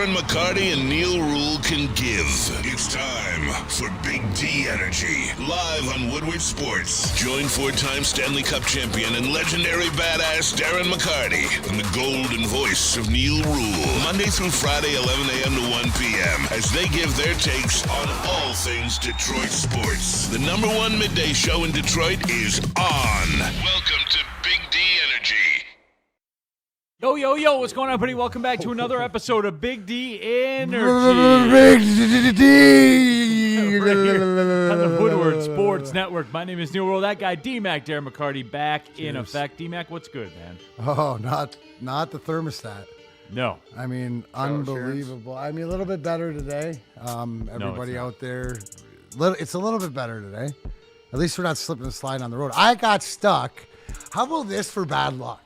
Darren McCarty and Neal Ruhl can give. It's time for Big D Energy, live on Woodward Sports. Join four-time Stanley Cup champion and legendary badass Darren McCarty and the golden voice of Neal Ruhl, Monday through Friday, 11 a.m. to 1 p.m., as they give their takes on all things Detroit sports. The number one midday show in Detroit is on. Welcome to Big D Energy. Yo, yo, yo, what's going on, buddy? Welcome back to another episode of Big D Energy. Big D! Right here on the Woodward Sports Network. My name is Neal Ruhl. That guy, D-Mac, Darren McCarty, back in effect. D-Mac, what's good, man? Oh, not the thermostat. No. I mean, unbelievable. I mean, a little bit better today. Everybody out there, it's a little bit better today. At least we're not slipping and sliding on the road. I got stuck. How about this for bad luck?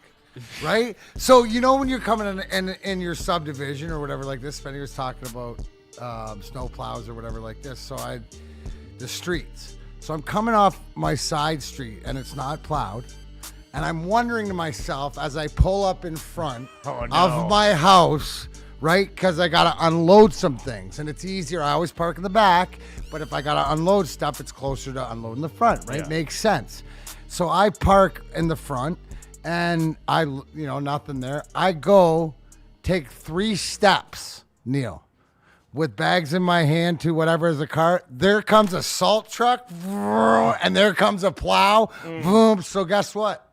Right? So, you know, when you're coming in your subdivision or whatever like this, Spenny was talking about snow plows or whatever like this. So the streets. So I'm coming off my side street and it's not plowed. And I'm wondering to myself as I pull up in front of my house, right? Because I got to unload some things. And it's easier. I always park in the back. But if I got to unload stuff, it's closer to unloading the front, right? Yeah. Makes sense. So I park in the front. And nothing there. I go take 3 steps, Neal, with bags in my hand to whatever is a car. There comes a salt truck, and there comes a plow. Boom. So guess what?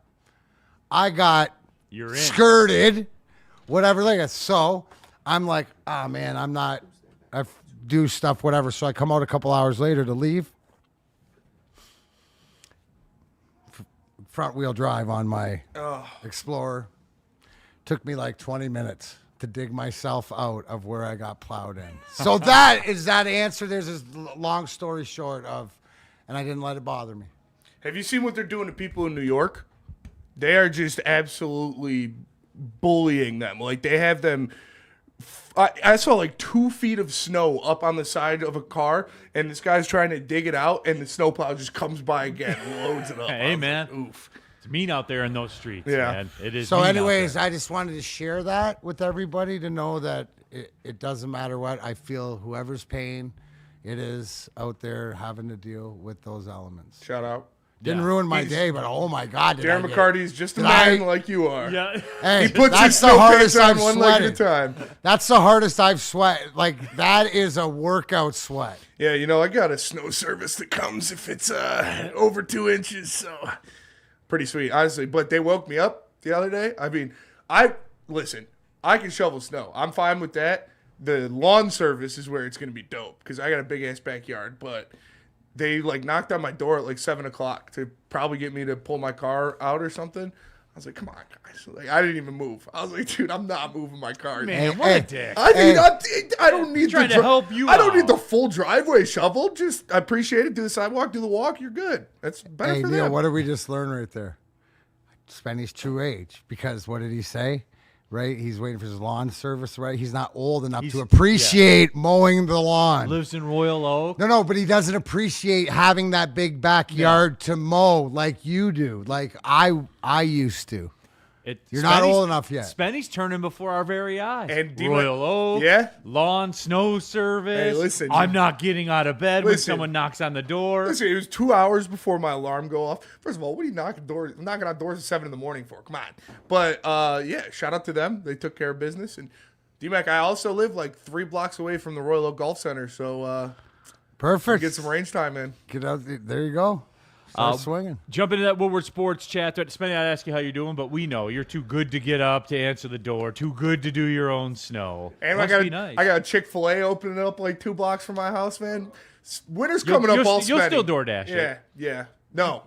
I got skirted, whatever like that. So I'm like, oh man, I do stuff, whatever. So I come out a couple hours later to leave. Front wheel drive on my Explorer. Took me like 20 minutes to dig myself out of where I got plowed in. So that is that answer. There's this long story short of, and I didn't let it bother me. Have you seen what they're doing to people in New York? They are just absolutely bullying them. Like they have them. I saw like 2 feet of snow up on the side of a car, and this guy's trying to dig it out, and the snowplow just comes by again and loads it up. Hey, man. Like, oof. It's mean out there in those streets, yeah. man. It is. So anyways, I just wanted to share that with everybody to know that it doesn't matter what. I feel whoever's paying, it is out there having to deal with those elements. Shout out. Didn't ruin my day, but oh my God. Darren McCarty's just a man like you are. Yeah. Hey, he puts his the snow hardest pants on I've one leg at a sweated. time. That's the hardest I've sweat. Like, that is a workout sweat. Yeah, you know, I got a snow service that comes if it's over 2 inches, so pretty sweet, honestly. But they woke me up the other day. I mean, listen, I can shovel snow. I'm fine with that. The lawn service is where it's going to be dope because I got a big-ass backyard, but they, like, knocked on my door at, like, 7 o'clock to probably get me to pull my car out or something. I was like, come on, guys. Like, I didn't even move. I was like, dude, I'm not moving my car. Man, what a dick. I mean, I don't need trying to help you I don't out. need the full driveway shovel. Just appreciate it. Do the sidewalk, do the walk. You're good. That's better for Neal, them. what did we just learn right there? Spenny's true age. Because what did he say? Right? He's waiting for his lawn service, right? He's not old enough to appreciate mowing the lawn. Lives in Royal Oak. No, but he doesn't appreciate having that big backyard to mow like you do, like I used to. You're not old enough yet. Spenny's turning before our very eyes. And Royal Oak, yeah, lawn, snow service. Hey, listen. I'm not getting out of bed when someone knocks on the door. Listen, it was 2 hours before my alarm go off. First of all, what are you knocking on doors at 7 in the morning for? Come on. But yeah, shout out to them. They took care of business. And D-Mac, I also live like 3 blocks away from the Royal Oak Golf Center, so perfect. Get some range time in. Get out there. You go. Start swinging. Jump into that Woodward Sports chat. Spenny, I'd ask you how you're doing, but we know you're too good to get up to answer the door, too good to do your own snow. And Must be nice. I got a Chick-fil-A opening up like 2 blocks from my house, man. Winter's coming up all You'll Spenny. still DoorDash it. Yeah. No.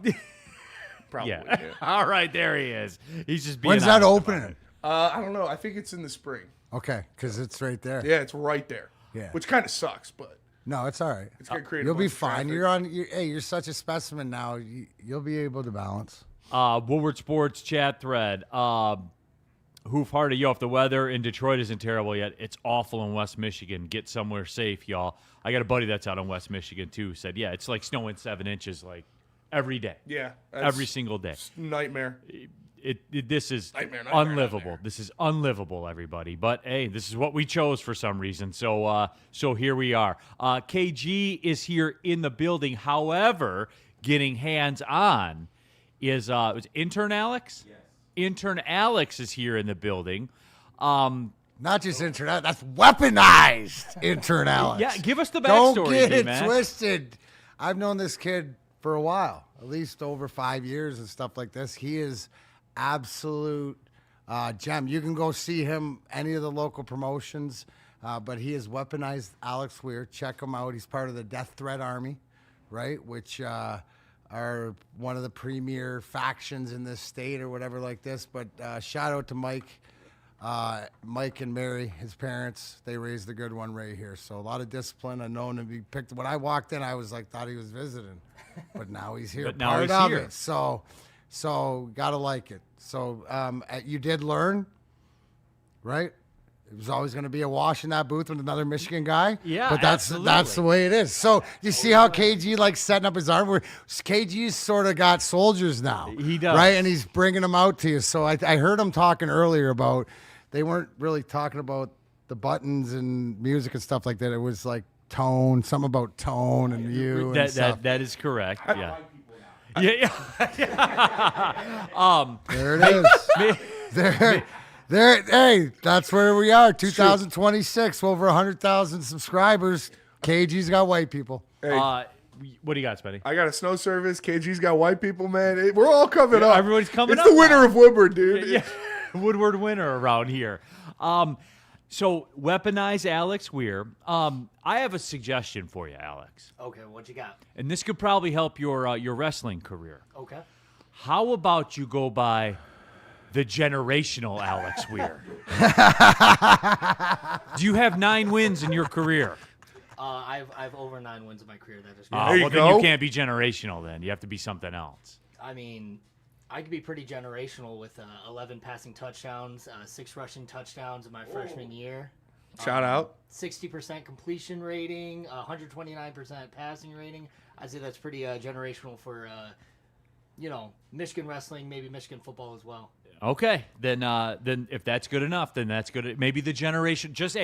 Probably. Yeah. All right, there he is. He's just being When's that honest opening? about it. I don't know. I think it's in the spring. Okay, because it's right there. Yeah, it's right there. Yeah. Which kind of sucks, but No, it's all right. it's gonna create. You'll a be bunch of fine. traffic. You're such a specimen now. You'll be able to balance. Woodward Sports chat thread. Hoof Hardy, yo, if the weather in Detroit isn't terrible yet, it's awful in West Michigan. Get somewhere safe, y'all. I got a buddy that's out in West Michigan, too. Said, yeah, it's like snowing 7 inches, like, every day. Yeah. Every single day. Nightmare. this is Nightmare unlivable. This is unlivable, everybody. But hey, this is what we chose for some reason. So here we are. KG is here in the building. However, getting hands on is intern Alex. Yes. Intern Alex is here in the building. Not just intern, that's weaponized intern Alex. Yeah, give us the backstory. Don't get it D-Mac. twisted. I've known this kid for a while, at least over 5 years and stuff like this. He is absolute gem. You can go see him any of the local promotions, but he is weaponized Alex Weir. Check him out. He's part of the Death Threat Army, right? Which are one of the premier factions in this state or whatever like this. But shout out to Mike and Mary, his parents. They raised a good one right here. So a lot of discipline. I know him to be picked. When I walked in, I was like, thought he was visiting, but now he's here. But now part he's of here. it. So gotta like it. So you did learn, right? It was always going to be a wash in that booth with another Michigan guy. Yeah, but that's the way it is. So you see how KG like setting up his arm? Where KG's sort of got soldiers now. He does, right? And he's bringing them out to you. So I heard him talking earlier about they weren't really talking about the buttons and music and stuff like that. It was like tone, something about tone and you. And stuff. That is correct. Yeah. There it is. There, hey, that's where we are. 2026, over 100,000 subscribers. KG's got white people. Hey, what do you got, Spenny? I got a snow service. KG's got white people, man. We're all coming up. Everybody's coming it's up. It's the winner of Woodward, dude. Yeah. Woodward winner around here. So weaponize Alex Weir. I have a suggestion for you, Alex. Okay, what you got? And this could probably help your wrestling career. Okay. How about you go by the generational Alex Weir? Do you have 9 wins in your career? I've over 9 wins in my career. That is There you well, go. then you can't be generational then. You have to be something else. I mean, I could be pretty generational with 11 passing touchdowns, 6 rushing touchdowns in my freshman year. Shout out. 60% completion rating, 129% passing rating. I'd say that's pretty generational for, Michigan wrestling, maybe Michigan football as well. Okay, then if that's good enough, then that's good. Maybe the generation. Just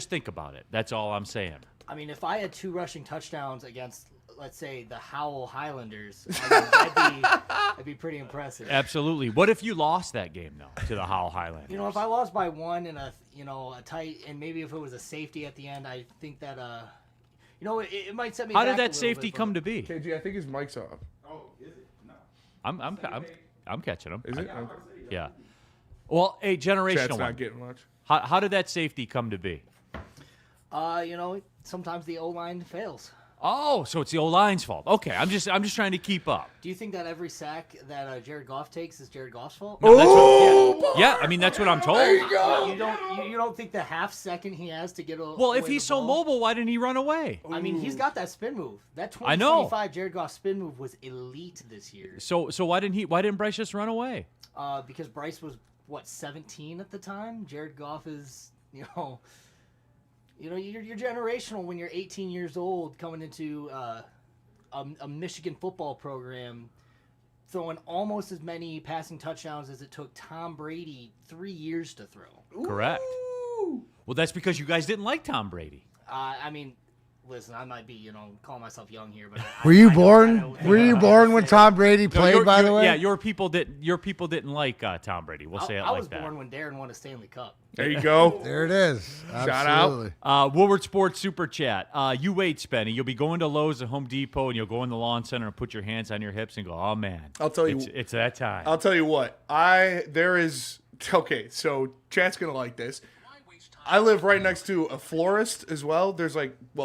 think about it. That's all I'm saying. I mean, if I had 2 rushing touchdowns against, let's say, the Howell Highlanders, that'd be pretty impressive. Absolutely. What if you lost that game though to the Howell Highlanders? If I lost by 1 in a tight, and maybe if it was a safety at the end, I think that it might set me. How back did a that little safety bit, come to be? KG, I think his mic's off. I'm catching him. Is it? Yeah. Well, hey, Chat's generational not one. getting much. How did that safety come to be? Sometimes the O-line fails. Oh, so it's the O-line's fault. Okay, I'm just trying to keep up. Do you think that every sack that Jared Goff takes is Jared Goff's fault? No, that's what, yeah, I mean that's what I'm told. You don't think the half second he has to get a Well, if he's so mobile, why didn't he run away? I mean, he's got that spin move. That I know. 2025 Jared Goff spin move was elite this year. So why didn't Bryce just run away? Because Bryce was 17 at the time. Jared Goff is you're generational when you're 18 years old coming into a Michigan football program, throwing almost as many passing touchdowns as it took Tom Brady 3 years to throw. Correct. Well, that's because you guys didn't like Tom Brady. I mean, listen, I might be, calling myself young here, but Were you born? Were you born when Tom Brady played? By the way, yeah, your people didn't like Tom Brady. We'll say it like that. I was born when Darren won a Stanley Cup. There you go. there it is. Absolutely. Shout out. Woodward Sports Super Chat. You wait, Spenny. You'll be going to Lowe's and Home Depot, and you'll go in the lawn center and put your hands on your hips and go, "Oh man, I'll tell you, it's that time." I'll tell you what. So chat's gonna like this. I live right next to a florist as well. There's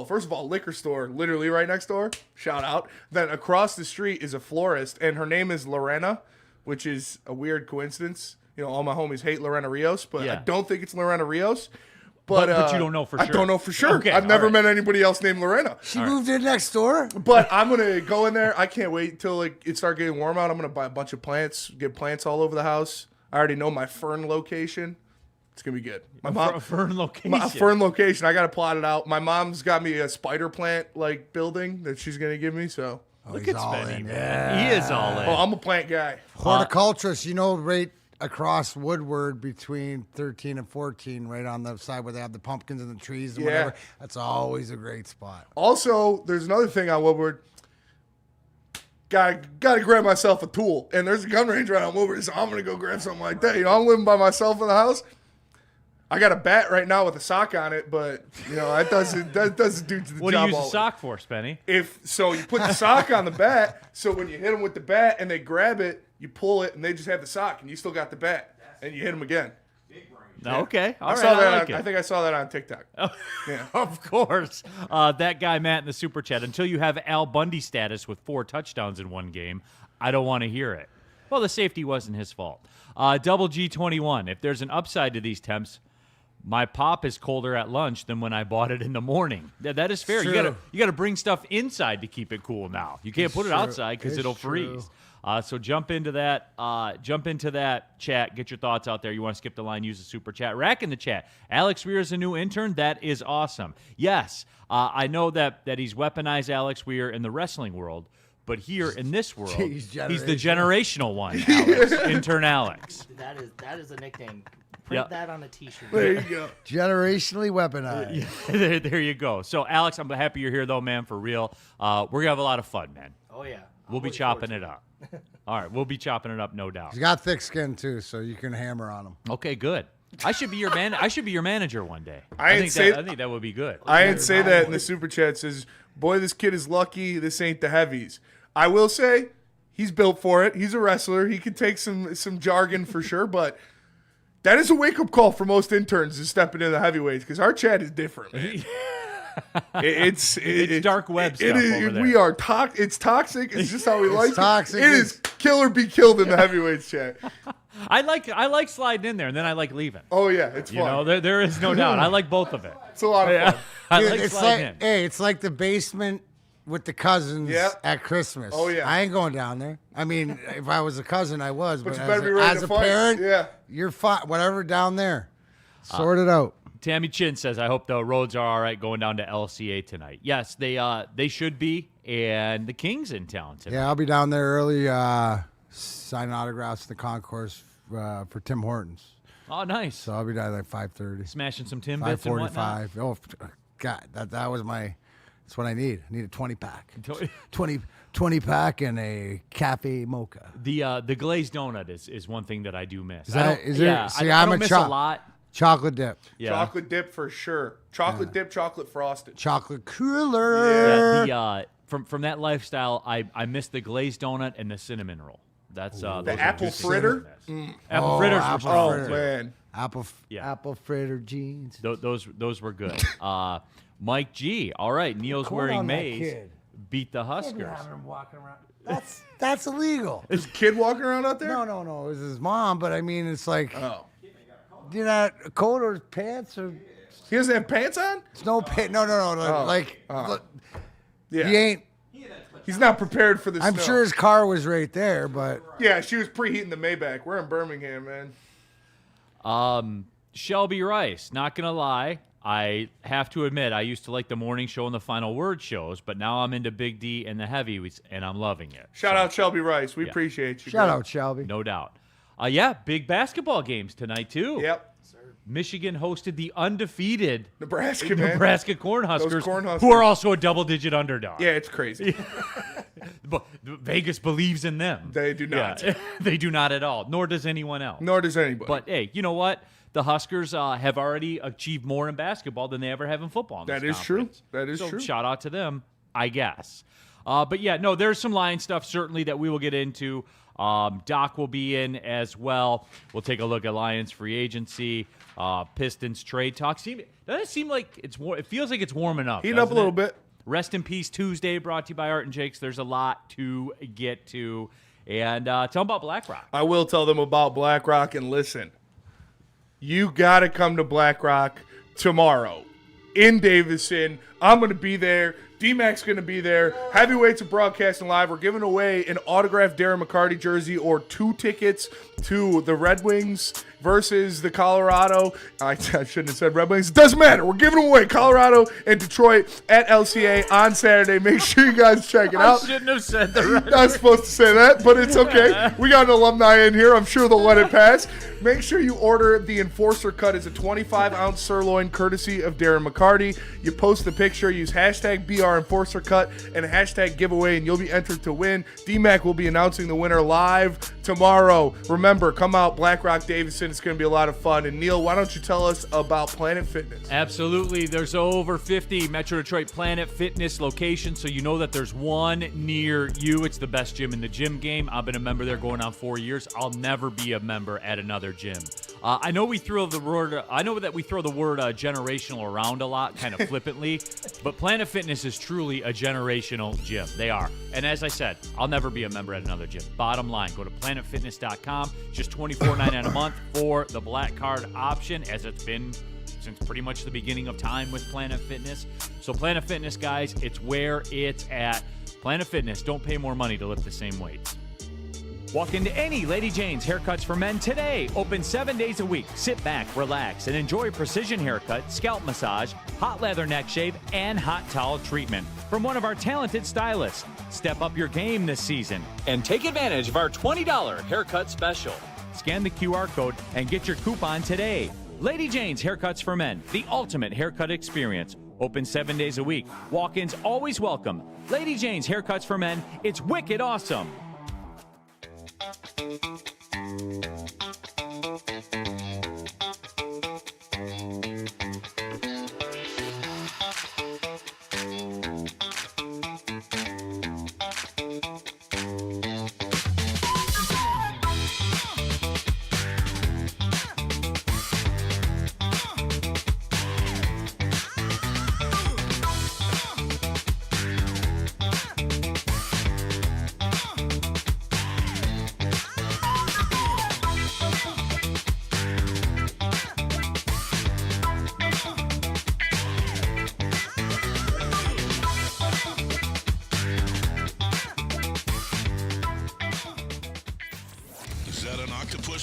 first of all, a liquor store literally right next door. Shout out. Then across the street is a florist, and her name is Lorena, which is a weird coincidence. All my homies hate Lorena Rios, but I don't think it's Lorena Rios. But you don't know for sure. I don't know for sure. Okay, I've never all right. met anybody else named Lorena. She moved in next door. But I'm gonna go in there. I can't wait until it start getting warm out. I'm gonna buy a bunch of plants, get plants all over the house. I already know my fern location. It's gonna be good. My mom fern location. My fern location. I gotta plot it out. My mom's got me a spider plant building that she's gonna give me. So Look he's at all Spenny, in, man. He is all in. I'm a plant guy. Horticulturist, right across Woodward between 13 and 14, right on the side where they have the pumpkins and the trees and Yeah. whatever. That's always a great spot. Also, there's another thing on Woodward. Gotta grab myself a tool. And there's a gun range right on Woodward, so I'm going to go grab something like that. I'm living by myself in the house. I got a bat right now with a sock on it, but, that doesn't do the What job. do you use all a sock for, Spenny? So you put the sock on the bat, so when you hit them with the bat and they grab it, you pull it, and they just have the sock, and you still got the bat, and you hit them again. Okay, all I right, saw that. I like it. I think I saw that on TikTok. Yeah. Of course. That guy, Matt, in the Super Chat, until you have Al Bundy status with 4 touchdowns in one game, I don't want to hear it. Well, the safety wasn't his fault. Double G21, if there's an upside to these temps, my pop is colder at lunch than when I bought it in the morning. That is fair. True. You got to bring stuff inside to keep it cool now. You can't put it true. outside because It's it'll true. freeze. So jump into that. Jump into that chat. Get your thoughts out there. You want to skip the line? Use the super chat. Rack in the chat. Alex Weir is a new intern. That is awesome. Yes, I know that he's weaponized Alex Weir in the wrestling world, but here in this world, He's he's the generational one. Alex, intern Alex. That is a nickname. Print that on a T-shirt. There you go. Generationally weaponized. There you go. So Alex, I'm happy you're here though, man. For real. We're gonna have a lot of fun, man. Oh yeah. We'll be chopping it up. All right, we'll be chopping it up, no doubt. He's got thick skin too, so you can hammer on him. Okay, good. I should be your I should be your manager one day. I think that would be good. I didn't say that in the super chat. It says, boy, this kid is lucky. This ain't the heavies. I will say he's built for it. He's a wrestler. He could take some jargon for sure, but that is a wake-up call for most interns to step into the heavyweights because our chat is different, man. It's dark web stuff It is, over there. We are It's toxic. It's just how we like toxic. it. It is kill or be killed in the heavyweights chat. I like sliding in there, and then I like leaving. Oh, yeah. It's fun. You know, there is no doubt. I like both of it. It's a lot of fun. I Dude, like it's sliding like, in. hey, it's like the basement with the cousins Yep. at Christmas. Oh, yeah. I ain't going down there. I mean, if I was a cousin, I was. But you as, better be a, ready as to a fight. parent, Yeah. you're fine. Whatever down there, sort it out. Tammy Chin says, I hope the roads are all right going down to LCA tonight. Yes, they should be, and the Kings in town tonight. Yeah, I'll be down there early, signing autographs in the concourse for Tim Hortons. Oh, nice. So I'll be down at like 5:30. Smashing some Timbits and whatnot. 5:45. Oh, God, that was my. That's what I need. I need a 20-pack. 20-pack and a cafe mocha. The glazed donut is one thing that I do miss. Is that- is there- yeah, see, I I'm don't a miss chop- a lot. Chocolate dip. Yeah. Chocolate dip for sure. Chocolate dip, chocolate frosted. Chocolate cooler. Yeah, from that lifestyle, I miss the glazed donut and the cinnamon roll. That's those are apple two things fritter? I miss. Apple fritters were apple strong, fritter. too. Man. Apple fritter jeans. Those were good. Mike G. All right, Neal's Corn wearing on that maize. kid. Beat the Huskers. him walking around. That's illegal. Is a kid walking around out there? No. It was his mom, but I mean, it's like, Oh. you're not a coat or pants or He doesn't have pants on? it's no pants. No. Look, Yeah. he ain't. He's not prepared for this. I'm sure his car was right there, but Yeah, she was preheating the Maybach. We're in Birmingham, man. Shelby Rice. Not gonna lie, I have to admit I used to like the morning show and the final word shows, but now I'm into Big D and the heavyweights, and I'm loving it. Shout out Shelby Rice. We appreciate you. shout girl. out Shelby. No doubt. Yeah, big basketball games tonight too. Yep. Michigan hosted the undefeated Nebraska, man. Nebraska Cornhuskers, Cornhuskers. who are also a double-digit underdog. Yeah, it's crazy. But Vegas believes in them. They do not. Yeah, they do not at all, nor does anyone else. Nor does anybody. But hey, you know what? The Huskers have already achieved more in basketball than they ever have in football. In That this is true. conference. That is so true. Shout out to them, I guess. But yeah, no, there's some Lions stuff certainly that we will get into. Doc will be in as well. We'll take a look at Lions free agency, Pistons trade talk. Doesn't it seem like it feels like it's warming up? Heating up a doesn't little it? bit. Rest in Peace Tuesday, brought to you by Art and Jakes. There's a lot to get to. And tell them about BlackRock. I will tell them about BlackRock, and listen, you got to come to BlackRock tomorrow in Davison. I'm going to be there. D-Mac's going to be there. Heavyweights are broadcasting live. We're giving away an autographed Darren McCarty jersey or 2 tickets to the Red Wings versus the Colorado. I shouldn't have said Red Wings. It doesn't matter. We're giving them away. Colorado and Detroit at LCA on Saturday. Make sure you guys check it out. I shouldn't have said the Red Not supposed to say that, but it's okay. We got an alumni in here. I'm sure they'll let it pass. Make sure you order the Enforcer Cut. It's a 25-ounce sirloin courtesy of Darren McCarty. You post the picture, use hashtag BR Enforcer Cut and hashtag giveaway, and you'll be entered to win. D-Mac will be announcing the winner live tomorrow. Remember, come out, Black Rock Davidson. It's going to be a lot of fun. And Neal, why don't you tell us about Planet Fitness? Absolutely. There's over 50 Metro Detroit Planet Fitness locations, so you know that there's one near you. It's the best gym in the gym game. I've been a member there going on 4 years. I'll never be a member at another gym. I know we throw the word. I know that we throw the word generational around a lot, kind of flippantly, but Planet Fitness is truly a generational gym. They are, and as I said, I'll never be a member at another gym. Bottom line, go to planetfitness.com. Just $24.99 a month for the Black Card option, as it's been since pretty much the beginning of time with Planet Fitness. So Planet Fitness, guys, it's where it's at. Planet Fitness. Don't pay more money to lift the same weights. Walk into any Lady Jane's Haircuts for Men today. Open 7 days a week. Sit back, relax, and enjoy precision haircut, scalp massage, hot leather neck shave, and hot towel treatment from one of our talented stylists. Step up your game this season and take advantage of our $20 haircut special. Scan the QR code and get your coupon today. Lady Jane's Haircuts for Men, the ultimate haircut experience. Open 7 days a week. Walk-ins always welcome. Lady Jane's Haircuts for Men. It's wicked awesome.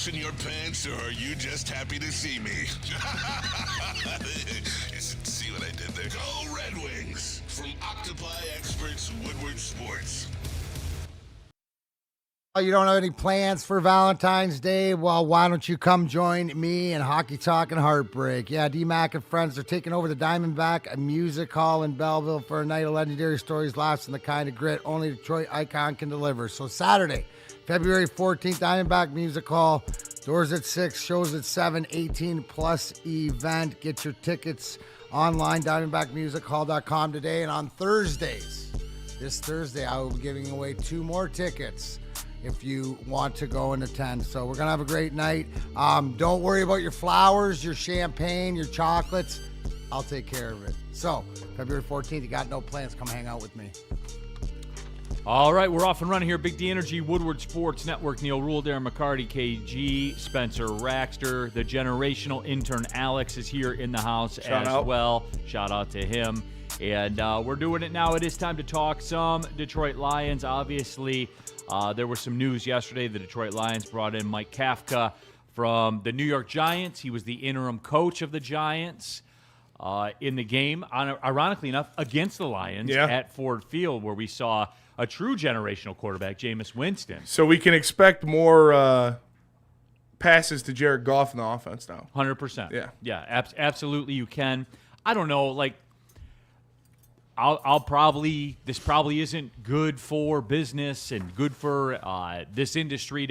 In your pants, or are you just happy to see me? See what I did there? Go Red Wings! From Octopi experts, Woodward Sports. Oh, you don't have any plans for Valentine's Day? Well, why don't you come join me in Hockey Talk and Heartbreak? Yeah, D-Mac and friends are taking over the Diamondback Music Hall in Belleville for a night of legendary stories, laughs, and the kind of grit only Detroit icon can deliver. So Saturday, February 14th, Diamondback Music Hall. Doors at 6, shows at 7, 18+ event. Get your tickets online, diamondbackmusichall.com today. And on Thursdays, this Thursday, I will be giving away 2 more tickets if you want to go and attend. So we're going to have a great night. Don't worry about your flowers, your champagne, your chocolates. I'll take care of it. So February 14th, you got no plans, come hang out with me. All right, we're off and running here. Big D Energy, Woodward Sports Network, Neal, Ruhl, Darren, McCarty, KG, Spencer, Raxter. The generational intern Alex is here in the house well. Shout out to him. And we're doing it now. It is time to talk some Detroit Lions. Obviously, there was some news yesterday. The Detroit Lions brought in Mike Kafka from the New York Giants. He was the interim coach of the Giants in the game, ironically enough, against the Lions at Ford Field, where we saw a true generational quarterback, Jameis Winston. So we can expect more passes to Jared Goff in the offense now. 100%. Yeah, absolutely you can. I don't know, like, this probably isn't good for business and good for this industry.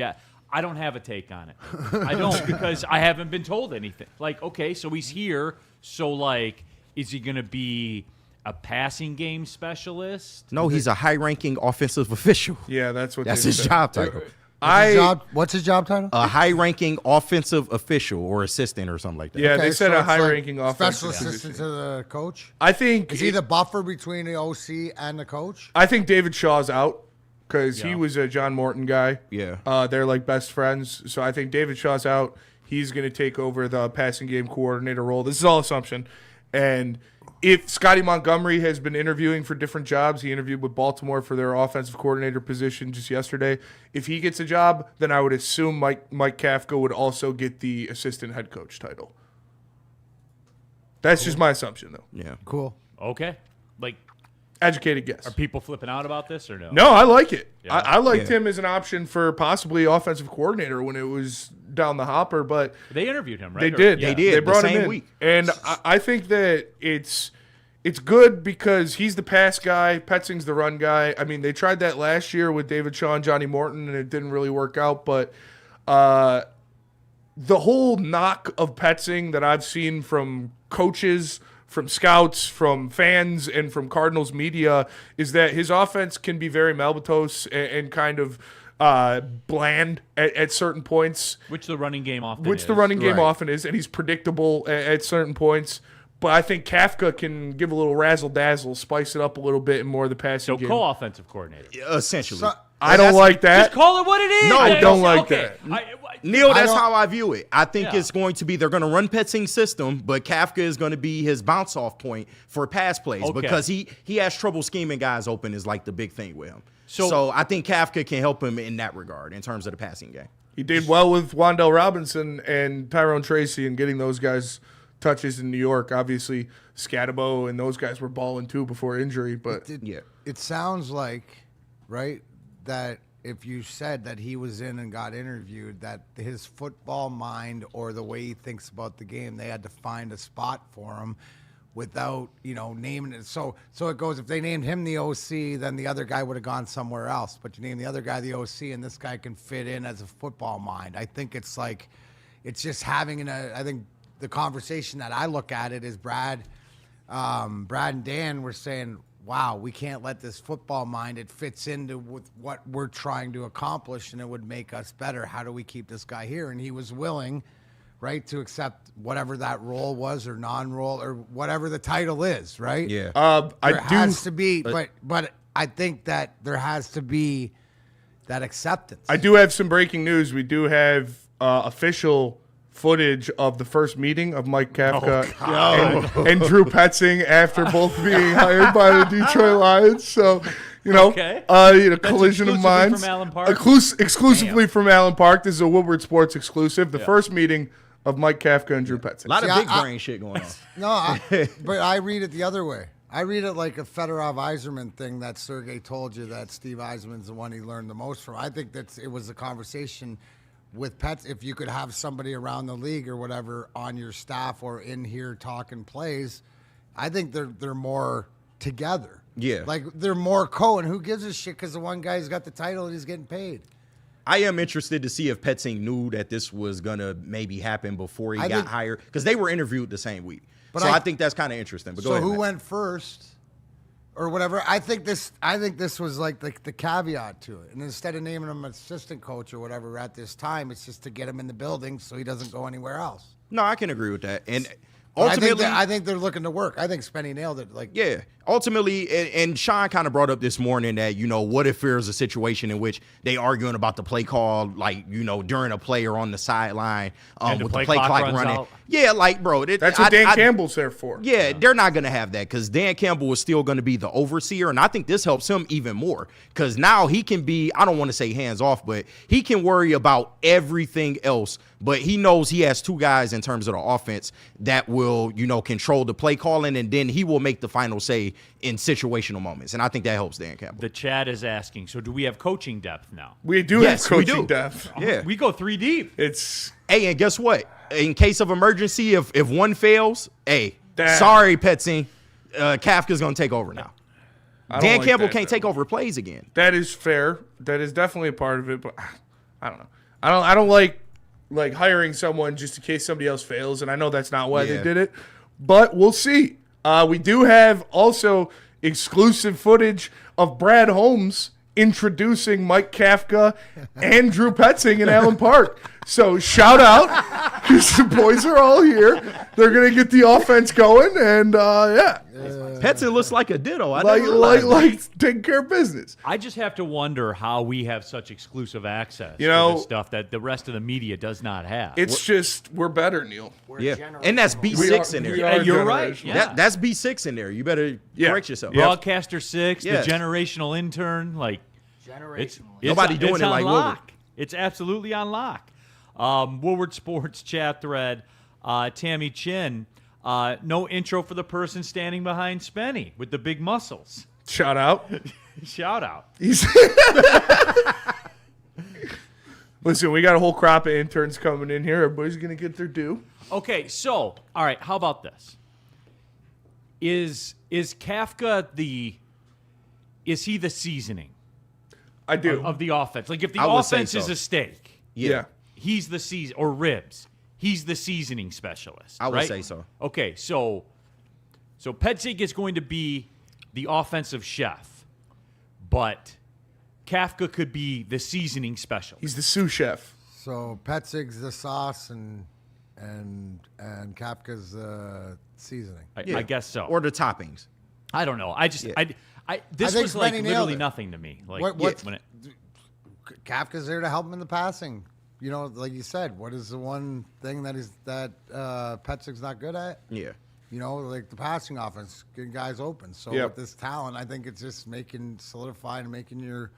I don't have a take on it. I don't, because I haven't been told anything. Like, okay, so he's here, so, like, is he going to be a passing game specialist? No, he's a high-ranking offensive official. Yeah, that's his job title. What's his job title? A high-ranking offensive official or assistant or something like that. Yeah, they said a high-ranking offensive special assistant to the coach. I think is he the buffer between the OC and the coach? I think David Shaw's out because he was a John Morton guy. Yeah, they're like best friends. So I think David Shaw's out. He's going to take over the passing game coordinator role. This is all assumption, and if Scotty Montgomery has been interviewing for different jobs, he interviewed with Baltimore for their offensive coordinator position just yesterday. If he gets a job, then I would assume Mike Kafka would also get the assistant head coach title. That's just my assumption, though. Yeah. Cool. Okay. Like, Educated guess. are people flipping out about this or no? No, I like it. Yeah. I liked him as an option for possibly offensive coordinator when it was down the hopper, but They interviewed him, right? they did. They did, They brought the him same in. week. And I think that it's good because he's the pass guy. Petzing's the run guy. I mean, they tried that last year with David Shaw and Johnny Morton, and it didn't really work out. But the whole knock of Petzing that I've seen from coaches, from scouts, from fans, and from Cardinals media is that his offense can be very malbatose and kind of bland at certain points. Which the running game often Which is. the running game Right. often is, and he's predictable at certain points. But I think Kafka can give a little razzle-dazzle, spice it up a little bit, and more of the passing So game. co-offensive coordinator. Essentially. So- I don't like that. Just call it what it is. No, I don't like okay. that. Neil, that's don't- how I view it. I think Yeah. it's going to be they're going to run Petzing's system, but Kafka is going to be his bounce off point for pass plays Okay. because he has trouble scheming guys open is like the big thing with him. So- So I think Kafka can help him in that regard in terms of the passing game. He did well with Wan'Dale Robinson and Tyrone Tracy and getting those guys touches in New York. Obviously, Scatabo and those guys were balling too before injury. But Yeah. It sounds like, right, that if you said that he was in and got interviewed, that his football mind or the way he thinks about the game, they had to find a spot for him without, naming it. So it goes, if they named him the OC, then the other guy would have gone somewhere else. But you name the other guy the OC, and this guy can fit in as a football mind. I think it's like, it's just having I think the conversation that I look at it is Brad and Dan were saying, wow, we can't let this football mind, it fits into with what we're trying to accomplish and it would make us better. How do we keep this guy here? And he was willing, right, to accept whatever that role was or non-role or whatever the title is, right? Yeah. There has to be, but I think that there has to be that acceptance. I do have some breaking news. We do have official footage of the first meeting of Mike Kafka and Drew Petzing after both being hired by the Detroit Lions. So, Okay. collision of exclusively minds. from Allen Park? Exclusively from Allen Park. This is a Woodward Sports exclusive. The first meeting of Mike Kafka and Drew Petzing. A lot of See, big brain shit going on. No, but I read it the other way. I read it like a Fedorov Iserman thing that Sergey told you that Steve Eiserman's the one he learned the most from. I think it was a conversation with Pets. If you could have somebody around the league or whatever on your staff or in here talking plays, I think they're more together. Yeah. Like they're more and who gives a shit because the one guy's got the title and he's getting paid. I am interested to see if Petzing knew that this was going to maybe happen before he got hired because they were interviewed the same week. But So I I think that's kind of interesting. But go So ahead, who Matt. went first, or whatever? I think this was like the caveat to it. And instead of naming him assistant coach or whatever at this time, it's just to get him in the building so he doesn't go anywhere else. No, I can agree with that. And But ultimately, I think they're looking to work. I think Spenny nailed it. Like, yeah, ultimately, and Sean kind of brought up this morning that, what if there's a situation in which they arguing about the play call, like, during a play or on the sideline And with the the play play clock clock runs running. out. Yeah, like, bro. That's what Dan Campbell's there for. Yeah, they're not going to have that because Dan Campbell is still going to be the overseer. And I think this helps him even more because now he can be, I don't want to say hands off, but he can worry about everything else. But he knows he has two guys in terms of the offense that will, control the play calling. And then he will make the final say in situational moments. And I think that helps Dan Campbell. The chat is asking, so do we have coaching depth now? We do Yes, have we coaching do. depth. Yeah. We go 3 deep. It's Hey, and guess what? In case of emergency, if one fails, hey, Damn. sorry, Petzing, Kafka's going to take over now. I don't Dan like Campbell that, can't though. take over plays again. That is fair. That is definitely a part of it, but I don't know. I don't like hiring someone just in case somebody else fails, and I know that's not why they Yeah. did it, but we'll see. We do have also exclusive footage of Brad Holmes introducing Mike Kafka and Drew Petzing in Allen Park. So shout out The boys are all here. They're gonna get the offense going, and Petson looks like a ditto. I like never realized that. like taking care of business. I just have to wonder how we have such exclusive access You to know, this stuff that the rest of the media does not have. It's just we're better, Neal. We're Yeah, generational. and that's B6 in there. we are you're right. generational. Yeah. That's B6 in there. You better correct yourself. Yeah. Broadcaster 6, Yes. the generational intern, like Generational. Nobody doing it's it on like lock. Woodward. It's absolutely on lock. Woodward Sports chat thread. Tammy Chin. No intro for the person standing behind Spenny with the big muscles. Shout out. Shout out. Listen, we got a whole crop of interns coming in here. Everybody's gonna get their due. Okay, so all right, how about this? Is Kafka is he the seasoning I do. of the offense? Like if the I would say offense is so. a steak, Yeah. he's the season or ribs. He's the seasoning specialist. I would right? say so. Okay, so Petzing is going to be the offensive chef, but Kafka could be the seasoning specialist. He's the sous chef. So Petzig's the sauce and Kafka's seasoning. I guess so. Or the toppings. I don't know. I just this think was like Spenny nailed literally it. nothing to me. Like What- when it, Kafka's there to help him in the passing. You know, like you said, what is the one thing that Petzig's not good at? Yeah. You know, like the passing offense, getting guys open. So Yep. with this talent, I think it's just solidifying and making your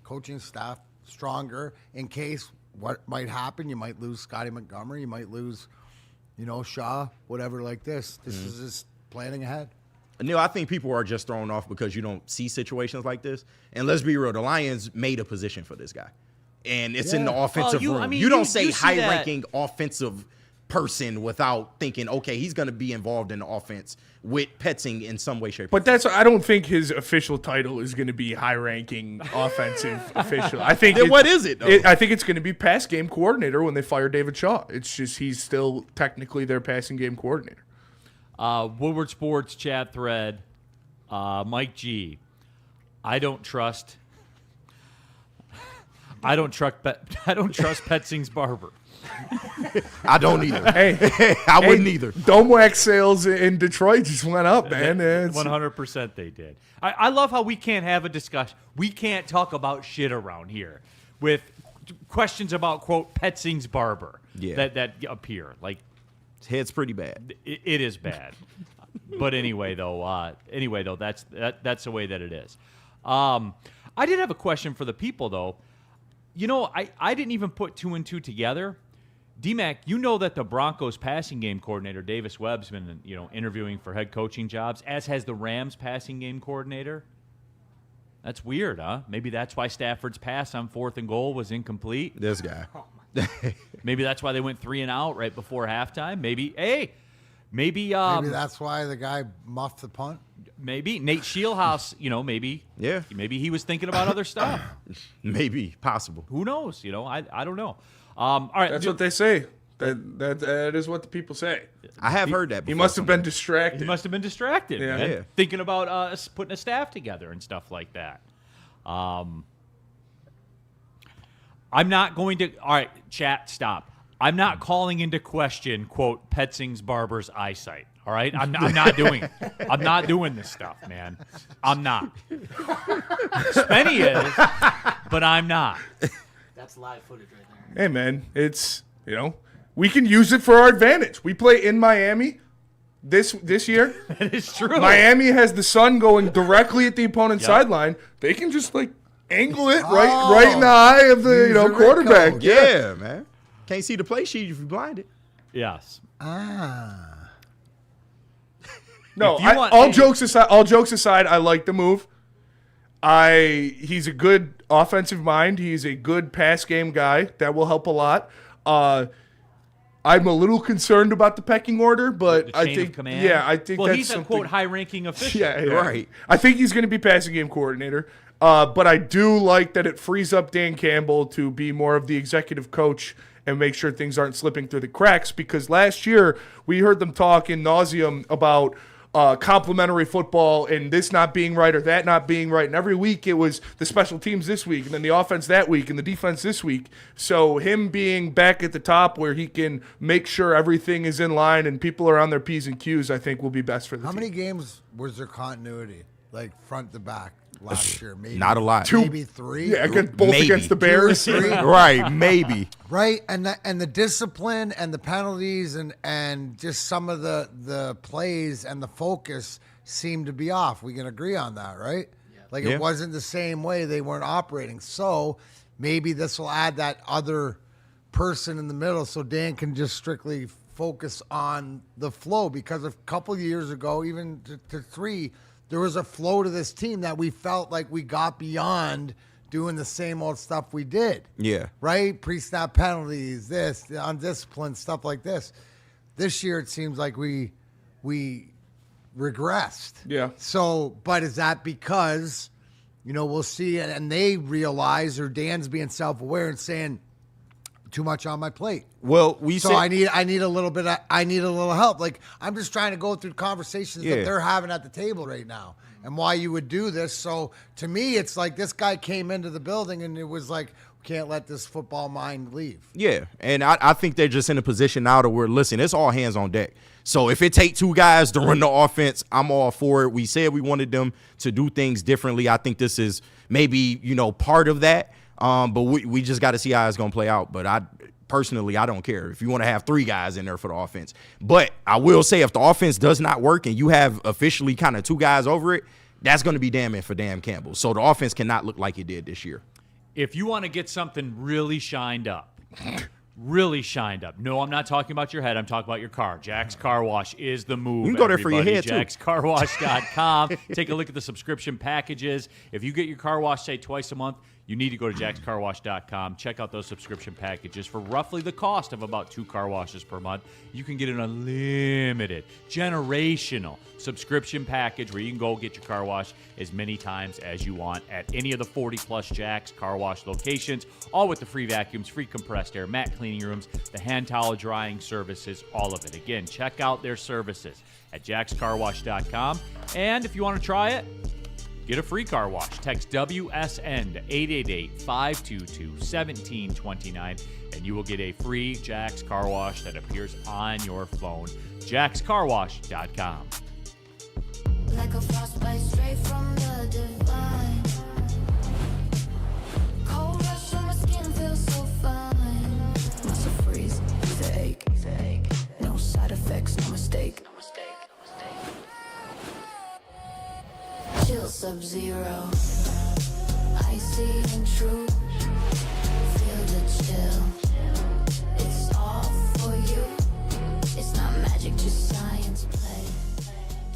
coaching staff stronger in case what might happen. You might lose Scotty Montgomery. You might lose, Shaw, whatever like this. This is just planning ahead. Neal, I think people are just thrown off because you don't see situations like this. And let's be real, the Lions made a position for this guy. And it's in the offensive Well, room. I mean, you don't you say see high-ranking offensive person without thinking, okay, he's going to be involved in the offense with Petzing in some way, shape, or But I don't think his official title is going to be high-ranking offensive official. I think. Then what is it, though? I think it's going to be pass game coordinator when they fire David Shaw. It's just he's still technically their passing game coordinator. Woodward Sports chat thread. Mike G. I don't trust Petzing's barber. I don't either. Hey, I wouldn't either. Dome wax sales in Detroit just went up, man. It's- 100% they did. I love how we can't have a discussion. We can't talk about shit around here with questions about, quote, Petzing's barber that appear. Like, His head's pretty bad. it is bad. But anyway, though, that's the way that it is. I did have a question for the people, though. I didn't even put 2 and 2 together. D-Mac, you know that the Broncos passing game coordinator, Davis Webb's been, interviewing for head coaching jobs, as has the Rams passing game coordinator. That's weird, huh? Maybe that's why Stafford's pass on 4th and goal was incomplete. This guy. Maybe that's why they went 3 and out right before halftime. Maybe Maybe that's why the guy muffed the punt. Maybe Nate Shieldhouse, maybe he was thinking about other stuff. Maybe. Possible. Who knows? I don't know. All right, That's what they say. That is what the people say. I have heard that before. He must have been distracted. he must have been distracted, Yeah. man. Yeah. Thinking about putting a staff together and stuff like that. I'm not going to. All right, chat, stop. I'm not calling into question, quote, Petzing's barber's eyesight. All right, I'm not doing it. I'm not doing this stuff, man. I'm not. Spenny is, but I'm not. That's live footage right there. Hey, man, it's we can use it for our advantage. We play in Miami this year. That is true. Miami has the sun going directly at the opponent's sideline. They can just angle it right in the eye of the Use the quarterback. Rico. Yeah, man. Can't see the play sheet if you're blinded. Yes. No, If you want- all jokes aside, I like the move. He's a good offensive mind. He's a good pass game guy. That will help a lot. I'm a little concerned about the pecking order, but The I chain think of command. I think well, that's he's a something. quote high-ranking official. Yeah, Right. I think he's going to be passing game coordinator. But I do like that it frees up Dan Campbell to be more of the executive coach and make sure things aren't slipping through the cracks. Because last year we heard them talk in nauseum about complimentary football and this not being right or that not being right. And every week it was the special teams this week and then the offense that week and the defense this week. So him being back at the top where he can make sure everything is in line and people are on their P's and Q's, I think will be best for the team. How many games was there continuity, like front to back last year? Maybe Not a lot. Maybe 3. Yeah, against the Bears. 2 or 3. Right, maybe. Right, and the discipline and the penalties and just some of the plays and the focus seemed to be off. We can agree on that, right? Yeah. Like it wasn't the same way. They weren't operating. So maybe this will add that other person in the middle so Dan can just strictly focus on the flow, because a couple years ago, even to 3, there was a flow to this team that we felt like we got beyond doing the same old stuff we did. Yeah. Right? Pre-snap penalties, this, undisciplined, stuff like this. This year it seems like we regressed. Yeah. So, but is that because, we'll see, and they realize, or Dan's being self-aware and saying, too much on my plate. Well, I need a little bit of, I need a little help. Like, I'm just trying to go through conversations that they're having at the table right now and why you would do this. So to me, it's like this guy came into the building and it was like, we can't let this football mind leave. Yeah, and I think they're just in a position now to where, listen, it's all hands on deck. So if it take 2 guys to run the offense, I'm all for it. We said we wanted them to do things differently. I think this is maybe, part of that. But we just got to see how it's going to play out. But I don't care if you want to have 3 guys in there for the offense. But I will say, if the offense does not work and you have officially kind of 2 guys over it, that's going to be damning for Dan Campbell. So the offense cannot look like it did this year. If you want to get something really shined up, no, I'm not talking about your head. I'm talking about your car. Jack's Car Wash is the move. You can go there for your head, too. JacksCarWash.com. Take a look at the subscription packages. If you get your car wash, say, twice a month, you need to go to JacksCarWash.com. Check out those subscription packages for roughly the cost of about 2 car washes per month. You can get an unlimited, generational subscription package where you can go get your car wash as many times as you want at any of the 40-plus Jack's Car Wash locations, all with the free vacuums, free compressed air, mat cleaning rooms, the hand towel drying services, all of it. Again, check out their services at JacksCarWash.com. And if you want to try it, get a free car wash. Text WSN to 888-522-1729, and you will get a free Jack's Car Wash that appears on your phone. JacksCarWash.com. Like a frostbite straight from the divine. Cold rush on my skin feels so fine. Muscle freeze, the ache. No side effects, no mistake. Chill Sub-Zero, icy and true. Feel the chill. It's all for you. It's not magic, just science play.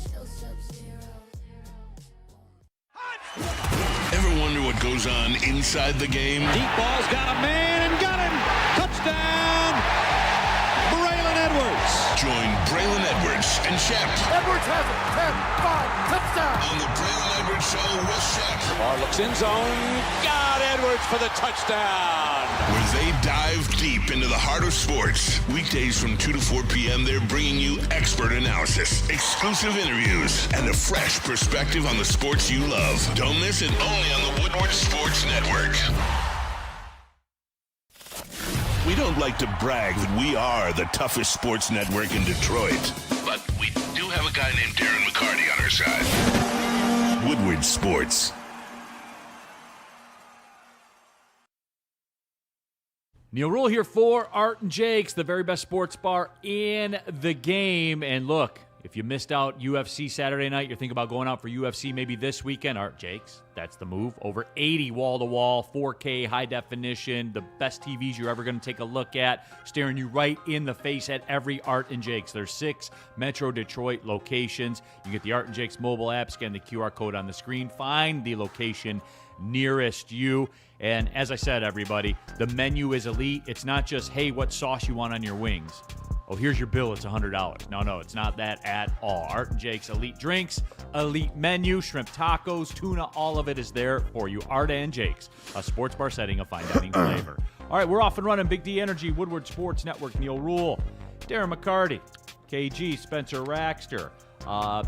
Chill Sub-Zero. Ever wonder what goes on inside the game? Deep ball's got a man and got him. Touchdown, Braylon Edwards. Join Braylon Edwards and Shep. Edwards has it. 10-5, touchdown. On the Braylon Edwards Show with Shep. Ball looks in zone. Got Edwards for the touchdown. Where they dive deep into the heart of sports. Weekdays from 2 to 4 p.m., they're bringing you expert analysis, exclusive interviews, and a fresh perspective on the sports you love. Don't miss it, only on the Woodward Sports Network. We don't like to brag that we are the toughest sports network in Detroit, but we do have a guy named Darren McCarty on our side. Woodward Sports. Neal Ruhl here for Art and Jake's, the very best sports bar in the game. And look, if you missed out UFC Saturday night, you're thinking about going out for UFC maybe this weekend, Art Jake's, that's the move. Over 80 wall-to-wall, 4K, high definition, the best TVs you're ever going to take a look at, staring you right in the face at every Art and Jake's. There's 6 Metro Detroit locations. You get the Art and Jake's mobile app, scan the QR code on the screen, find the location nearest you. And as I said, everybody, the menu is elite. It's not just, hey, what sauce you want on your wings? Oh, here's your bill, it's $100. No, it's not that at all. Art and Jake's elite drinks, elite menu, shrimp tacos, tuna, all of it is there for you. Art and Jake's, a sports bar setting of fine dining flavor. All right, we're off and running. Big D Energy, Woodward Sports Network, Neal Ruhl, Darren McCarty, KG, Spencer Raxter,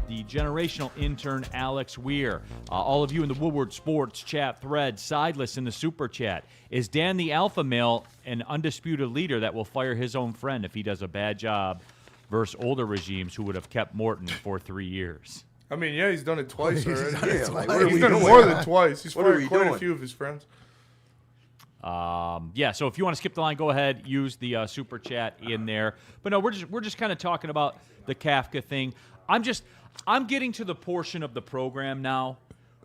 the generational intern Alex Weir, all of you in the Woodward Sports chat thread, Sideless in the super chat. Is Dan the alpha male an undisputed leader that will fire his own friend if he does a bad job versus older regimes who would have kept Morton for 3 years? I mean, yeah, he's done it twice already. He's done it more than twice. He's fired quite a few of his friends. Yeah, so if you want to skip the line, go ahead, use the super chat in there. But no, we're just kind of talking about the Kafka thing. I'm getting to the portion of the program now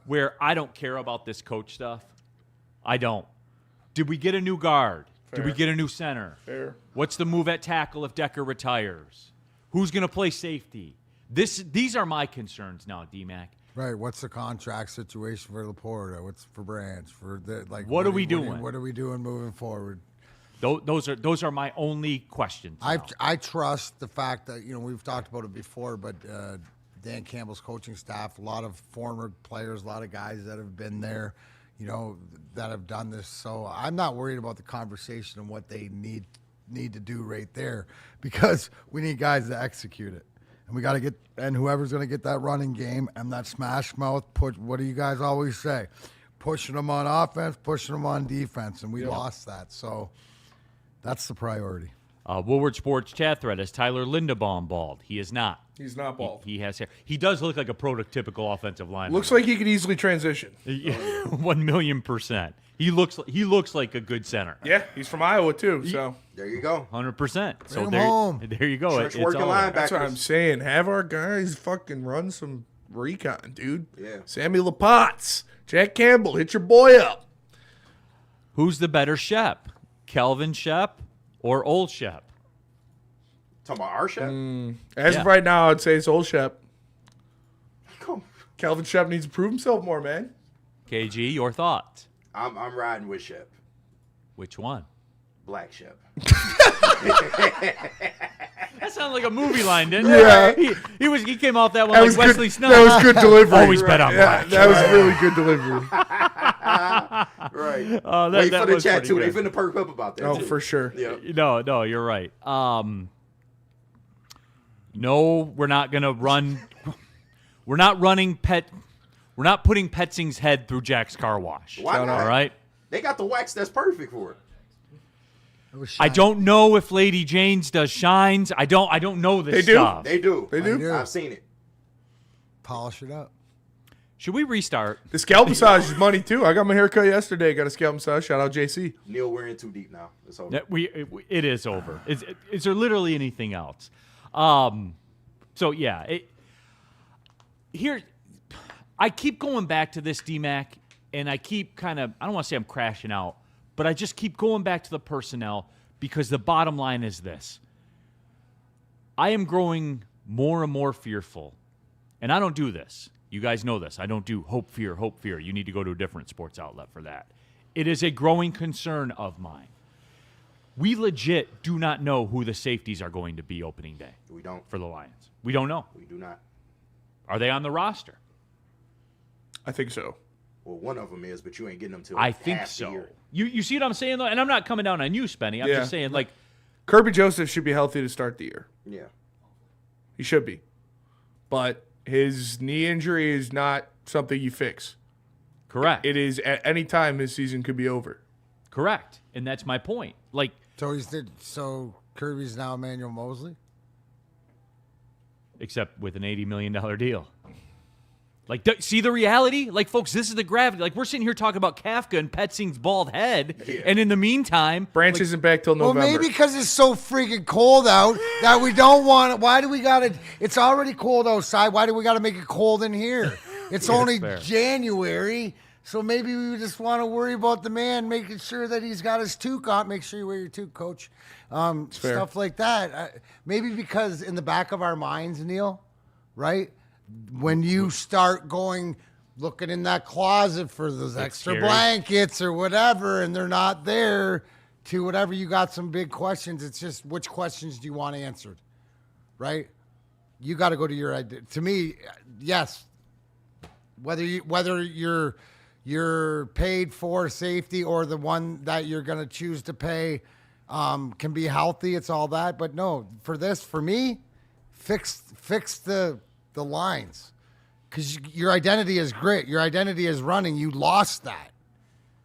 where I don't care about this coach stuff. I don't. Did we get a new guard? Fair. Did we get a new center? Fair. What's the move at tackle if Decker retires? Who's going to play safety? These are my concerns now, D-Mac. Right. What's the contract situation for Laporta? What's for Branch? What are we doing? What are we doing moving forward? Those are my only questions. I trust the fact that, we've talked about it before, but Dan Campbell's coaching staff, a lot of former players, a lot of guys that have been there, that have done this. So I'm not worried about the conversation and what they need to do right there, because we need guys to execute it. And we got to get, and whoever's going to get that running game and that smash mouth push, what do you guys always say? Pushing them on offense, pushing them on defense, and we lost that. So that's the priority. Woodward Sports chat thread, is Tyler Linderbaum bald? He is not. He's not bald. He has hair. He does look like a prototypical offensive lineman. Looks like he could easily transition. 1,000,000%. He looks like a good center. Yeah, he's from Iowa too. So there you go. 100%. So there you go. Church working linebackers. That's what I'm saying. Have our guys fucking run some recon, dude. Yeah. Sammy Lapotts, Jack Campbell, hit your boy up. Who's the better Shep? Kelvin Shep or Old Shep? Talking about our Shep? As of right now, I'd say it's Old Shep. Kelvin Shep needs to prove himself more, man. KG, your thoughts? I'm riding with Shep. Which one? Black Shep. That sounded like a movie line, didn't Yeah. it? He came off that one like Wesley good. Snipes. That was good delivery. Always bet on black. That was really good delivery. Right. That Wait for the was chat, pretty too. They good. finna perk up about that, Oh, too. for sure. Yeah. No, you're right. No, we're not gonna run. We're not running Pet. We're not putting Petzing's head through Jack's car wash. Why not? All right. They got the wax that's perfect for it. I don't know if Lady Jane's does shines. I don't know this They do? stuff. They do. They do? I've seen it. Polish it up. Should we restart? The scalp massage is money too. I got my hair cut yesterday. Got a scalp massage. Shout out JC. Neal, we're in too deep now. It's over. It is over. Is there literally anything else? So yeah, here I keep going back to this, D-Mac, and I keep I don't want to say I'm crashing out, but I just keep going back to the personnel because the bottom line is this. I am growing more and more fearful, and I don't do this. You guys know this. I don't do hope, fear. You need to go to a different sports outlet for that. It is a growing concern of mine. We legit do not know who the safeties are going to be opening day. We don't. For the Lions. We don't know. We do not. Are they on the roster? I think so. Well, one of them is, but you ain't getting them till I think half the so. year. You see what I'm saying, though? And I'm not coming down on you, Spenny. I'm just saying, like, Kirby Joseph should be healthy to start the year. Yeah. He should be. But his knee injury is not something you fix. correct. It is at any time his season could be over. Correct. And that's my point. Like, So Kirby's now Emmanuel Mosley? except with an $80 million deal. Like, see the reality? Like, folks, this is the gravity. Like, we're sitting here talking about Kafka and Petzing's bald head, and in the meantime, Branch isn't back till November. Well, maybe because it's so freaking cold out that we don't want it. Why do we got to? It's already cold outside. Why do we got to make it cold in here? It's only fair. January, so maybe we just want to worry about the man, making sure that he's got his toque on. Make sure you wear your toque, coach. Stuff like that. Maybe because in the back of our minds, Neal, right? When you start looking in that closet for those extra scary. blankets or whatever, and they're not there to whatever, you got some big questions. It's just, which questions do you want answered, right? You got to go to your idea. To me, yes. Whether you're paid for safety or the one that you're going to choose to pay can be healthy. It's all that, but no, for me, fix the the lines. Because your identity is grit. Your identity is running. You lost that.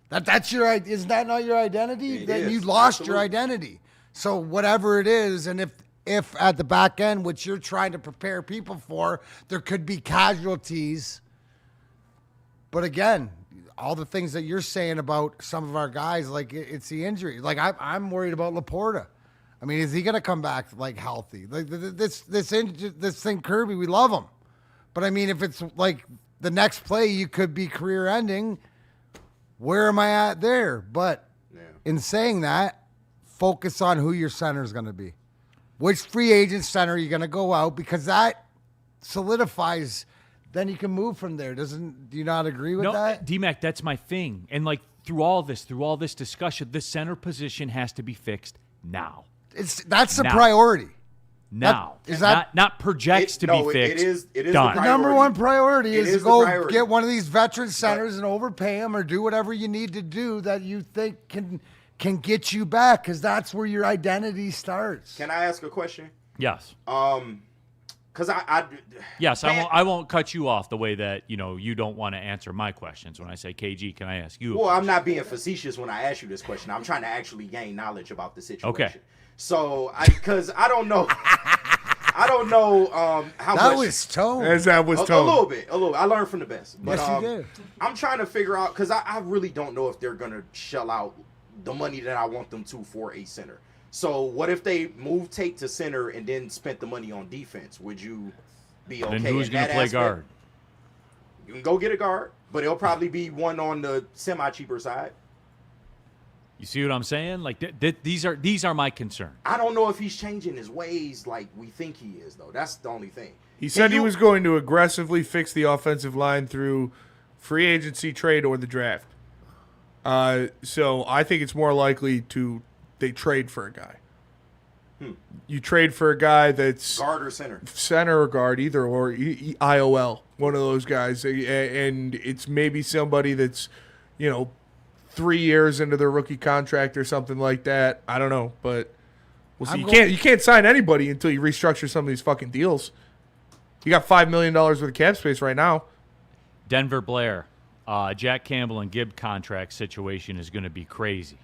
That's your. Is that not your identity? Then you lost your identity. So whatever it is, and if at the back end, which you're trying to prepare people for, there could be casualties. But again, all the things that you're saying about some of our guys, like it's the injury. Like I'm worried about Laporta. I mean, is he going to come back like healthy? Like this thing, Kirby, we love him. But I mean, if it's like the next play, you could be career ending. Where am I at there? But in saying that, focus on who your center is going to be. Which free agent center are you going to go out? Because that solidifies, then you can move from there. Do you not agree with that? D-Mac, that's my thing. And like through all this discussion, the center position has to be fixed now. That's the priority. Now. Not projects to be fixed. It is done. The number one priority is to go get one of these veteran centers and overpay them or do whatever you need to do that you think can get you back, because that's where your identity starts. Can I ask a question? Yes. Because I won't cut you off the way that you don't want to answer my questions when I say, KG, can I ask you? Well, I'm not being facetious when I ask you this question. I'm trying to actually gain knowledge about the situation. Okay. So, because I don't know, how that much. Was tone. As that was tone. A little bit. I learned from the best. But, yes, you did. I'm trying to figure out, because I really don't know if they're going to shell out the money that I want them to for a center. So what if they move Tate to center and then spent the money on defense? Would you be okay? Then who's going to play guard? You can go get a guard, but it'll probably be one on the semi-cheaper side. You see what I'm saying? Like these are my concerns. I don't know if he's changing his ways like we think he is, though. That's the only thing. He said he was going to aggressively fix the offensive line through free agency, trade, or the draft. So I think it's more likely they trade for a guy. You trade for a guy that's guard or center. Center or guard, either or IOL, one of those guys, and it's maybe somebody that's 3 years into their rookie contract or something like that. I don't know, but we'll see. You can't sign anybody until you restructure some of these fucking deals. You got $5 million worth of cap space right now. Denver Blair, Jack Campbell and Gibb contract situation is going to be crazy.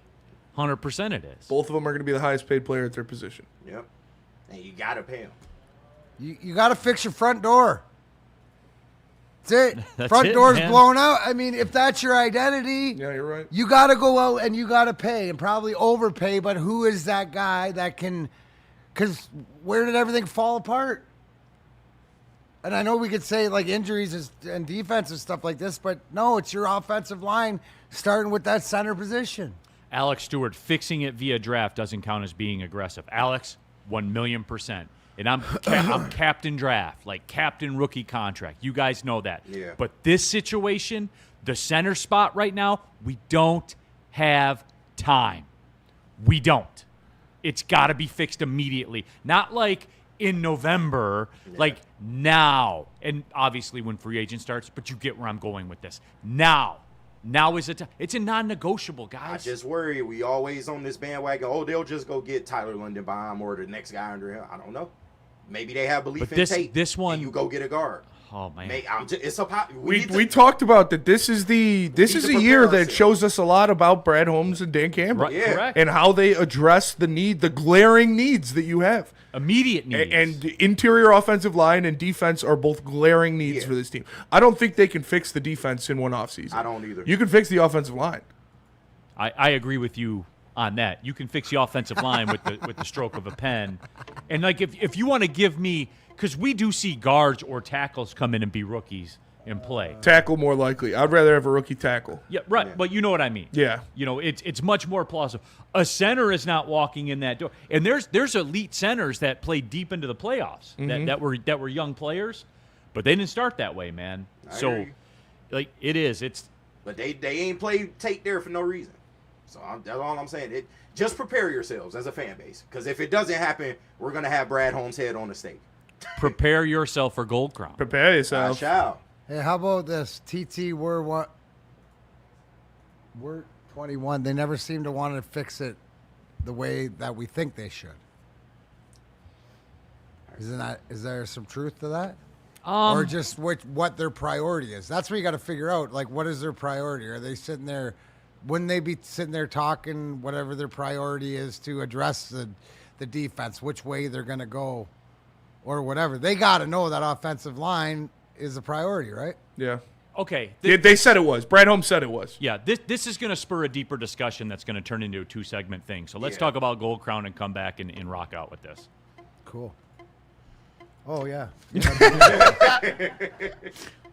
100% it is. Both of them are going to be the highest paid player at their position. Yep. And you got to pay them. You got to fix your front door. That's it. Front it, door's man. blown out. I mean, if that's your identity, Yeah, you're right. you got to go out and you got to pay and probably overpay. But who is that guy that can? Because where did everything fall apart? And I know we could say like injuries and defense and stuff like this, but no, it's your offensive line starting with that center position. Alex Stewart, fixing it via draft doesn't count as being aggressive. Alex, 1,000,000%. And I'm captain draft, like captain rookie contract. You guys know that. Yeah. But this situation, the center spot right now, we don't have time. We don't. It's got to be fixed immediately. Not like in November, like now. And obviously when free agent starts, but you get where I'm going with this. Now. Now is it's a non-negotiable, guys. I just worry we always on this bandwagon. Oh, they'll just go get Tyler Lindenbaum or the next guy under him. I don't know. Maybe they have belief in Tate. This one, and you go get a guard. Oh man, we talked about that. This is a year that shows us a lot about Brad Holmes and Dan Campbell, right, correct, and how they address the glaring needs that you have. Immediate needs. And interior offensive line and defense are both glaring needs for this team. I don't think they can fix the defense in one offseason. I don't either. You can fix the offensive line. I agree with you on that. You can fix the offensive line with the stroke of a pen. And like if you want to give me, because we do see guards or tackles come in and be rookies and play. Tackle more likely. I'd rather have a rookie tackle. Yeah, right. Yeah. But you know what I mean. Yeah. It's much more plausible. A center is not walking in that door. And there's elite centers that played deep into the playoffs that were young players, but they didn't start that way, man. So like it's but they ain't played Tate there for no reason. So that's all I'm saying. Just prepare yourselves as a fan base, because if it doesn't happen, we're gonna have Brad Holmes' head on the stake. Prepare yourself for Gold Crown. Prepare yourself. I shall. Hey, how about this? TT, we're 21. They never seem to want to fix it the way that we think they should. Is there some truth to that? or just what their priority is. That's what you got to figure out. Like, what is their priority? Are they sitting there? Wouldn't they be sitting there talking whatever their priority is to address the defense, which way they're going to go, or whatever? They got to know that offensive line is a priority, right? Yeah. Okay. They said it was. Brad Holmes said it was. Yeah, this is going to spur a deeper discussion that's going to turn into a 2-segment thing. So let's talk about Gold Crown and come back and rock out with this. Cool. Oh, yeah.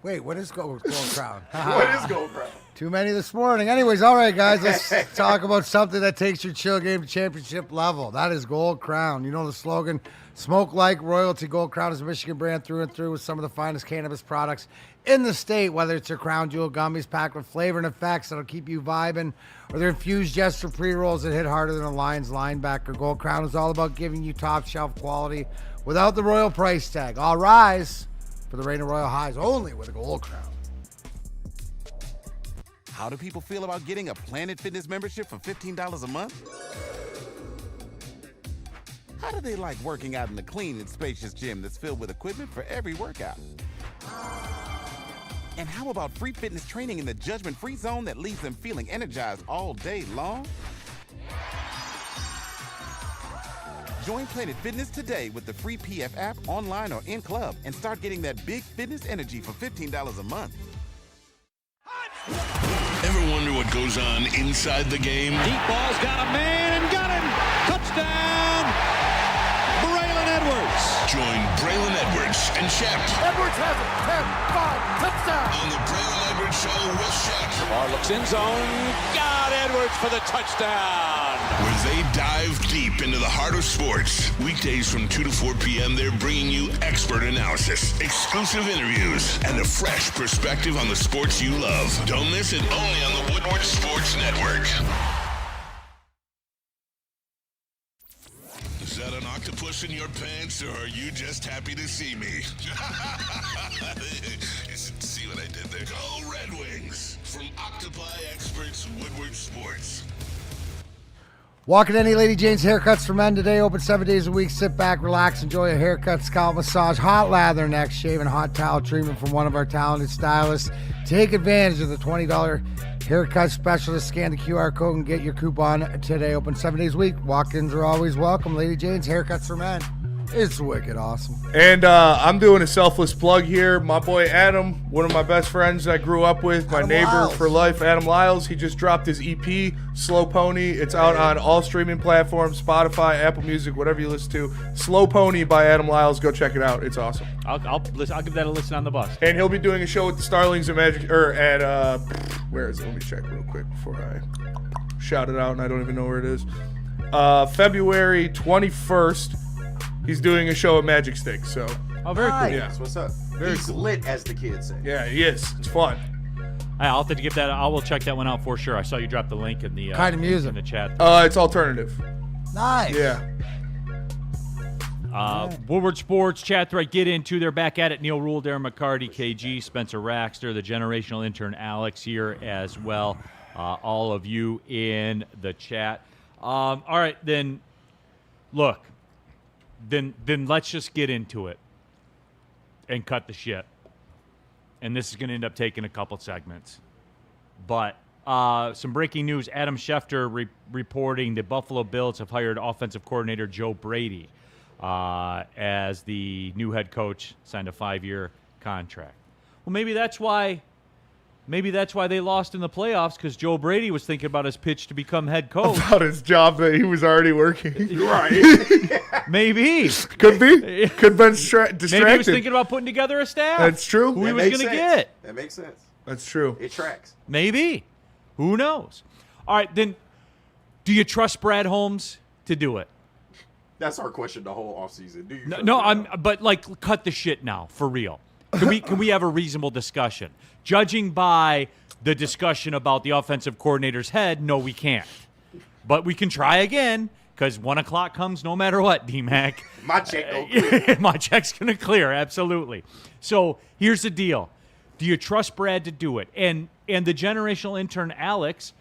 Wait, what is Gold Crown? What is Gold Crown? Too many this morning. Anyways, all right, guys, let's talk about something that takes your chill game to championship level. That is Gold Crown. You know the slogan, smoke like royalty. Gold Crown is a Michigan brand through and through with some of the finest cannabis products in the state, whether it's your Crown Jewel gummies packed with flavor and effects that'll keep you vibing, or their infused gesture pre-rolls that hit harder than a Lions linebacker. Gold Crown is all about giving you top shelf quality without the royal price tag. All rise for the reign of royal highs only with a Gold Crown. How do people feel about getting a Planet Fitness membership for $15 a month? How do they like working out in a clean and spacious gym that's filled with equipment for every workout? And how about free fitness training in the judgment-free zone that leaves them feeling energized all day long? Join Planet Fitness today with the free PF app, online or in club, and start getting that big fitness energy for $15 a month. Ever wonder what goes on inside the game? Deep ball's got a man and got him. Touchdown, Braylon Edwards. Join Braylon Edwards and Shep Edwards has it. 10, 5, touchdown. on the Braylon Edwards Show with Shep, Ball looks in zone. Got Edwards for the touchdown. where they dive deep into the heart of sports. Weekdays from 2 to 4 p.m., they're bringing you expert analysis, exclusive interviews, and a fresh perspective on the sports you love. Don't miss it, only on the Woodward Sports Network. Is that an octopus in your pants, or are you just happy to see me? See what I did there? Go Red Wings! From Octopi Experts, Woodward Sports. Walking Any Lady Jane's Haircuts for Men today. Open 7 days a week. Sit back, relax, enjoy a haircut, scalp massage, hot lather neck, shave, and hot towel treatment from one of our talented stylists. Take advantage of the $20 haircut specialist. Scan the QR code and get your coupon today. Open 7 days a week. Walk-ins are always welcome. Lady Jane's Haircuts for Men. It's wicked awesome. And I'm doing a selfless plug here. My boy Adam, one of my best friends I grew up with, my Adam neighbor Lyles. for life, Adam Lyles. He just dropped his EP, Slow Pony. It's out on all streaming platforms, Spotify, Apple Music, whatever you listen to. Slow Pony by Adam Lyles. Go check it out. It's awesome. I'll give that a listen on the bus. And he'll be doing a show with the Starlings at where is it? Let me check real quick before I shout it out, and I don't even know where it is. February 21st. He's doing a show at Magic Stick, so Oh, very cool. Nice. Yeah. What's up? Very He's cool. lit, as the kids say. yeah, he is. It's fun. I'll have to give that. I will check that one out for sure. I saw you drop the link in the Kind of music. in the chat. It's alternative. Nice. Yeah. Woodward Sports chat thread. Get into. They're back at it. Neal, Ruhl, Darren, McCarty, KG, Spencer Raxter, the generational intern Alex here as well. All of you in the chat. All right, then. Look. Then let's just get into it and cut the shit. And this is going to end up taking a couple segments. But some breaking news. Adam Schefter reporting the Buffalo Bills have hired offensive coordinator Joe Brady as the new head coach, signed a 5-year contract. Well, maybe that's why they lost in the playoffs, because Joe Brady was thinking about his pitch to become head coach. About his job that he was already working. Right. Maybe. Could be. Could have been distracted. Maybe he was thinking about putting together a staff. That's true. Who he That was makes going to sense. get. That makes sense. That's true. It tracks. Maybe. Who knows? All right, then, do you trust Brad Holmes to do it? That's our question the whole offseason. Do you? But like, cut the shit now, for real. Can we have a reasonable discussion? Judging by the discussion about the offensive coordinator's head, no, we can't. But we can try again, because 1 o'clock comes no matter what, D-Mac. My check go clear. My check's going to clear, absolutely. So here's the deal. Do you trust Brad to do it? And the generational intern, Alex,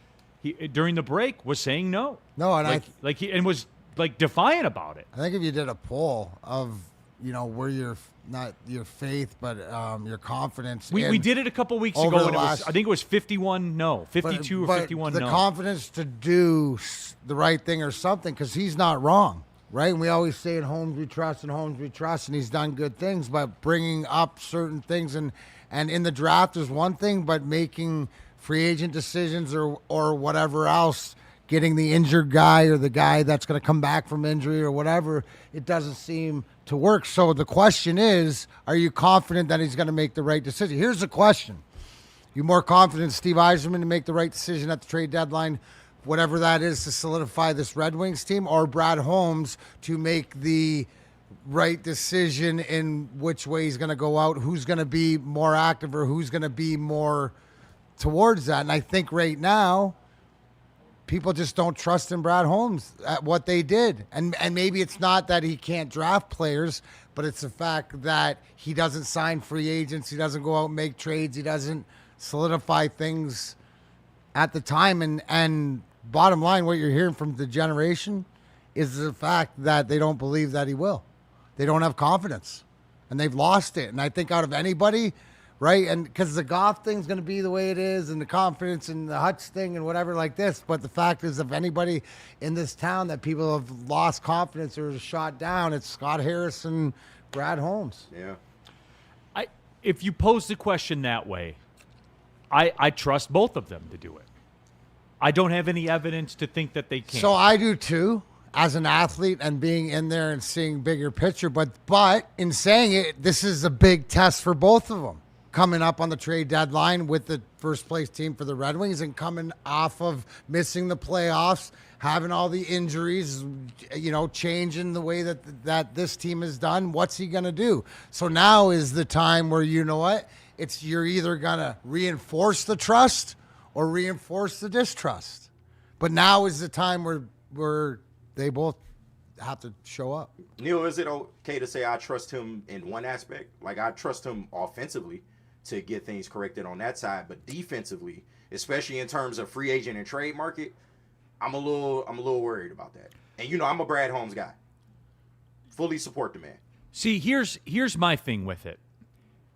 during the break, was saying no. No, and and was like defiant about it. I think if you did a poll of, where your not your faith, but your confidence. We did it a couple weeks over ago, the and last- I think it was 51 no, 52 or 51 the no. confidence to do the right thing or something, because he's not wrong, right? And we always say in Holmes we trust, and he's done good things, but bringing up certain things and in the draft is one thing, but making free agent decisions or whatever else, getting the injured guy or the guy that's going to come back from injury or whatever, it doesn't seem to work. So the question is, are you confident that he's going to make the right decision? Here's the question. You more confident in Steve Yzerman to make the right decision at the trade deadline, whatever that is, to solidify this Red Wings team, or Brad Holmes to make the right decision in which way he's going to go out, who's going to be more active or who's going to be more towards that? And I think right now, people just don't trust in Brad Holmes at what they did. And maybe it's not that he can't draft players, but it's the fact that he doesn't sign free agents. He doesn't go out and make trades. He doesn't solidify things at the time. And bottom line, what you're hearing from the generation is the fact that they don't believe that he will. They don't have confidence. And they've lost it. And I think out of anybody, right? And because the Goff thing's going to be the way it is, and the confidence and the Hutch thing and whatever like this. But the fact is, if anybody in this town that people have lost confidence or shot down, it's Scott Harris and Brad Holmes. Yeah. If you pose the question that way, I trust both of them to do it. I don't have any evidence to think that they can't. So I do too, as an athlete and being in there and seeing bigger picture. But in saying it, this is a big test for both of them. Coming up on the trade deadline with the first place team for the Red Wings and coming off of missing the playoffs, having all the injuries, changing the way that this team is done. What's he going to do? So now is the time where, you know what? You're either going to reinforce the trust or reinforce the distrust. But now is the time where they both have to show up. Neal, is it okay to say I trust him in one aspect? Like, I trust him offensively to get things corrected on that side, but defensively, especially in terms of free agent and trade market, I'm a little worried about that. And I'm a Brad Holmes guy. Fully support the man. See, here's my thing with it.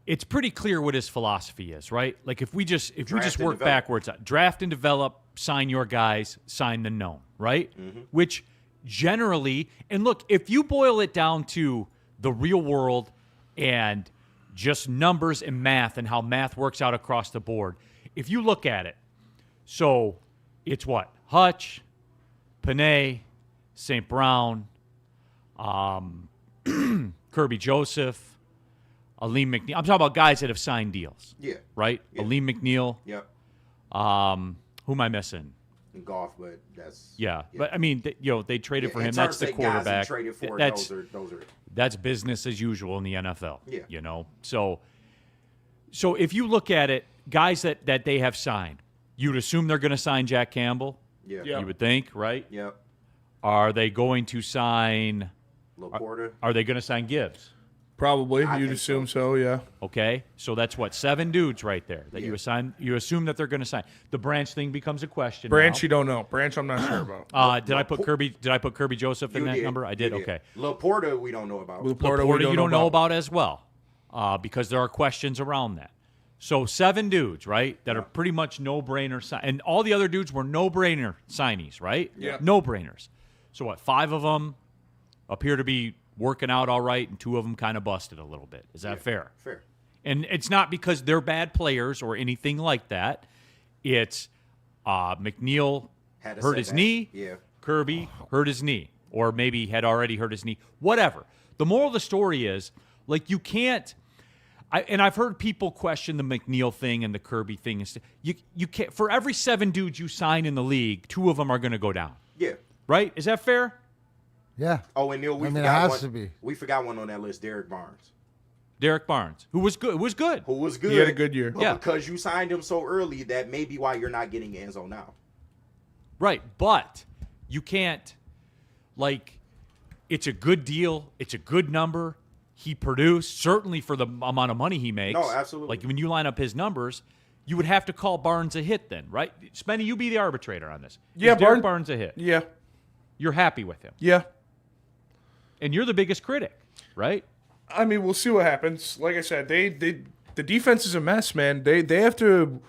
It's pretty clear what his philosophy is, right? Like if we just work backwards, draft and develop, sign your guys, sign the known, right? Mm-hmm. Which generally, and look, if you boil it down to the real world and just numbers and math and how math works out across the board, if you look at it, so it's what? Hutch, Panay, St. Brown, Kirby Joseph, Aleem McNeil. I'm talking about guys that have signed deals. Yeah. Right? Yeah. Aleem McNeil. Yep. Who am I missing? Golf, but that's... Yeah. But, I mean, they traded for him. That's the quarterback. Guys traded for, those are that's business as usual in the NFL. Yeah. So if you look at it, guys that they have signed, you'd assume they're going to sign Jack Campbell. Yeah. You would think, right? Yep. Are they going to sign... Laporta? Are they going to sign Gibbs? Probably. You'd assume so, yeah. Okay. So that's what, 7 dudes right there that you assume that they're going to sign. The Branch thing becomes a question. Branch, now. you don't know. Branch, I'm not sure about. Did I put Kirby Joseph in that number? I did. Okay. Laporta, we don't know about. Laporta you don't know about as well, because there are questions around that. So 7 dudes, right, that are pretty much no-brainer, and all the other dudes were no-brainer signees, right? Yeah. No-brainers. So what? 5 of them appear to be working out all right, and 2 of them kind of busted a little bit. Is that fair? Fair. And it's not because they're bad players or anything like that. It's McNeil hurt his knee. Yeah. Kirby hurt his knee, or maybe had already hurt his knee. Whatever. The moral of the story is, like, you can't. And I've heard people question the McNeil thing and the Kirby thing. You can't. For every 7 dudes you sign in the league, 2 of them are going to go down. Yeah. Right? Is that fair? Yeah. Oh, and Neal, it has to be. We forgot one on that list, Derek Barnes. Derek Barnes, who was good. Who was good. He had a good year. But because you signed him so early, that may be why you're not getting Enzo now. Right, but you can't, like, it's a good deal. It's a good number. He produced, certainly for the amount of money he makes. No, absolutely. Like, when you line up his numbers, you would have to call Barnes a hit then, right? Spenny, you be the arbitrator on this. Yeah, Is Derek Barnes a hit? Yeah. You're happy with him. Yeah. And you're the biggest critic, right? I mean, we'll see what happens. Like I said, the defense is a mess, man. They have to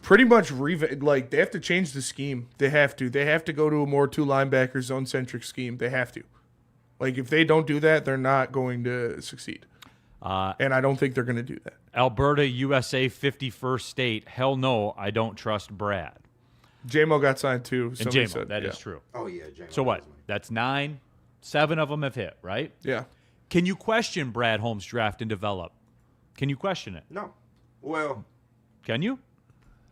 pretty much they have to change the scheme. They have to go to a more 2 linebacker zone centric scheme. They have to. Like, if they don't do that, they're not going to succeed. And I don't think they're going to do that. Alberta, USA, 51st state. Hell no, I don't trust Brad. J-Mo got signed too. And J-Mo, that is true. Oh, yeah, J-Mo. So what? That's 9. 7 of them have hit, right? Yeah. Can you question Brad Holmes' draft and develop? Can you question it? No. Well, can you?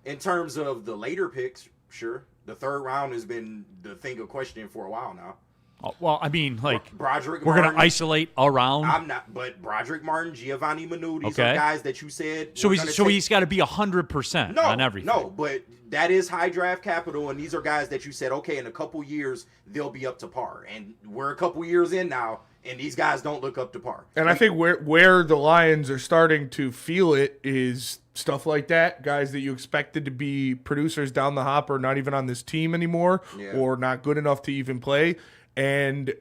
In terms of the later picks, sure. The 3rd round has been the thing of questioning for a while now. Oh, well, I mean, like, Broderick we're going Martin, to isolate around. I'm not, but Broderick Martin, Giovanni Manu, these Okay. are guys that you said. So he's got to be 100% on everything. No, but that is high draft capital, and these are guys that you said, okay, in a couple years they'll be up to par, and we're a couple years in now, and these guys don't look up to par. And I think where the Lions are starting to feel it is stuff like that. Guys that you expected to be producers down the hopper, not even on this team anymore, or not good enough to even play. And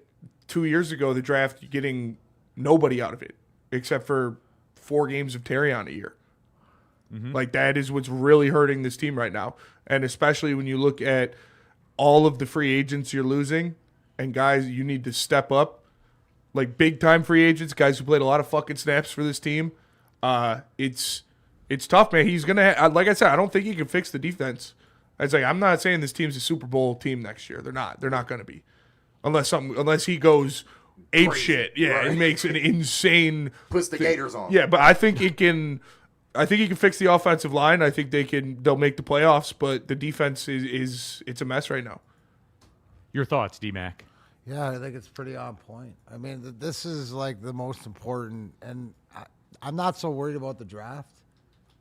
2 years ago, the draft getting nobody out of it except for 4 games of Terrion a year. Mm-hmm. Like, that is what's really hurting this team right now. And especially when you look at all of the free agents you're losing and guys you need to step up. Like, big-time free agents, guys who played a lot of fucking snaps for this team. It's tough, man. He's going to, like I said, I don't think he can fix the defense. I'm not saying this team's a Super Bowl team next year. They're not going to be. Unless he goes ape shit. Yeah, right. And makes an insane. Puts the Gators on. Yeah, but I think he can fix the offensive line. I think they'll make the playoffs, but the defense is it's a mess right now. Your thoughts, D-Mac? Yeah, I think it's pretty on point. I mean, this is like the most important, and I'm not so worried about the draft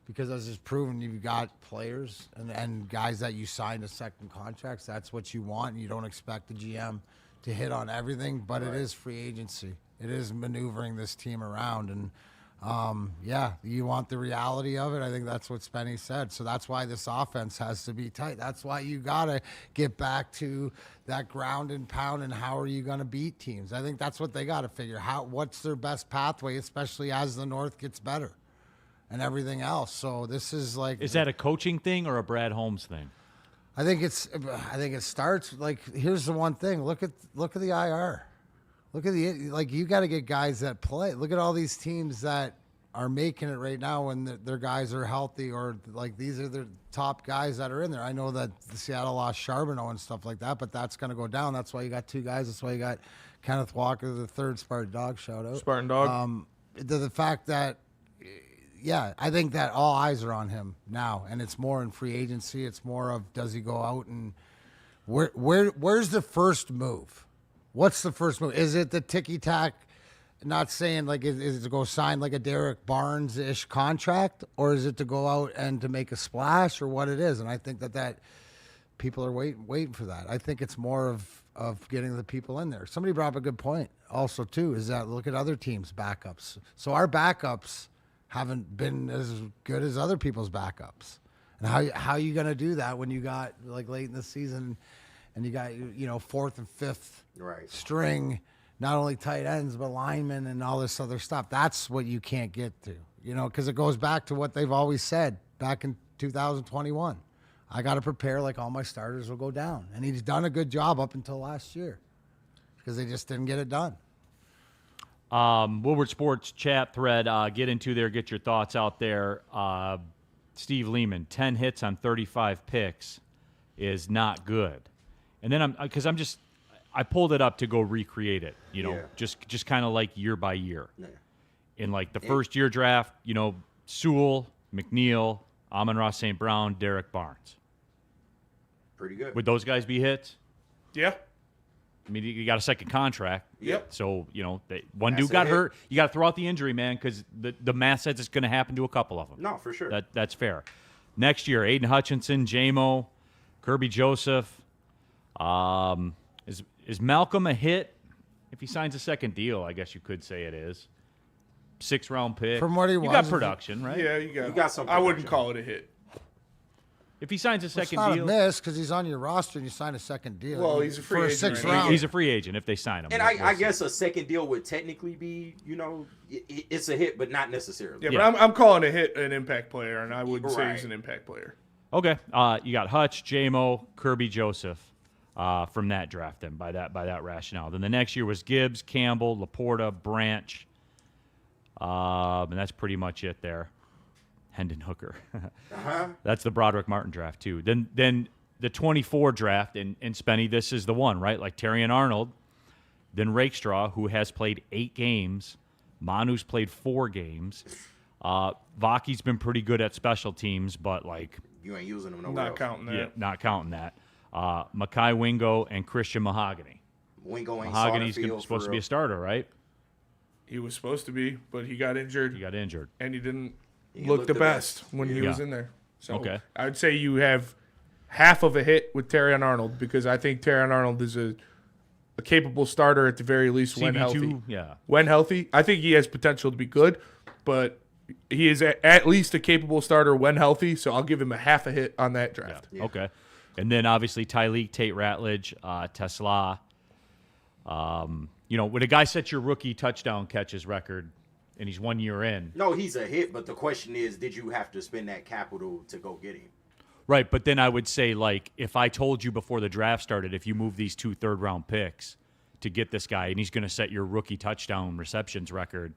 because as it's proven, you've got players and guys that you signed to second contracts. That's what you want, and you don't expect the GM to hit on everything, but It is free agency. It is maneuvering this team around, and you want the reality of it. I think that's what Spenny said. So that's why this offense has to be tight. That's why you got to get back to that ground and pound, and how are you going to beat teams? I think that's what they got to figure out. What's their best pathway, especially as the North gets better and everything else. So this is like... Is that a coaching thing or a Brad Holmes thing? I think it starts like, here's the one thing. Look at the IR. Look at you got to get guys that play. Look at all these teams that are making it right now when their guys are healthy, or like these are the top guys that are in there. I know that the Seattle lost Charbonneau and stuff like that, but that's going to go down. That's why you got 2 guys. That's why you got Kenneth Walker, the 3rd Spartan Dog, shout out. Spartan Dog. The fact that, I think that all eyes are on him now, and it's more in free agency. It's more of, does he go out and where's the first move? What's the first move? Is it the ticky-tack, not saying like, is it to go sign like a Derek Barnes-ish contract, or is it to go out and to make a splash, or what it is? And I think that people are waiting for that. I think it's more of getting the people in there. Somebody brought up a good point also too, is that look at other teams' backups. So our backups haven't been as good as other people's backups. And how are you going to do that when you got like late in the season and you got 4th and 5th string, not only tight ends but linemen and all this other stuff? That's what you can't get to, because it goes back to what they've always said back in 2021. I got to prepare like all my starters will go down. And he's done a good job up until last year because they just didn't get it done. Woodward Sports chat thread, get into there, get your thoughts out there. Steve Lehman, 10 hits on 35 picks is not good. And then I pulled it up to go recreate it, just kind of like year by year. Yeah. In like the first year draft, Sewell, McNeal, Amon-Ra St. Brown, Derek Barnes. Pretty good. Would those guys be hits? Yeah. I mean, you got a second contract. Yep. So, one dude got hurt. You got to throw out the injury, man, because the math says it's going to happen to a couple of them. No, for sure. That's fair. Next year, Aiden Hutchinson, J-Mo, Kirby Joseph. Is Malcolm a hit? If he signs a second deal, I guess you could say it is. 6th-round pick. From what he was. You got production, right? Yeah, you got some production. I wouldn't call it a hit. If he signs a It's second not deal, a miss because he's on your roster and you sign a second deal. Well, he's a free for agent a 6th right now. round. he's a free agent if they sign him. And We'll I see. guess a second deal would technically be, it's a hit, but not necessarily. Yeah, Yeah. but I'm calling a hit an impact player, and I wouldn't say Right. he's an impact player. Okay, you got Hutch, J-Mo, Kirby Joseph from that draft. Then by that rationale. Then the next year was Gibbs, Campbell, Laporta, Branch, and that's pretty much it there. Hendon Hooker. That's the Broderick Martin draft too. Then the 24 draft, and Spenny, this is the one, right? Like Terrion Arnold, then Rakestraw, who has played 8 games. Manu's played 4 games. Vaki's been pretty good at special teams, but like You ain't using them nowhere Not else. counting that. yeah, not counting that. Makai Wingo and Christian Mahogany. Wingo ain't Mahogany's Satterfield supposed for to be a real. starter, right? He was supposed to be, but he got injured, He got injured. and he didn't He look looked the the best best. when he Yeah. was in there. So Okay. I would say you have half of a hit with Terrion Arnold because I think Terrion Arnold is a capable starter at the very least when healthy. CB2, yeah. When healthy, I think he has potential to be good, but he is at least a capable starter when healthy. So I'll give him a half a hit on that draft. Okay. And then obviously Tyleek, Tate Ratledge, Tesla. When a guy sets your rookie touchdown catches record and he's 1 year in. No, he's a hit, but the question is, did you have to spend that capital to go get him? Right, but then I would say, like, if I told you before the draft started, if you move these 2 third-round picks to get this guy, and he's going to set your rookie touchdown receptions record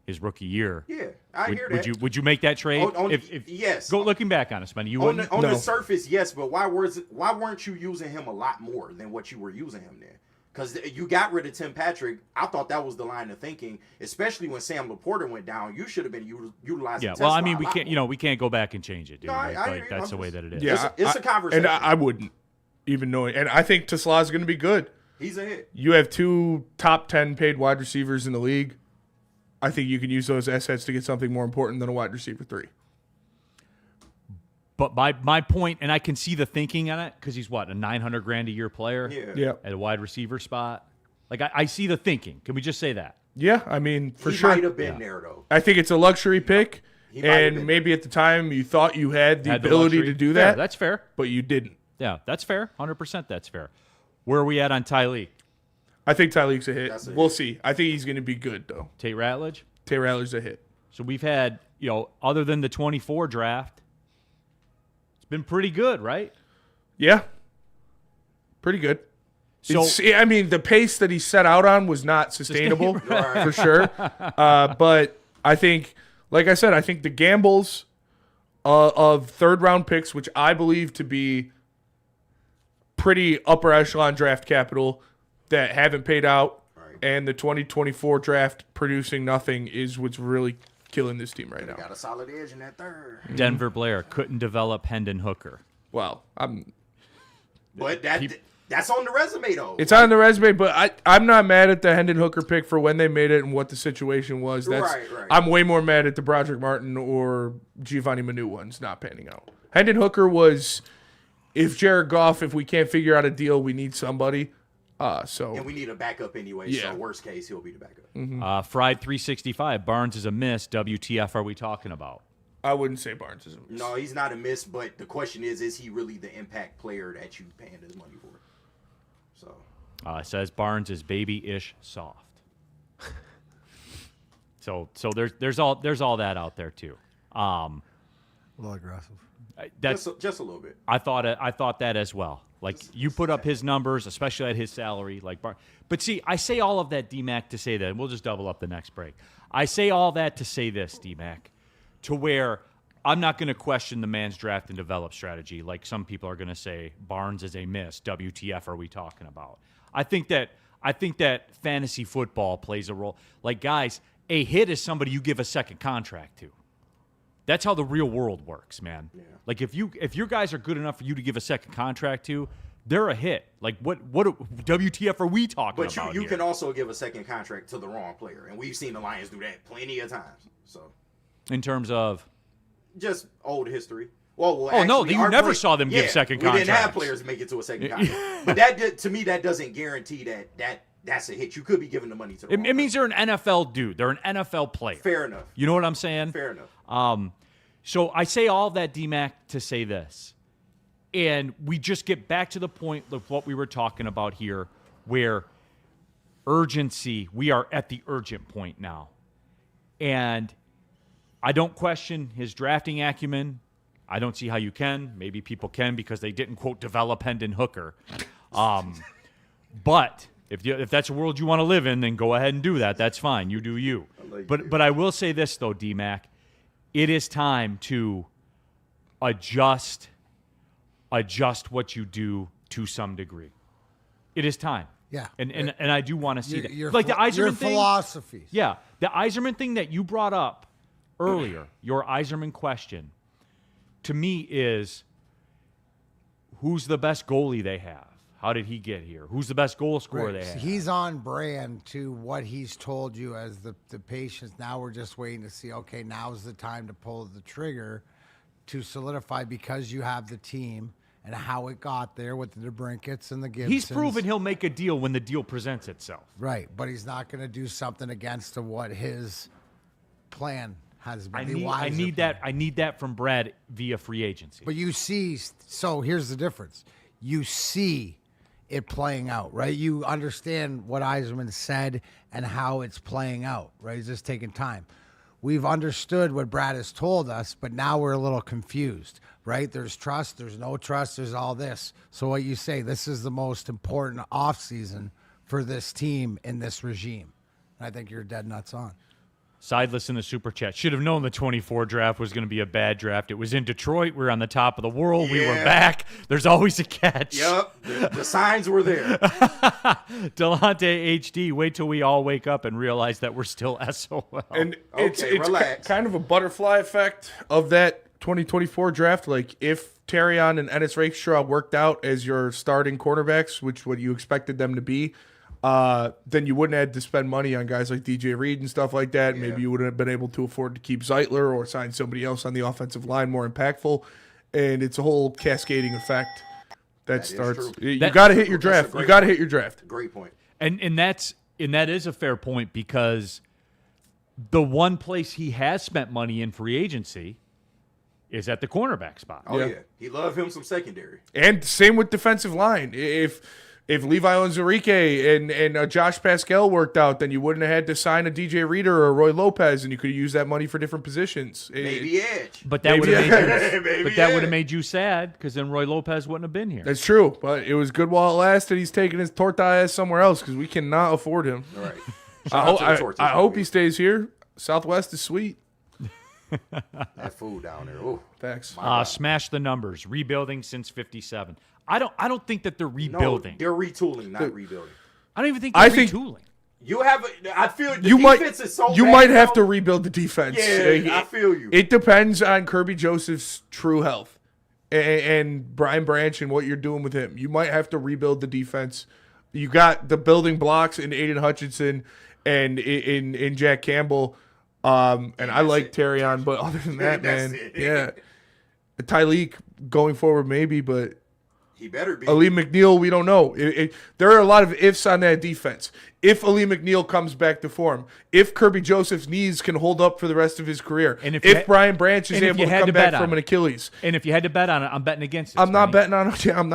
his rookie year. Yeah, I hear that. Would you make that trade? Yes. Go looking back on it, Spenny. You On wouldn't? the surface, yes, but why weren't you using him a lot more than what you were using him then? Because you got rid of Tim Patrick. I thought that was the line of thinking, especially when Sam Laporta went down. You should have been utilizing. Yeah, well, I Tesla mean, a we lot can't, more. we can't go back and change it, dude. No, I Like, agree. that's I'm the way just- that it is. Yeah, It's a conversation. And I wouldn't even know it. And I think Tesla is going to be good. He's a hit. You have 2 top 10 paid wide receivers in the league. I think you can use those assets to get something more important than a wide receiver 3. But my point, and I can see the thinking on it, because he's what, a $900,000 a year player Yeah. at a wide receiver spot. Like I see the thinking. Can we just say that? Yeah, I mean, for He sure. might have been there though. I think it's a luxury pick, He might have and been maybe at the time you thought you had the Had the ability luxury. to do Fair, that, that's fair. but you didn't. Yeah, that's fair. 100% that's fair. Where are we at on Tyleek? I think Tyleek's a hit. That's a We'll hit. see. I think he's going to be good, though. Tate Ratledge? Tay Ratler's a hit. So we've had, other than the 24 draft, it's been pretty good, right? Yeah. Pretty good. So I mean, the pace that he set out on was not sustainable, for sure. But I think, like I said, I think the gambles of third-round picks, which I believe to be pretty upper echelon draft capital that haven't paid out, and the 2024 draft producing nothing is what's really killing this team right now. Got a solid edge in that third. Denver Blair couldn't develop Hendon Hooker. Well, But that's on the resume though. it's on the resume, but I'm not mad at the Hendon Hooker pick for when they made it and what the situation was. Right. I'm way more mad at the Broderick Martin or Giovanni Manu ones not panning out. Hendon Hooker was, if Jared Goff, if we can't figure out a deal, we need somebody. And we need a backup anyway, Yeah. so worst case, he'll be the backup. Fried 365. Barnes is a miss. WTF are we talking about? I wouldn't say Barnes is a miss. No, he's not a miss, but the question is he really the impact player that you paying his money for? So It says Barnes is baby-ish soft. so there's all that out there too. A little aggressive. That's just a little bit. I thought that as well. Like you put up his numbers, especially at his salary, but see, I say all of that, D-Mac, to say that, and we'll just double up the next break. I say all that to say this, D-Mac, to where I'm not going to question the man's draft and develop strategy like some people are going to say Barnes is a miss. WTF are we talking about? I think that fantasy football plays a role. Like, guys, a hit is somebody you give a second contract to. That's how the real world works, man. Yeah. Like if your guys are good enough for you to give a second contract to, they're a hit. Like what WTF are we talking about? But you here? can also give a second contract to the wrong player, and we've seen the Lions do that plenty of times. So in terms of just old history. Well, no, you never saw them give second contracts. We didn't have players make it to a second contract. But that to me, that doesn't guarantee that's a hit. You could be giving the money to the wrong it means they're an NFL dude. They're an NFL player. Fair enough. You know what I'm saying? Fair enough. So I say all that, D-Mac, to say this. And we just get back to the point of what we were talking about here, where urgency, we are at the urgent point now. And I don't question his drafting acumen. I don't see how you can. Maybe people can because they didn't, quote, develop Hendon Hooker. But if that's a world you want to live in, then go ahead and do that. That's fine. You do you. But I will say this, though, D-Mac. It is time to adjust what you do to some degree. It is time. Yeah. And I do want to see that. Your, like the Iserman your thing. philosophies. Yeah. The Iserman thing that you brought up earlier, your Iserman question, to me is who's the best goalie they have? How did he get here? Who's the best goal scorer they have? He's on brand to what he's told you as the patience. Now we're just waiting to see, okay, now's the time to pull the trigger to solidify because you have the team and how it got there with the DeBrinkets and the Gibsons. He's proven he'll make a deal when the deal presents itself. Right, but he's not going to do something against what his plan has been. I need that from Brad via free agency. But you see, so here's the difference. You see it playing out, right? You understand what Yzerman said and how it's playing out, right? It's just taking time. We've understood what Brad has told us, but now we're a little confused, right? There's trust, there's no trust, there's all this. So what you say, this is the most important offseason for this team in this regime. And I think you're dead nuts on. Sideless in the super chat. Should have known the 24 draft was going to be a bad draft. It was in Detroit. We were on the top of the world. We were back. There's always a catch. Yep. The signs were there. Delonte HD, wait till we all wake up and realize that we're still SOL. And Okay, it's relax. kind of a butterfly effect of that 2024 draft. Like if Terrion and Ennis Rakestraw worked out as your starting cornerbacks, which what you expected them to be, then you wouldn't have to spend money on guys like DJ Reed and stuff like that. Yeah. Maybe you wouldn't have been able to afford to keep Zeitler or sign somebody else on the offensive line more impactful. And it's a whole cascading effect that starts. true. You got to hit your draft. You got to hit your draft. Great point. And that is a fair point because the one place he has spent money in free agency is at the cornerback spot. Oh, Yeah. yeah. He loved him some secondary. And same with defensive line. If Levi Onwuzurike and Josh Pascal worked out, then you wouldn't have had to sign a DJ Reader or a Roy Lopez, and you could have used that money for different positions. Maybe edge. But that would have Maybe made you made you sad because then Roy Lopez wouldn't have been here. That's true, but it was good while it lasted. He's taking his torta ass somewhere else because we cannot afford him. All right. I hope he stays here. Southwest is sweet. That food down there. Ooh. Thanks. Smash the numbers. Rebuilding since '57. I don't think that they're No, rebuilding. they're retooling, not rebuilding. I don't even think they're retooling. You have. I feel the You might defense is so you bad might have now. to rebuild the defense. Yeah, I feel you. It depends on Kirby Joseph's true health and Brian Branch and what you're doing with him. You might have to rebuild the defense. You got the building blocks in Aiden Hutchinson and in Jack Campbell. And I like Terrion, but other than that, That's man, it. yeah. Tyleek going forward maybe, but He better be. Ali McNeil, we don't know. There are a lot of ifs on that defense. If Ali McNeil comes back to form, if Kirby Joseph's knees can hold up for the rest of his career, And if Brian Branch is and if able you to had come to back bet on from an it. Achilles, And if you had to bet on it, I'm betting against it. I'm not Spenny.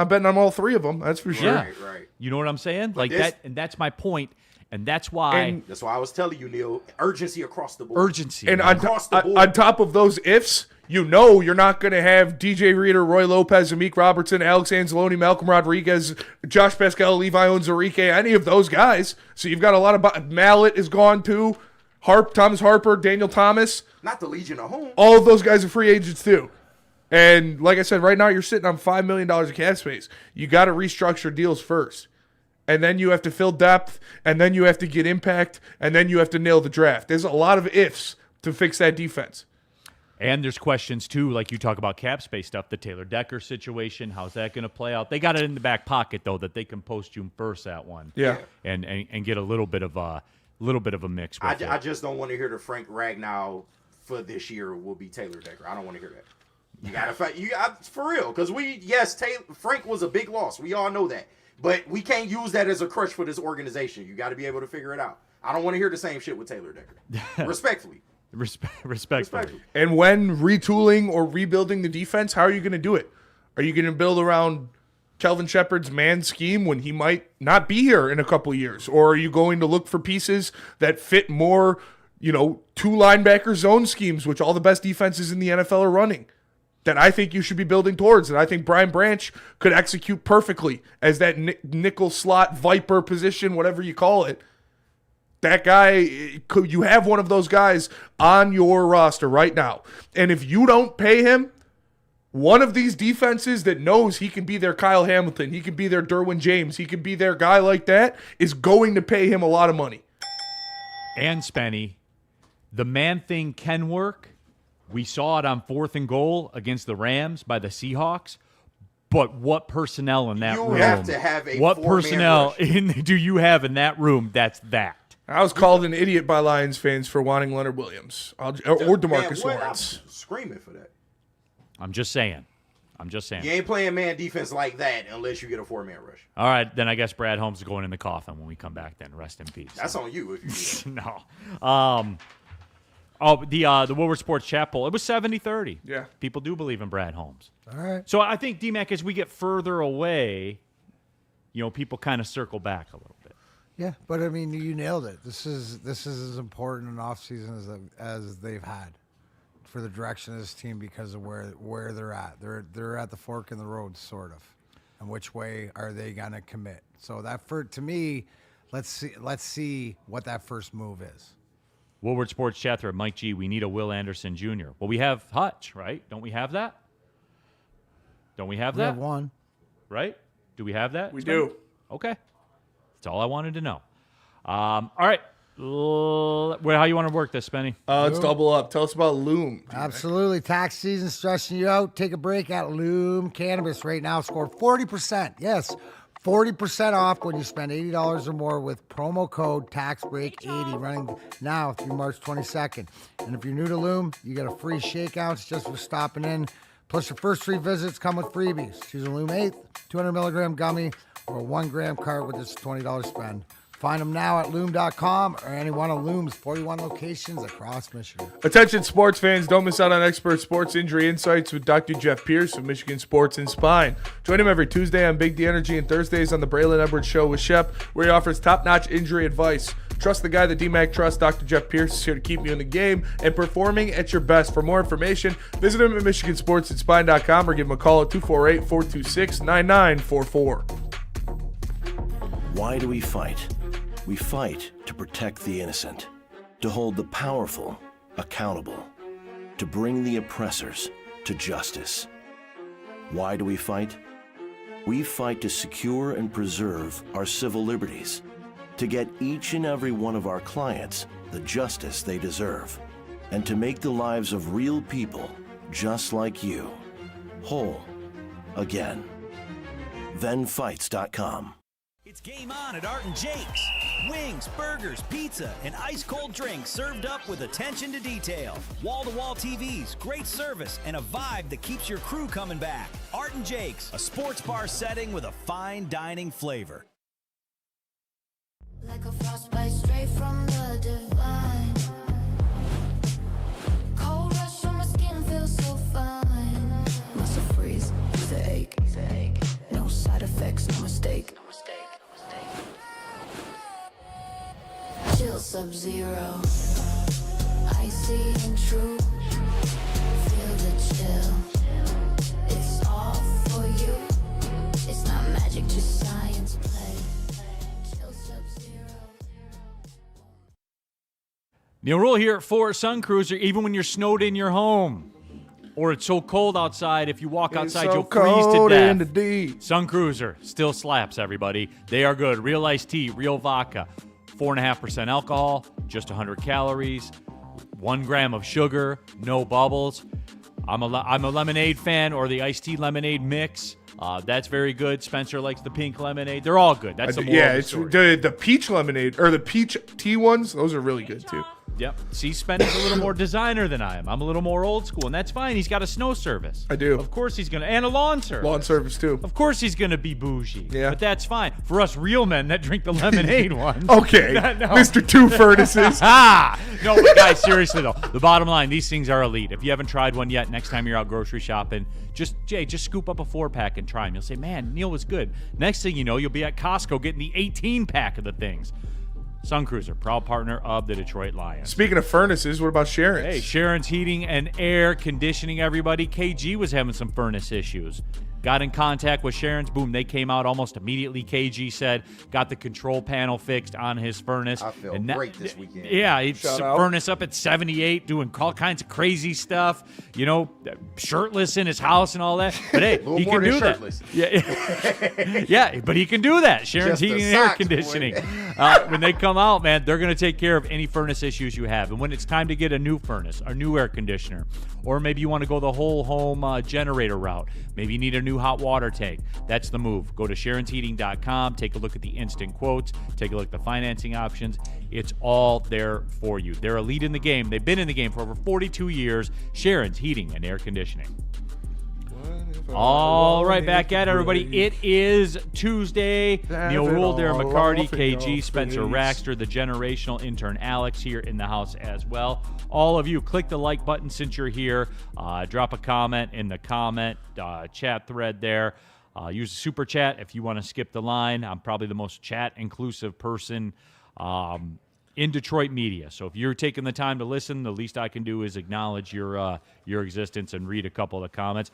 betting on all three of them. That's for sure. Yeah. Right. You know what I'm saying? Like this- that, and that's my point, and that's why And- That's why I was telling you, Neil. Urgency across the board. urgency. And man. Across the board. on top of those ifs, you know you're not going to have DJ Reader, Roy Lopez, Amik Robertson, Alex Anzalone, Malcolm Rodriguez, Josh Pascal, Levi Onwuzurike, any of those guys. So you've got a lot of Mallet is gone too. Thomas Harper, Daniel Thomas. Not the Legion of Home. All of those guys are free agents too. And like I said, right now you're sitting on $5 million of cap space. You got to restructure deals first. And then you have to fill depth, and then you have to get impact, and then you have to nail the draft. There's a lot of ifs to fix that defense. And there's questions, too, like you talk about cap space stuff, the Taylor Decker situation, how's that going to play out? They got it in the back pocket, though, that they can post June 1st that one. Yeah. And get a little bit of a mix with it. I just don't want to hear the Frank Ragnow for this year will be Taylor Decker. I don't want to hear that. You got to fight. For real, because Frank was a big loss. We all know that. But we can't use that as a crush for this organization. You got to be able to figure it out. I don't want to hear the same shit with Taylor Decker. Respectfully. Respectfully. And when retooling or rebuilding the defense, how are you going to do it? Are you going to build around Kelvin Shepard's man scheme when he might not be here in a couple years? Or are you going to look for pieces that fit more, two linebacker zone schemes, which all the best defenses in the NFL are running? That I think you should be building towards. And I think Brian Branch could execute perfectly as that nickel slot viper position, whatever you call it. That guy, you have one of those guys on your roster right now. And if you don't pay him, one of these defenses that knows he can be their Kyle Hamilton, he can be their Derwin James, he can be their guy like that, is going to pay him a lot of money. And Spenny, the man thing can work. We saw it on 4th and goal against the Rams by the Seahawks. But what personnel in that room? You have to have a what personnel rush. do you have in that room? That's that. I was called an idiot by Lions fans for wanting Leonard Williams or DeMarcus Lawrence. I'm screaming for that. I'm just saying. You ain't playing man defense like that unless you get a 4-man rush. All right, then I guess Brad Holmes is going in the coffin when we come back then. Rest in peace. That's on you if you do that. No. The Woodward Sports chat poll, it was 70-30. Yeah. People do believe in Brad Holmes. All right. So I think, D-Mac, as we get further away, people kind of circle back a little bit. Yeah, but I mean, you nailed it. This is as important an offseason as they've had for the direction of this team because of where they're at. They're at the fork in the road, sort of. And which way are they gonna commit? So to me, let's see what that first move is. Woodward Sports chat thread, Mike G, we need a Will Anderson Jr. Well, we have Hutch, right? Don't we have that? We have one. Right? Do we have that? We do. Okay. That's all I wanted to know. All right. How you want to work this, Spenny? Let's double up. Tell us about Loom. Absolutely. Tax season stressing you out. Take a break at Loom Cannabis right now. Score 40%. Yes, 40% off when you spend $80 or more with promo code TAXBREAK80 running now through March 22nd. And if you're new to Loom, you get a free shake ounce just for stopping in. Plus, your first 3 visits come with freebies. Choose a Loom 8th, 200 milligram gummy, or a 1 gram cart with just $20 spend. Find them now at Loom.com or any one of Loom's 41 locations across Michigan. Attention sports fans, don't miss out on expert sports injury insights with Dr. Jeff Pierce of Michigan Sports and Spine. Join him every Tuesday on Big D Energy and Thursdays on the Braylon Edwards Show with Shep, where he offers top-notch injury advice. Trust the guy that DMAC trusts. Dr. Jeff Pierce is here to keep you in the game and performing at your best. For more information, visit him at MichiganSportsAndSpine.com or give him a call at 248-426-9944. Why do we fight? We fight to protect the innocent, to hold the powerful accountable, to bring the oppressors to justice. Why do we fight? We fight to secure and preserve our civil liberties, to get each and every one of our clients the justice they deserve, and to make the lives of real people just like you whole again. ThenFights.com. It's game on at Art & Jake's. Wings, burgers, pizza, and ice-cold drinks served up with attention to detail. Wall-to-wall TVs, great service, and a vibe that keeps your crew coming back. Art & Jake's, a sports bar setting with a fine dining flavor. Like a frostbite straight from the divine. Cold rush on my skin feels so fine. Muscle freeze, it's a ache. No side effects, no mistake. Chill Sub-Zero, icy and true. Feel the chill. It's all for you. It's not magic, just science play. Chill Sub-Zero. Neal Ruhl here for Sun Cruiser. Even when you're snowed in your home, or it's so cold outside, if you walk outside, you'll freeze to death. Sun Cruiser still slaps, everybody. They are good. Real iced tea, real vodka. 4.5% alcohol, just 100 calories, 1 gram of sugar, no bubbles. I'm a lemonade fan, or the iced tea lemonade mix. That's very good. Spencer likes the pink lemonade. They're all good. That's the moral of the story. The peach lemonade or the peach tea ones. Those are really good too. Yep. See, Spenny's a little more designer than I am. I'm a little more old school, and that's fine. He's got a snow service. I do. Of course he's going to. And a lawn service. Lawn service, too. Of course he's going to be bougie. Yeah. But that's fine. For us real men that drink the lemonade ones. Okay. No. Mr. Two Furnaces. No, but guys, seriously, though. The bottom line, these things are elite. If you haven't tried one yet, next time you're out grocery shopping, just scoop up a 4-pack and try them. You'll say, man, Neal was good. Next thing you know, you'll be at Costco getting the 18-pack of the things. Sun Cruiser, proud partner of the Detroit Lions. Speaking of furnaces, what about Sharon's? Hey, Sharon's Heating and Air Conditioning, everybody. KG was having some furnace issues. Got in contact with Sharon's. Boom, they came out almost immediately. KG said, got the control panel fixed on his furnace. I feel great this weekend. Yeah, it's furnace up at 78, doing all kinds of crazy stuff. You know, shirtless in his house and all that. But hey, he can do that. Yeah, yeah, but he can do that. Sharon's Heating and Air Conditioning. When they come out, man, they're going to take care of any furnace issues you have. And when it's time to get a new furnace, a new air conditioner, or maybe you want to go the whole home generator route, maybe you need a new hot water tank, that's the move. Go to SharonsHeating.com, take a look at the instant quotes, take a look at the financing options. It's all there for you. They're a lead in the game. They've been in the game for over 42 years. Sharon's Heating and Air Conditioning. All right, back at it, everybody. It is Tuesday. Neal Ruhl, Darren McCarty, KG, Spencer Raxter, the generational intern Alex here in the house as well. All of you, click the like button since you're here. Drop a comment in the comment chat thread there. Use the super chat if you want to skip the line. I'm probably the most chat inclusive person in Detroit media. So if you're taking the time to listen, the least I can do is acknowledge your existence and read a couple of the comments.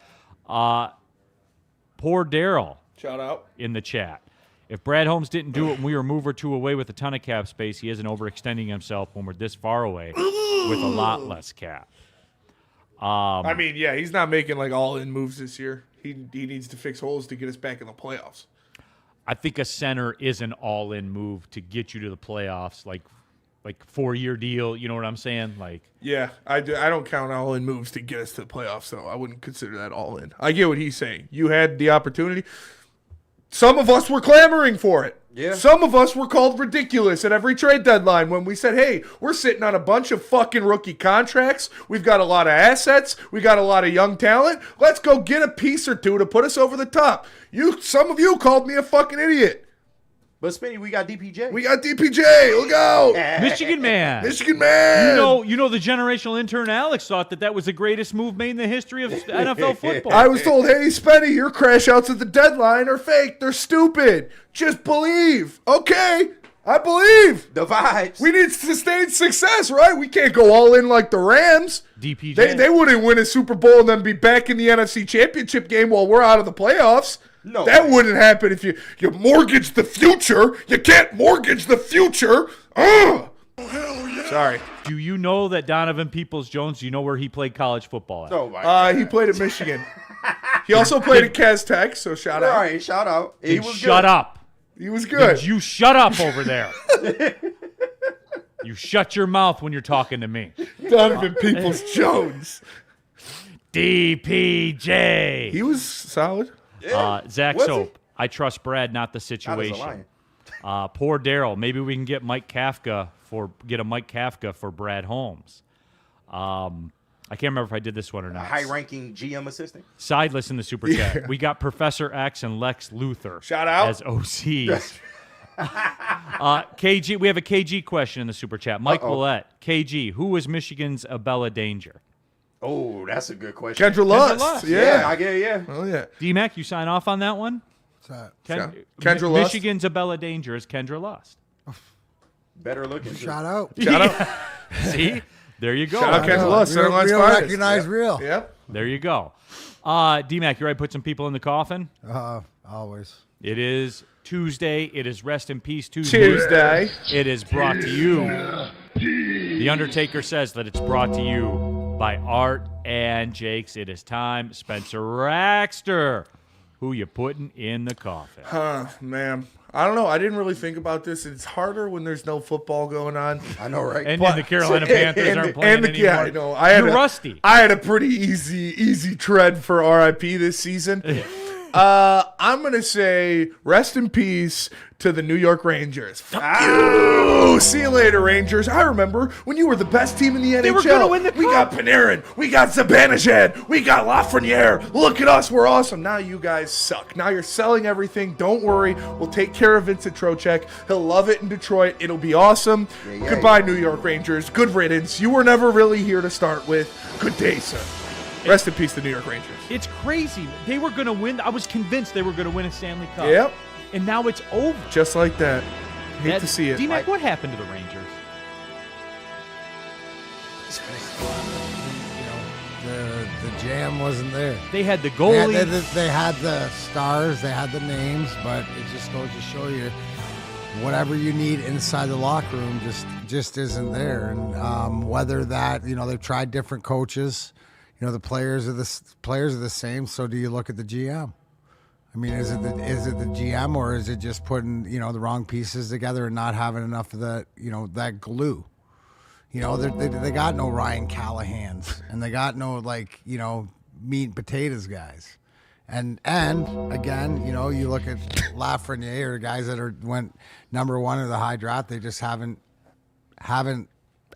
Poor Daryl. Shout out. In the chat. If Brad Holmes didn't do it and we were a move or two away with a ton of cap space, he isn't overextending himself when we're this far away with a lot less cap. I mean, yeah, he's not making like all-in moves this year. He needs to fix holes to get us back in the playoffs. I think a center is an all-in move to get you to the playoffs, like 4-year deal. You know what I'm saying? Like, yeah, I don't count all-in moves to get us to the playoffs, though. I wouldn't consider that all-in. I get what he's saying. You had the opportunity. Some of us were clamoring for it. Yeah. Some of us were called ridiculous at every trade deadline when we said, hey, we're sitting on a bunch of fucking rookie contracts. We've got a lot of assets. We got a lot of young talent. Let's go get a piece or two to put us over the top. Some of you called me a fucking idiot. But Spenny, we got DPJ. We got DPJ. Look out. Michigan man. Michigan man. You know the generational intern Alex thought that was the greatest move made in the history of NFL football. I was told, hey, Spenny, your crash outs at the deadline are fake. They're stupid. Just believe. Okay. I believe. The vibes. We need sustained success, right? We can't go all in like the Rams. DPJ. They wouldn't win a Super Bowl and then be back in the NFC Championship game while we're out of the playoffs. No, that wouldn't happen if you mortgage the future. You can't mortgage the future. Ugh. Oh, hell yeah. Sorry. Do you know that Donovan Peoples-Jones, do you know where he played college football at? No, he played at Michigan. He also played at Cas Tech, so shout out. All right, shout out. He was shut good. up. He was good. You shut up over there. You shut your mouth when you're talking to me. Donovan Peoples-Jones. DPJ. He was solid. Yeah. Zach Was Soap. I trust Brad, not the situation. Poor Daryl. Maybe we can get Mike Kafka for Brad Holmes. I can't remember if I did this one or not. High-ranking GM assistant. Sideless in the super chat. Yeah. We got Professor X and Lex Luthor. Shout out. As OCs. KG. We have a KG question in the super chat. Mike Willett. KG. Who was Michigan's Abella Danger? Oh, that's a good question. Kendra Lust. Yeah, I get it, yeah. Oh, yeah. D-Mac, you sign off on that one? What's that? Kendra Lust. Michigan's Abella Danger is Kendra Lust. Better looking. Shout out. Shout out. See? There you go. Shout out Kendra Lust. Real recognize real. Yep. There you go. D-Mac, you ready to put some people in the coffin? Always. It is Tuesday. It is Rest in Peace Tuesday. It is brought to you. The Undertaker says that it's brought to you by Art and Jakes. It is time. Spencer Raxter. Who you putting in the coffin? Man. I don't know. I didn't really think about this. It's harder when there's no football going on. I know, right? And the Carolina Panthers aren't playing anymore. Yeah, I know. You're rusty. I had a pretty easy tread for RIP this season. I'm going to say rest in peace to the New York Rangers. Fuck you. See you later, Rangers. I remember when you were the best team in the NHL. They were going to win the cup. We got Panarin. We got Zibanejad. We got Lafreniere. Look at us. We're awesome. Now you guys suck. Now you're selling everything. Don't worry. We'll take care of Vincent Trocheck. He'll love it in Detroit. It'll be awesome. Goodbye, New York Rangers. Good riddance. You were never really here to start with. Good day, sir. Rest in peace, the New York Rangers. It's crazy. They were going to win. I was convinced they were going to win a Stanley Cup. Yep. And now it's over. Just like that. Hate to see it. D-Mac, what happened to the Rangers? The jam wasn't there. They had the goalie. They had the stars. They had the names, but it just goes to show you whatever you need inside the locker room just isn't there. And whether that, they've tried different coaches. The players are the same. So do you look at the GM? I mean, is it the GM, or is it just putting the wrong pieces together and not having enough of that that glue? They got no Ryan Callahans, and they got no meat and potatoes guys. And again, you look at Lafreniere or guys that went number one in the high draft, they just haven't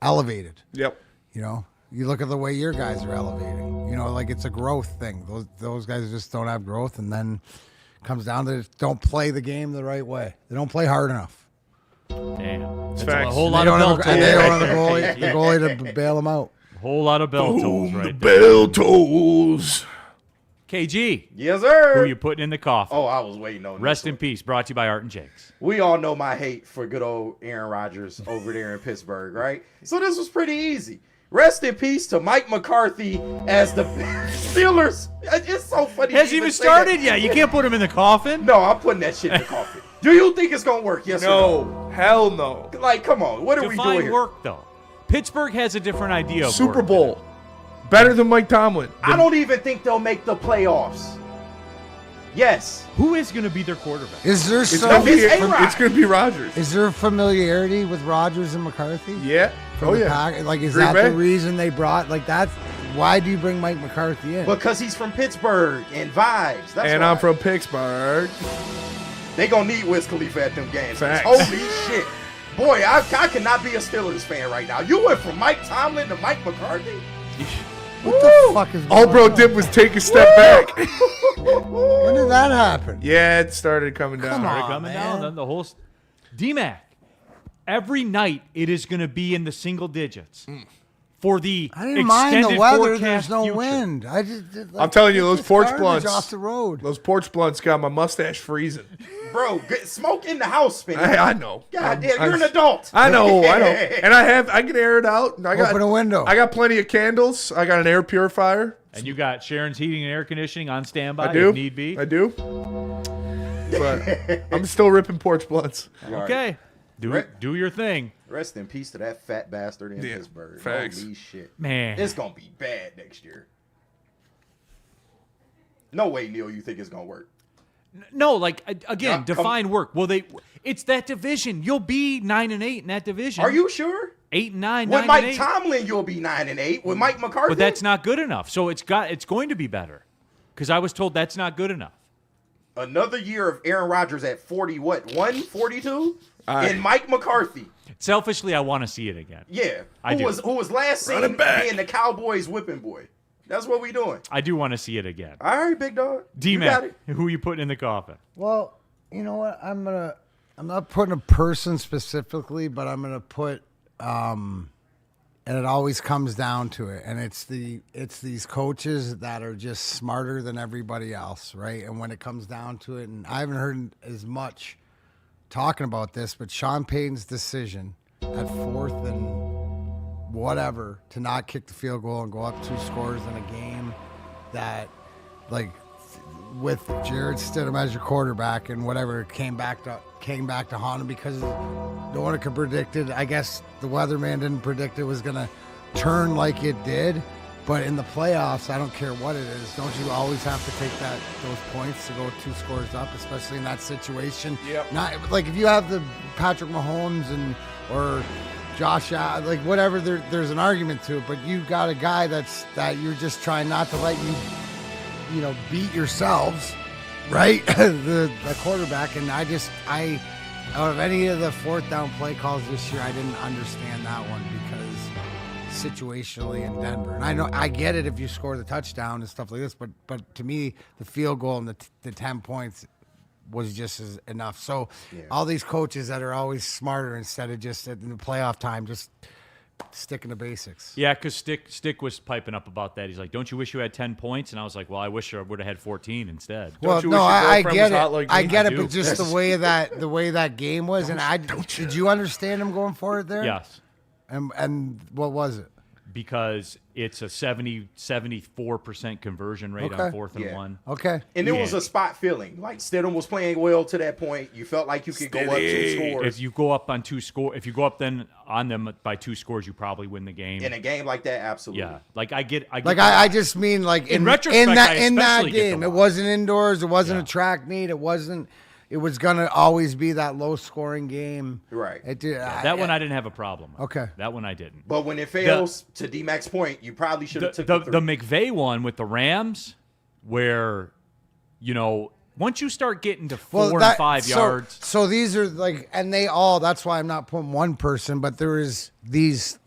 elevated. Yep. You look at the way your guys are elevating. It's a growth thing. Those guys just don't have growth, and then it comes down to don't play the game the right way. They don't play hard enough. Damn. It's a whole lot of bell tolls. They don't have the goalie to bail them out. A whole lot of bell tolls right the there. Bell tolls. KG. Yes, sir. Who you putting in the coffin? Oh, I was waiting on Rest in peace. Brought to you by Art and Jakes. We all know my hate for good old Aaron Rodgers over there in Pittsburgh, right? So this was pretty easy. Rest in peace to Mike McCarthy as the Steelers. It's so funny. Hasn't even started yet. You can't put him in the coffin. No, I'm putting that shit in the coffin. Do you think it's gonna work? Yes or no? No. Hell no. Like, come on. What are we doing here? work, though. Pittsburgh has a different idea of Super work. Bowl. Better than Mike Tomlin. I don't even think they'll make the playoffs. Yes. Who is going to be their quarterback? Is there It's gonna be Rodgers. Is there familiarity with Rodgers and McCarthy? Yeah. From the Pack? Is Green that Bay? the reason they brought that's why do you bring Mike McCarthy in? Because he's from Pittsburgh and vibes. That's And why. I'm from Pittsburgh. They gonna need Wiz Khalifa at them games. Facts. Holy shit. Boy, I cannot be a Steelers fan right now. You went from Mike Tomlin to Mike McCarthy? What the fuck is All going bro on? did was take a step back. When did that happen? Yeah, it started coming down. Come Started on, coming man. down. Then the whole D-Mac. Every night it is going to be in the single digits for the I didn't mind the extended weather. forecast There's no future. wind. I'm telling you, get those this porch garbage blunts off the road. Those porch blunts got my mustache freezing. Bro, smoke in the house, man. I know. God damn, you're an adult. I know. And I can air it out. And I got Open a window. I got plenty of candles. I got an air purifier. And you got Sharon's heating and air conditioning on standby I do. if need be. I do. But I'm still ripping porch blunts. Okay. Do your thing. Rest in peace to that fat bastard in Pittsburgh. Facts. Holy shit. Man. It's going to be bad next year. No way, Neal, you think it's going to work. No, again, define work. Well, it's that division. You'll be 9-8 in that division. Are you sure? 8-9, With 9-8. Mike Tomlin, you'll be 9-8. With Mike McCarthy, But that's not good enough. So it's going to be better. Because I was told that's not good enough. another year of Aaron Rodgers at 142, and Mike McCarthy. Selfishly, I want to see it again. Yeah, I do. Who was last seen being the Cowboys whipping boy. That's what we doing. I do want to see it again. All right, big dog. D-Mac, who you putting in the coffin? Well, you know what? I'm not putting a person specifically, but I'm gonna put and it always comes down to it, and it's these coaches that are just smarter than everybody else, right? And when it comes down to it, and I haven't heard as much talking about this, but Sean Payton's decision at 4th and whatever to not kick the field goal and go up 2 scores in a game that, like, with Jared Stidham as your quarterback and whatever came back to haunt him because no one could predict it. I guess the weatherman didn't predict it was going to turn like it did. But in the playoffs, I don't care what it is. Don't you always have to take those points to go 2 scores up, especially in that situation? Yep. Not like if you have the Patrick Mahomes or Josh Allen, like whatever, there's an argument to it. But you got a guy that you're just trying not to let you beat yourselves, right? the quarterback, and out of any of the fourth down play calls this year, I didn't understand that one because situationally in Denver, and I get it if you score the touchdown and stuff like this, but to me, the field goal and the 10 points was just enough. So all these coaches that are always smarter instead of just in the playoff time, just sticking to basics. Yeah, because Stick was piping up about that. He's like, "Don't you wish you had 10 points?" And I was like, "Well, I wish I would have had 14 instead." Well, no, I get it. I get it, but just the way that game was, did you understand him going for it there? Yes. And what was it? Because it's a 74% conversion rate on 4th and 1. Okay. And it was a spot feeling. Like Stidham was playing well to that point. You felt like you could go up 2 scores. If you go up on 2 scores, if you go up then on them by 2 scores, you probably win the game. In a game like that, absolutely. Yeah. Like I get I just mean like in retrospect, in that game, it wasn't indoors, it wasn't a track meet, it was gonna always be that low scoring game. Right. That one I didn't have a problem with. Okay. That one I didn't. But when it fails, to D-Mac's point, you probably should have took the McVay one with the Rams, where, once you start getting to 4 and 5 yards. So these are like, and that's why I'm not putting one person, but there is these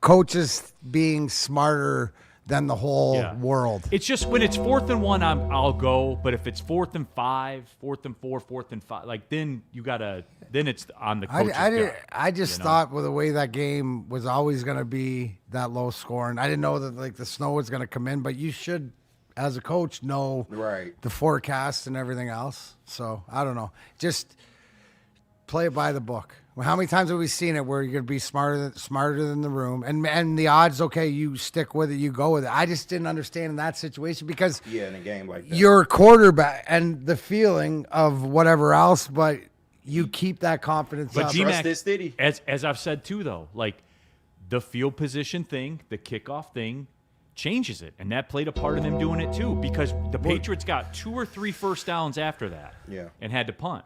coaches being smarter than the whole world. It's just when it's 4th and 1, I'll go. But if it's 4th and 5, 4th and 4, 4th and 5, like then it's on the coach's I just thought with the way that game was always going to be that low scoring. I didn't know that like the snow was going to come in, but you should, as a coach, know the forecast and everything else. So I don't know. Just play it by the book. Well, how many times have we seen it where you're going to be smarter than the room, and the odds? Okay, you stick with it, you go with it. I just didn't understand in that situation because in a game like that, you're a quarterback and the feeling of whatever else, but you keep that confidence up. Trust this city. As I've said too, though, like the field position thing, the kickoff thing changes it, and that played a part in them doing it too because the Patriots got 2 or 3 first downs after that, and had to punt.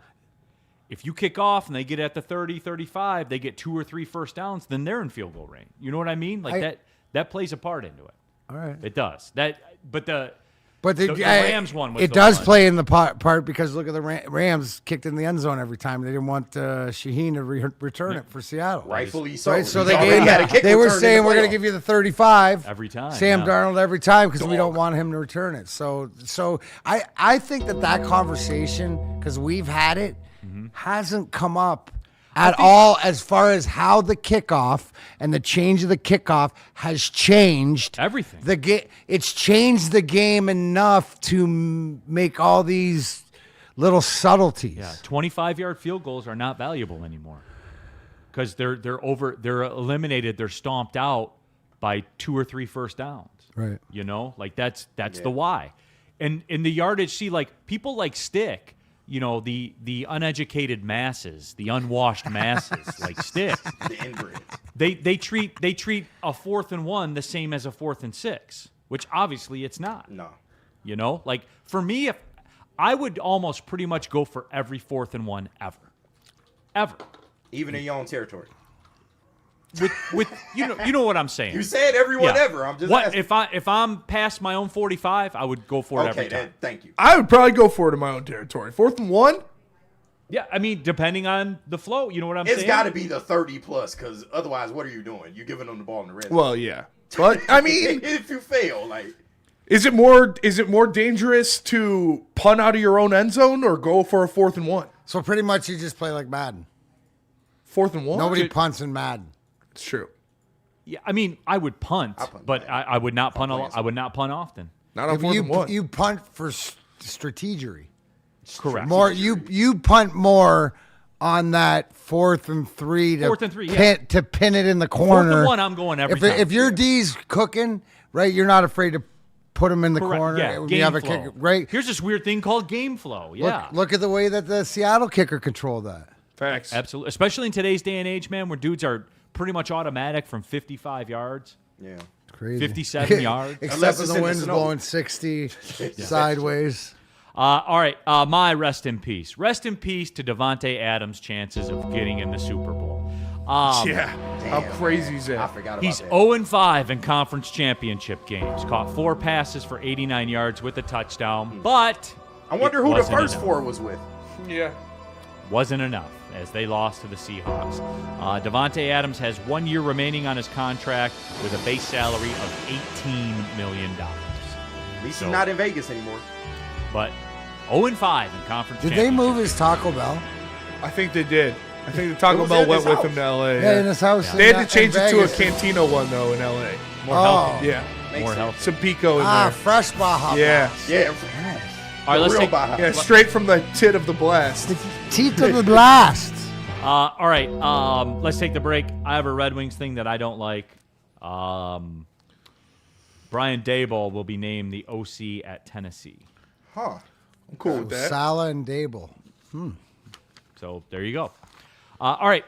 If you kick off and they get at the 30, 35, they get 2 or 3 first downs, then they're in field goal range. You know what I mean? Like that plays a part into it. All right. It does. But the Rams one was play in the part because look at the Rams kicked in the end zone every time. They didn't want Shaheen to return it for Seattle. Rightfully so. Right? So they were saying we're going to give you the 35 every time. Sam Darnold every time because we don't want him to return it. So I think that conversation, because we've had it, hasn't come up at all as far as how the kickoff and the change of the kickoff has changed everything. It's changed the game enough to make all these little subtleties. Yeah, 25-yard field goals are not valuable anymore because they're eliminated. They're stomped out by 2 or 3 first downs. Right. Like that's the why. And in the yardage, see, like people like Stick. The uneducated masses, the unwashed masses, like Stick. The inbreds. They treat a 4th and 1 the same as a 4th and 6, which obviously it's not. No. Like for me, if I would almost pretty much go for every 4th and 1 ever. Even in your own territory. With you know what I'm saying. You said everyone ever. I'm just asking. If I'm past my own 45, I would go for it every time. Thank you. I would probably go for it in my own territory. 4th and 1. Yeah, I mean, depending on the flow, you know what I'm saying. It's got to be the 30 plus, because otherwise, what are you doing? You're giving them the ball in the red zone. Well, yeah, but I mean, if you fail, like, is it more dangerous to punt out of your own end zone or go for a 4th and 1? So pretty much you just play like Madden. 4th and 1. Nobody punts in Madden. It's true. Yeah, I mean, I would punt, but I would not punt. I would not punt often. Not on 4th and 1. You punt for strategery. Correct. More you punt more on that 4th and 3 to pin it in the corner. 4th and 1, I'm going every time. If your D's cooking, right, you're not afraid to put them in the corner. Yeah, you have a kicker, right? Here's this weird thing called game flow. Yeah. Look at the way that the Seattle kicker controlled that. Facts. Absolutely. Especially in today's day and age, man, where dudes are pretty much automatic from 55 yards. Yeah. Crazy. 57 yards. Except when the wind's blowing 60 sideways. All right, my rest in peace. Rest in peace to Devontae Adams' chances of getting in the Super Bowl. How crazy is that? I forgot about He's that. 0-5 in conference championship games. Caught 4 passes for 89 yards with a touchdown, but I wonder who the first 4 was with. Yeah. Wasn't enough as they lost to the Seahawks. Devontae Adams has 1 year remaining on his contract with a base salary of $18 million. At least he's not in Vegas anymore. But 0-5 in conference. Did they move his Taco Bell? I think they did. I think the Taco Bell went with him to L.A. Yeah, in his house. They had to change it to a Cantina one, though in L.A. More healthy. Yeah. More healthy. Some pico in there. Fresh Baja Yeah. Blast. Yeah. All right, let's take. Yeah, straight from the tit of the blast. Teeth of the blast. All right, let's take the break. I have a Red Wings thing that I don't like. Brian Daboll will be named the OC at Tennessee. Huh. I'm cool with that. Salah and Dable. So there you go. All right,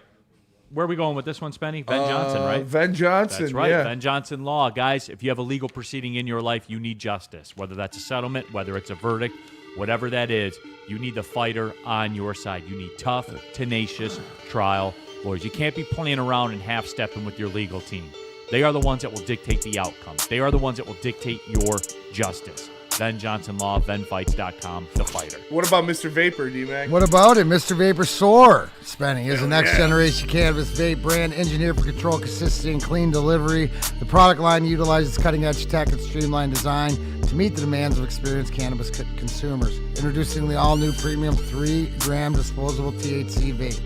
where are we going with this one, Spenny? Ben Johnson, right? Ben Johnson, That's right. yeah. Ben Johnson law. Guys, if you have a legal proceeding in your life, you need justice. Whether that's a settlement, whether it's a verdict, whatever that is, you need the fighter on your side. You need tough, tenacious trial lawyers. You can't be playing around and half-stepping with your legal team. They are the ones that will dictate the outcome. They are the ones that will dictate your justice. Ben Johnson Law, benfights.com, the fighter. What about Mr. Vapor, D-Mac? What about it? Mr. Vapor Soar Spenny is a next-generation cannabis vape brand engineered for control, consistency, and clean delivery. The product line utilizes cutting-edge tech and streamlined design to meet the demands of experienced cannabis consumers. Introducing the all-new premium 3-gram disposable THC vape.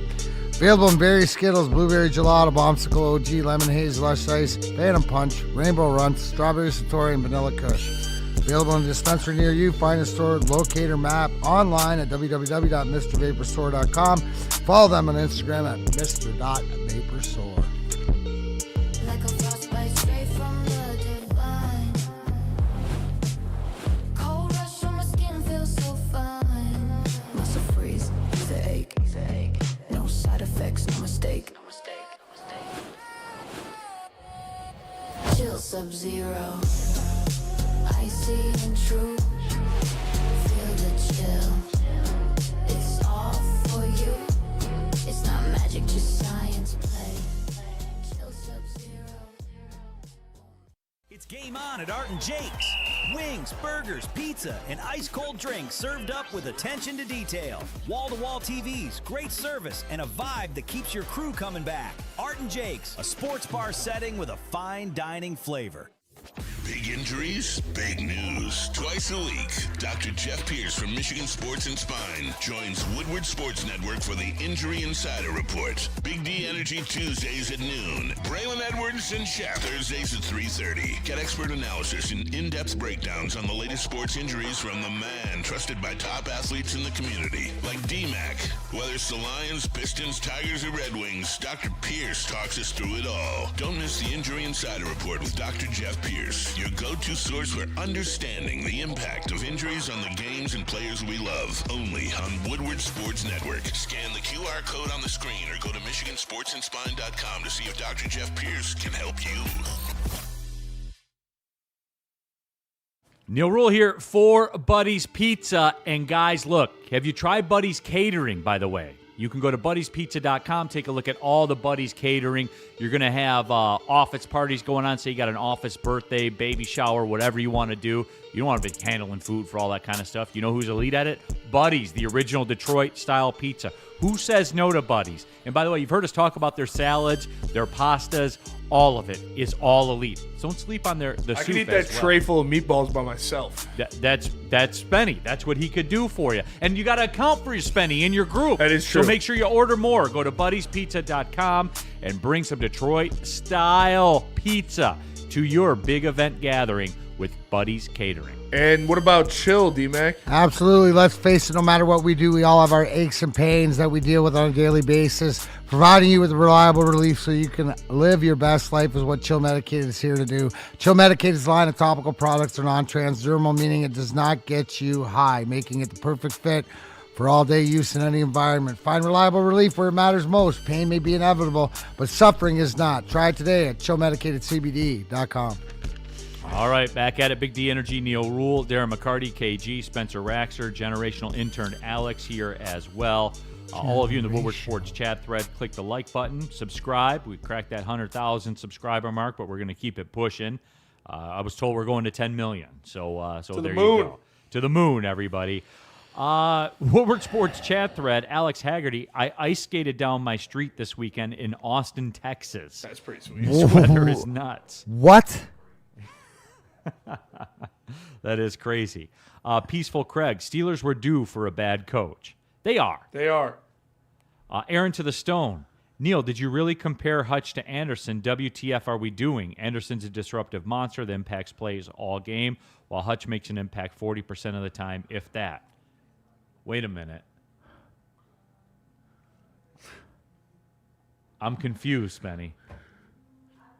Available in berry Skittles, blueberry gelato, bombsicle OG, lemon haze, lush ice, phantom punch, rainbow runs, strawberry satori, and vanilla kush. Available in a dispensary near you. Find a store locator map online at www.mrvaporstore.com. Follow them on Instagram at mr.vaporstore. Like a frostbite straight from the divine. Cold rush on my skin feels so fine. Muscle freeze, the ache. No side effects, no mistake. Chill Sub-Zero. Icy and true. Feel the chill. It's all for you. It's not magic, just science play. Chill Sub-Zero. It's game on at Art and Jake's. Wings, burgers, pizza, and ice-cold drinks served up with attention to detail. Wall-to-wall TVs, great service, and a vibe that keeps your crew coming back. Art and Jake's, a sports bar setting with a fine dining flavor. Big injuries, big news. Twice a week, Dr. Jeff Pierce from Michigan Sports and Spine joins Woodward Sports Network for the Injury Insider Report. Big D Energy Tuesdays at noon. Braylon Edwards and Shaq Thursdays at 3:30. Get expert analysis and in-depth breakdowns on the latest sports injuries from the man trusted by top athletes in the community, like D-Mac. Whether it's the Lions, Pistons, Tigers, or Red Wings, Dr. Pierce talks us through it all. Don't miss the Injury Insider Report with Dr. Jeff Pierce, your go-to source for understanding the impact of injuries on the games and players we love. Only on Woodward Sports Network. Scan the QR code on the screen or go to MichiganSportsandSpine.com to see if Dr. Jeff Pierce can help you. Neal Ruhl here for Buddy's Pizza. And guys, look, have you tried Buddy's Catering, by the way? You can go to buddyspizza.com, take a look at all the Buddy's Catering. You're going to have office parties going on. Say you got an office birthday, baby shower, whatever you want to do. You don't want to be handling food for all that kind of stuff. You know who's elite at it? Buddy's, the original Detroit-style pizza. Who says no to Buddy's? And by the way, you've heard us talk about their salads, their pastas. All of it is all elite. So don't sleep on the soup. I can eat that tray full of meatballs by myself. That's Spenny. That's what he could do for you. And you got to account for your Spenny in your group. That is true. So make sure you order more. Go to buddyspizza.com and bring some Detroit-style pizza to your big event gathering with Buddy's Catering. And what about chill, D-Mac? Absolutely. Let's face it, no matter what we do, we all have our aches and pains that we deal with on a daily basis. Providing you with reliable relief so you can live your best life is what Chill Medicated is here to do. Chill Medicated's line of topical products are non-transdermal, meaning it does not get you high, making it the perfect fit for all-day use in any environment. Find reliable relief where it matters most. Pain may be inevitable, but suffering is not. Try it today at chillmedicatedcbd.com. All right, back at it. Big D Energy, Neal Ruhl, Darren McCarty, KG, Spencer Raxer, generational intern Alex here as well. All of you in the Woodward Sports chat thread, click the like button, subscribe. We cracked that 100,000 subscriber mark, but we're going to keep it pushing. I was told we're going to 10 million, so there you go. To the moon, everybody. Woodward Sports chat thread, Alex Haggerty. I ice skated down my street this weekend in Austin, Texas. That's pretty sweet. This weather is nuts. What? That is crazy. Peaceful Craig. Steelers were due for a bad coach. They are. They are. Aaron to the Stone. Neal, did you really compare Hutch to Anderson? WTF are we doing? Anderson's a disruptive monster that impacts plays all game, while Hutch makes an impact 40% of the time, if that. Wait a minute. I'm confused, Benny.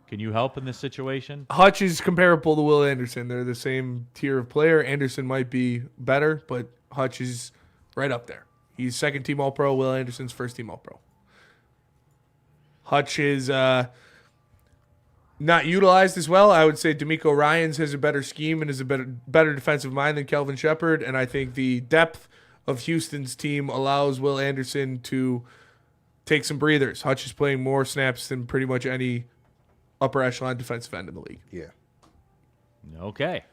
Can you help in this situation? Hutch is comparable to Will Anderson. They're the same tier of player. Anderson might be better, but Hutch is right up there. He's second-team All-Pro. Will Anderson's first-team All-Pro. Hutch is not utilized as well. I would say D'Amico Ryans has a better scheme and is a better defensive mind than Kelvin Shepard, and I think the depth of Houston's team allows Will Anderson to take some breathers. Hutch is playing more snaps than pretty much any upper echelon defensive end in the league. Yeah. Okay.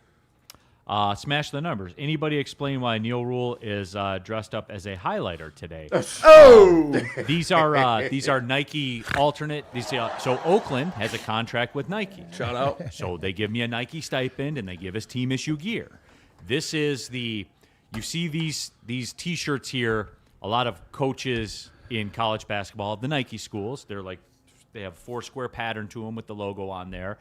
Smash the numbers. Anybody explain why Neal Ruhl is dressed up as a highlighter today? Oh! These are Nike alternate. So Oakland has a contract with Nike. Shout out. So they give me a Nike stipend and they give us team issue gear. This is you see these T-shirts here. A lot of coaches in college basketball of the Nike schools. They have 4-square pattern to them with the logo on there.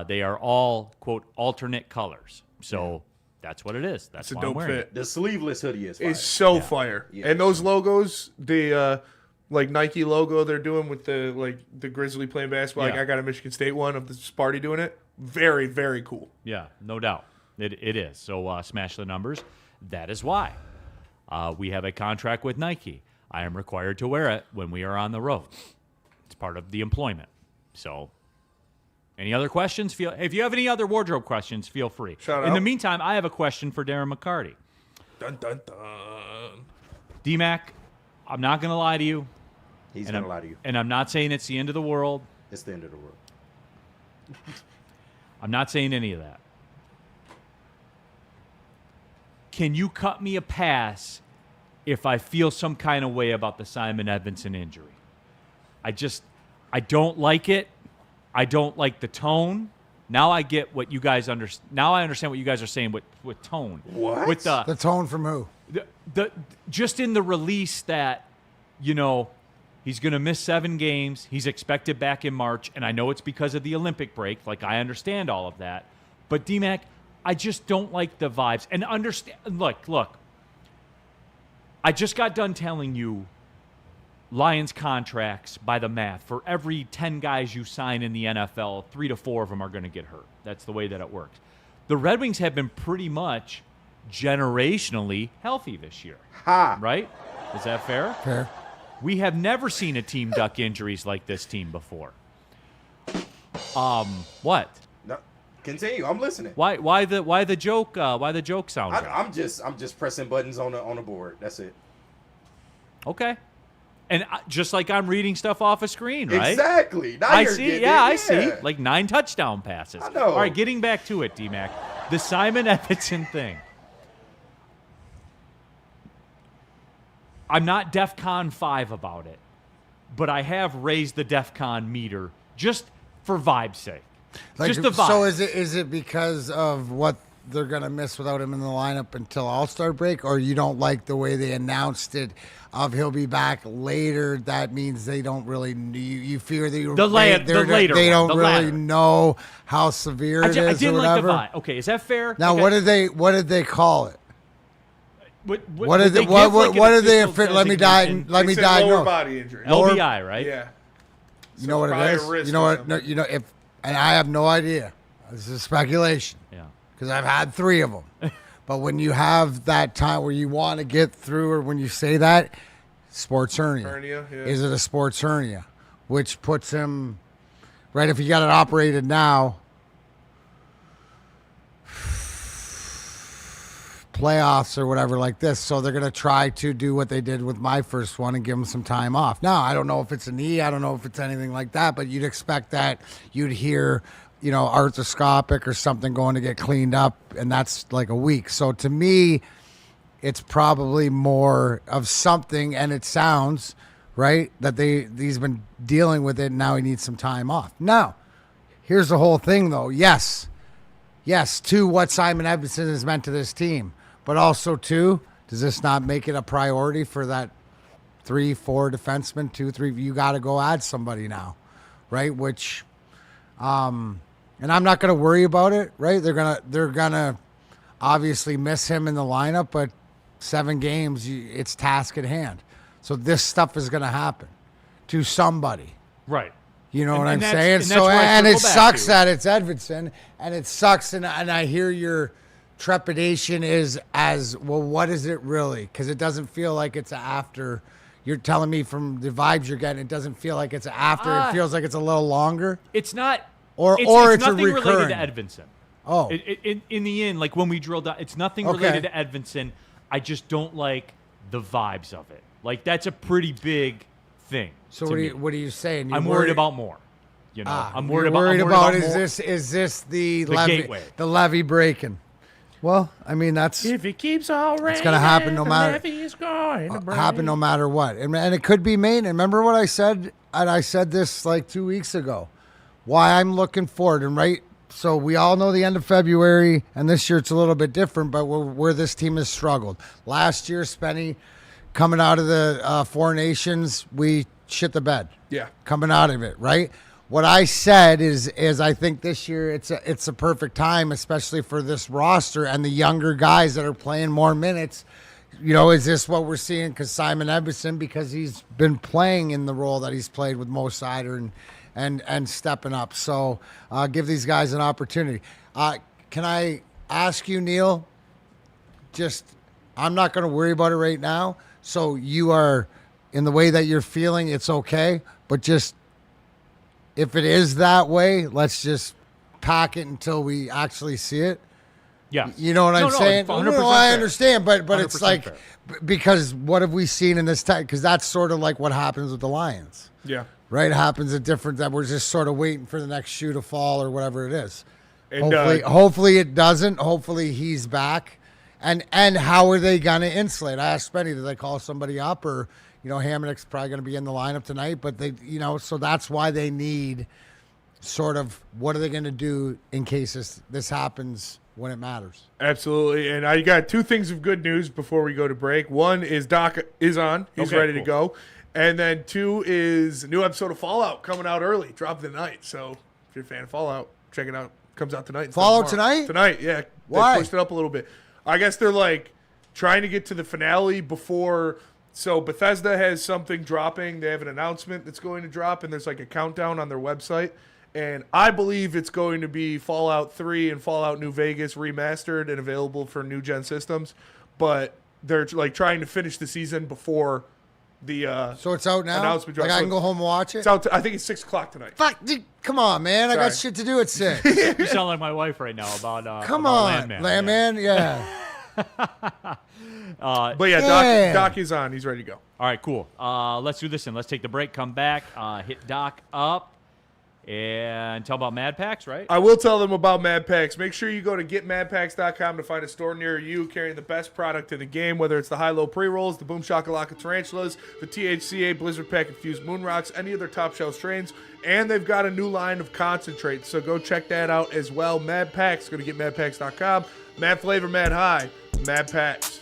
They are all, quote, alternate colors. So that's what it is. That's a why dope I'm wearing fit. it. The sleeveless hoodie is fire. It's so fire. Yeah. And those logos, the Nike logo they're doing with the Grizzly playing basketball. Yeah. I got a Michigan State one of the Sparty doing it. Very, very cool. Yeah, no doubt. It is. So smash the numbers. That is why. We have a contract with Nike. I am required to wear it when we are on the road. It's part of the employment. So any other questions? If you have any other wardrobe questions, feel free. Shout out. In the meantime, I have a question for Darren McCarty. Dun, dun, dun. D-Mac, I'm not going to lie to you. He's going to lie to you. And I'm not saying it's the end of the world. It's the end of the world. I'm not saying any of that. Can you cut me a pass if I feel some kind of way about the Simon Edvinsson injury? I don't like it. I don't like the tone. Now I get what you guys understand. Now I understand what you guys are saying with tone. What? With The tone from who? just in the release that, he's going to miss 7 games. He's expected back in March, and I know it's because of the Olympic break. I understand all of that. But, D-Mac, I just don't like the vibes. And understand, look. I just got done telling you Lions contracts by the math. For every 10 guys you sign in the NFL, 3 to 4 of them are going to get hurt. That's the way that it works. The Red Wings have been pretty much generationally healthy this year. Ha! Right? Is that fair? Fair. We have never seen a team duck injuries like this team before. What? No, continue. I'm listening. Why the joke? Why the joke sound? I'm just pressing buttons on the board. That's it. Okay. And just like I'm reading stuff off a screen, right? Exactly. Now I you're see. getting Yeah, it. I see. 9 touchdown passes. I know. All right, getting back to it, D-Mac. The Simon Edvinsson thing. I'm not DEFCON 5 about it, but I have raised the DEFCON meter just for vibe's sake. Just the vibe. So is it because of what they're going to miss without him in the lineup until All-Star break, or you don't like the way they announced it of he'll be back later? That means they don't really you fear that they don't really know how severe it is. I didn't or like the whatever. vibe. Okay, is that fair? Now, what did they call it? What did they? Let me diagnose. Lower body injury. LBI, right? Yeah. You know what it is? You know what? No, and I have no idea. This is speculation. Yeah. Because I've had 3 of them. But when you have that time where you want to get through, or when you say that, sports hernia. Yeah. Is it a sports hernia? Which puts him, right, if he got it operated now, playoffs or whatever like this. So they're going to try to do what they did with my first one and give him some time off. Now, I don't know if it's a knee. I don't know if it's anything like that, but you'd expect that you'd hear arthroscopic or something going to get cleaned up, and that's like a week. So to me, it's probably more of something, and it sounds right that he's been dealing with it, and now he needs some time off. Now, here's the whole thing, though. Yes, to what Simon Edvinsson has meant to this team, but also, too, does this not make it a priority for that 3-4 defenseman, 2-3? You got to go add somebody now, right? Which, and I'm not going to worry about it, right? They're gonna obviously miss him in the lineup, but 7 games, it's task at hand. So this stuff is going to happen to somebody. Right. You know what I'm saying? And so, and it sucks that it's Edvinsson, and it sucks, and I hear your trepidation is as, well, what is it really? Because it doesn't feel like it's after. You're telling me from the vibes you're getting, it doesn't feel like it's after. It feels like it's a little longer. It's not. Or it's a nothing recurring. related to Edvinsson. Oh. In the end, like when we drilled down, it's nothing related to Edvinsson. I just don't like the vibes of it. Like, that's a pretty big thing. So what are you saying? I'm worried about more. You know, I'm worried about more. Is this the levy, gateway. the levy breaking? Well, I mean, that's if it keeps all raining, it's going to happen no matter. The levy is going to break. Happen no matter what, and it could be maintenance. Remember what I said? And I said this like 2 weeks ago. Why I'm looking forward, and right. So we all know the end of February, and this year it's a little bit different, but where this team has struggled. Last year, Spenny, coming out of the Four Nations, we shit the bed. Yeah. Coming out of it, right? What I said is I think this year it's a perfect time, especially for this roster and the younger guys that are playing more minutes. You know, is this what we're seeing? Because Simon Edvinsson, because he's been playing in the role that he's played with Mo Sider and stepping up. So give these guys an opportunity. Can I ask you, Neal? Just, I'm not going to worry about it right now. So you are, in the way that you're feeling, it's okay. But just, if it is that way, let's just pack it until we actually see it. Yeah. You know what I'm saying? 100% No, I fair. understand, but it's like, fair. Because what have we seen in this time? Because that's sort of like what happens with the Lions. Yeah. Right? It happens at different, that we're just sort of waiting for the next shoe to fall or whatever it is. And, hopefully it doesn't. Hopefully he's back. And how are they going to insulate? I asked Benny, did they call somebody up? Or, Hamonick's probably going to be in the lineup tonight. But they, so that's why they need sort of, what are they going to do in case this happens when it matters? Absolutely. And I got 2 things of good news before we go to break. One is Doc is on. He's ready to go. And then 2 is a new episode of Fallout coming out early, drop the night. So if you're a fan of Fallout, check it out. Comes out tonight. Fallout tonight? Tonight, yeah. Why? They pushed it up a little bit. I guess they're like trying to get to the finale before. So Bethesda has something dropping. They have an announcement that's going to drop, and there's like a countdown on their website. And I believe it's going to be Fallout 3 and Fallout New Vegas remastered and available for new gen systems. But they're like trying to finish the season before the so it's out now? announcement Like drops. I can go home and watch it? It's out. I think it's 6 o'clock tonight. Fuck, dude, come on, man. I got shit to do at 6. You sound like my wife right now about Come about on, Landman. yeah. But yeah, Doc is on. He's ready to go. All right, cool. Let's do this then. Let's take the break, come back, hit Doc up, and tell about Mad Packs, right? I will tell them about Mad Packs. Make sure you go to getmadpacks.com to find a store near you carrying the best product in the game, whether it's the high-low pre-rolls, the Boom Shakalaka Tarantulas, the THCA Blizzard Pack Infused Moon Rocks, any of their top shelf strains, and they've got a new line of concentrates, so go check that out as well. Mad Packs, go to getmadpacks.com. Mad flavor, mad high, Mad Packs.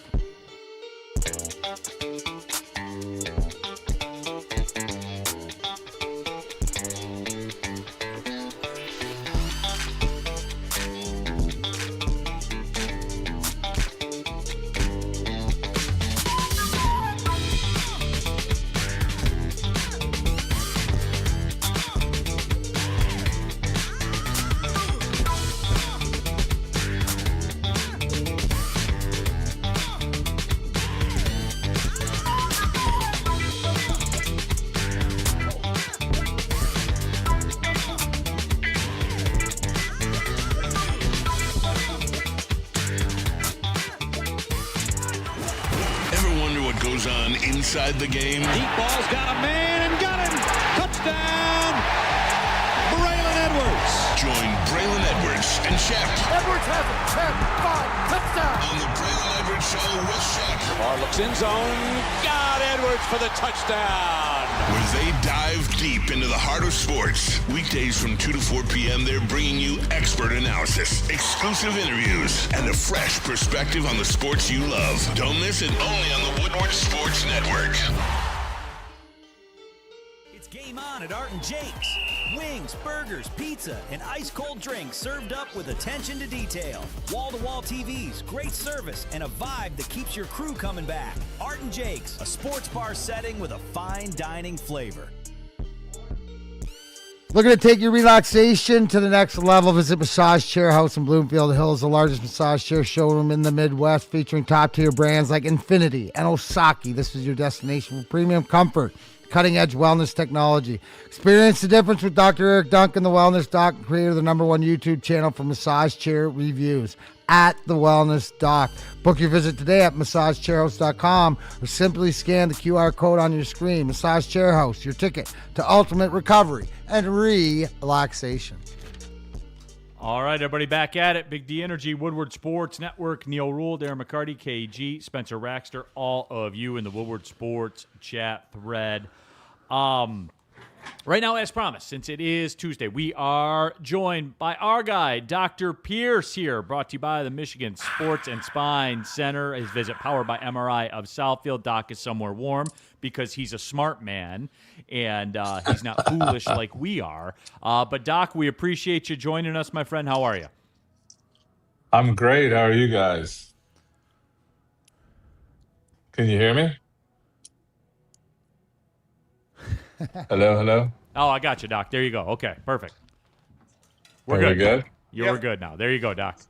goes on inside the game. Deep ball's got a man and got him. Touchdown, Braylon Edwards. Join Braylon Edwards and Shaq Edwards has it. 10, 5, touchdown. on the Braylon Edwards Edwards Show with Shaq. Lamar looks in zone. Got Edwards for the touchdown. Where they dive deep into the heart of sports. Weekdays from 2 to 4 p.m., they're bringing you expert analysis, exclusive interviews, and a fresh perspective on the sports you love. Don't miss it, only on the Woodward Sports Network. It's game on at Art and Jake's. Wings, burgers, pizza, and ice-cold drinks served up with attention to detail. Wall-to-wall TVs, great service, and a vibe that keeps your crew coming back. Art and Jake's, a sports bar setting with a fine dining flavor. Looking to take your relaxation to the next level? Visit Massage Chair House in Bloomfield Hills, the largest massage chair showroom in the Midwest, featuring top-tier brands like Infinity and Osaki. This is your destination for premium comfort, cutting-edge wellness technology. Experience the difference with Dr. Eric Duncan, the Wellness Doc, creator of the #1 YouTube channel for massage chair reviews, at The Wellness Doc. Book your visit today at massagechairhouse.com or simply scan the QR code on your screen. Massage Chair House, your ticket to ultimate recovery and relaxation. All right, everybody back at it. Big D Energy, Woodward Sports Network, Neal, Ruhl, Darren McCarty, KG, Spencer Raxter, all of you in the Woodward Sports chat thread. Right now, as promised, since it is Tuesday, we are joined by our guy, Dr. Pierce here, brought to you by the Michigan Sports and Spine Center. His visit powered by MRI of Southfield. Doc is somewhere warm because he's a smart man, and he's not foolish like we are. But, Doc, we appreciate you joining us, my friend. How are you? I'm great. How are you guys? Can you hear me? Hello? Oh, I got you, Doc. There you go. Okay, perfect. We're Are we good. good? We're good now. There you go, Doc.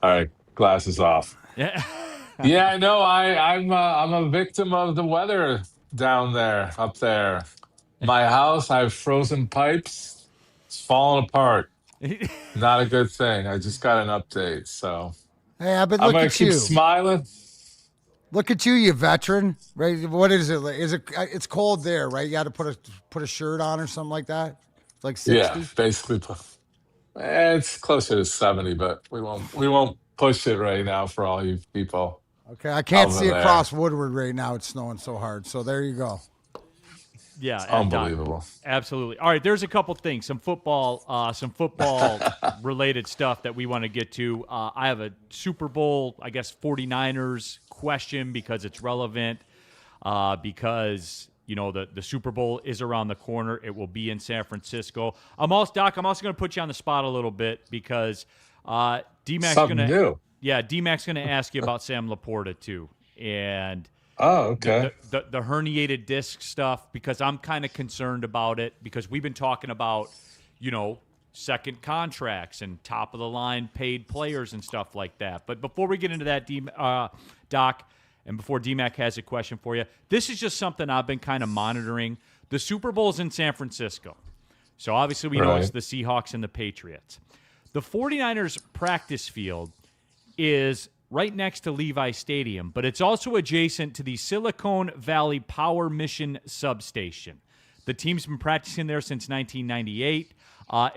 All right, glasses off. Yeah. Yeah, I know. I'm a victim of the weather down there, up there. My house, I have frozen pipes. It's falling apart. Not a good thing. I just got an update, so Hey, but I'm look gonna at keep you. smiling. Look at you veteran. Right? What is it? Is it? It's cold there, right? You got to put a shirt on or something like that. It's like 60. Yeah, basically, it's closer to 70, but we won't push it right now for all you people. Okay, I can't over see there. across Woodward right now. It's snowing so hard. So there you go. Yeah, It's unbelievable. Doc, absolutely. All right, there's a couple things, some football related stuff that we want to get to. I have a Super Bowl, I guess, 49ers question because it's relevant. Because the Super Bowl is around the corner. It will be in San Francisco. I'm also going to put you on the spot a little bit because D-Mac's going to D-Mac's going to ask you about Sam Laporta too, and. Oh, okay. The herniated disc stuff, because I'm kind of concerned about it because we've been talking about, second contracts and top of the line paid players and stuff like that. But before we get into that, Doc, and before DMAC has a question for you, this is just something I've been kind of monitoring. The Super Bowl's in San Francisco. So obviously we know it's the Seahawks and the Patriots. The 49ers practice field is right next to Levi Stadium, but it's also adjacent to the Silicon Valley Power Mission substation. The team's been practicing there since 1998.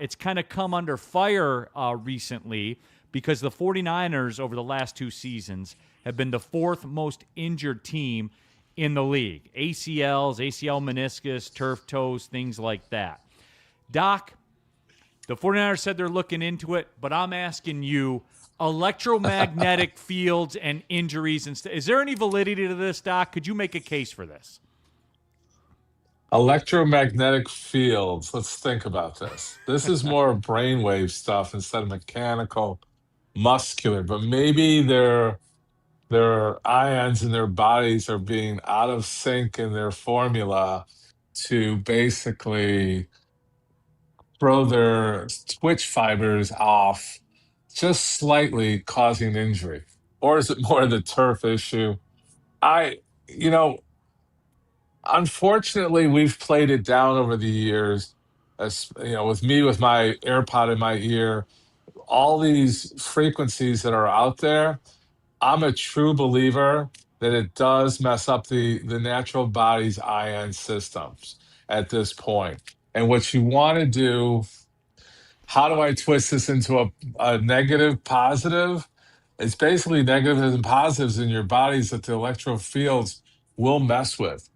It's kind of come under fire recently because the 49ers over the last two seasons have been the fourth most injured team in the league. ACLs, ACL meniscus, turf toes, things like that. Doc, the 49ers said they're looking into it, but I'm asking you, electromagnetic fields and injuries, and is there any validity to this, Doc? Could you make a case for this? Electromagnetic fields. Let's think about this. This is more brainwave stuff instead of mechanical, muscular. But maybe their ions in their bodies are being out of sync in their formula to basically throw their twitch fibers off just slightly, causing injury. Or is it more the turf issue? Unfortunately, we've played it down over the years. As with me, with my AirPod in my ear, all these frequencies that are out there, I'm a true believer that it does mess up the natural body's ion systems at this point. And what you want to do, how do I twist this into a negative positive? It's basically negatives and positives in your bodies that the electro fields will mess with,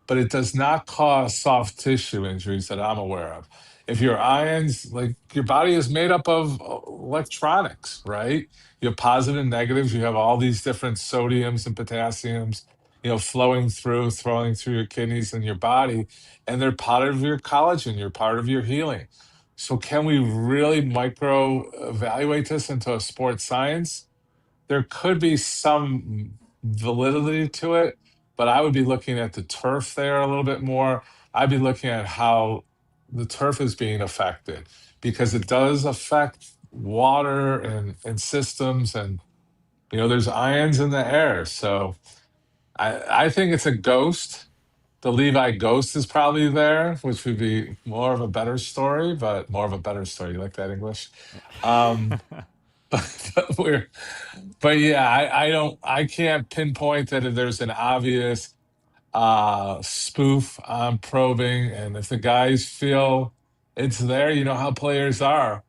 but it does not cause soft tissue injuries that I'm aware of. If your ions, like your body is made up of electronics, right? You have positive and negatives. You have all these different sodiums and potassiums, flowing through, throwing through your kidneys and your body, and they're part of your collagen. You're part of your healing. So can we really micro evaluate this into a sports science? There could be some validity to it, but I would be looking at the turf there a little bit more. I'd be looking at how the turf is being affected, because it does affect water and systems, and there's ions in the air. So I think it's a ghost. The Levi ghost is probably there, which would be more of a better story, but more of a better story. You like that English? But yeah, I can't pinpoint that if there's an obvious spoof on probing, and if the guys feel it's there, you know how players are.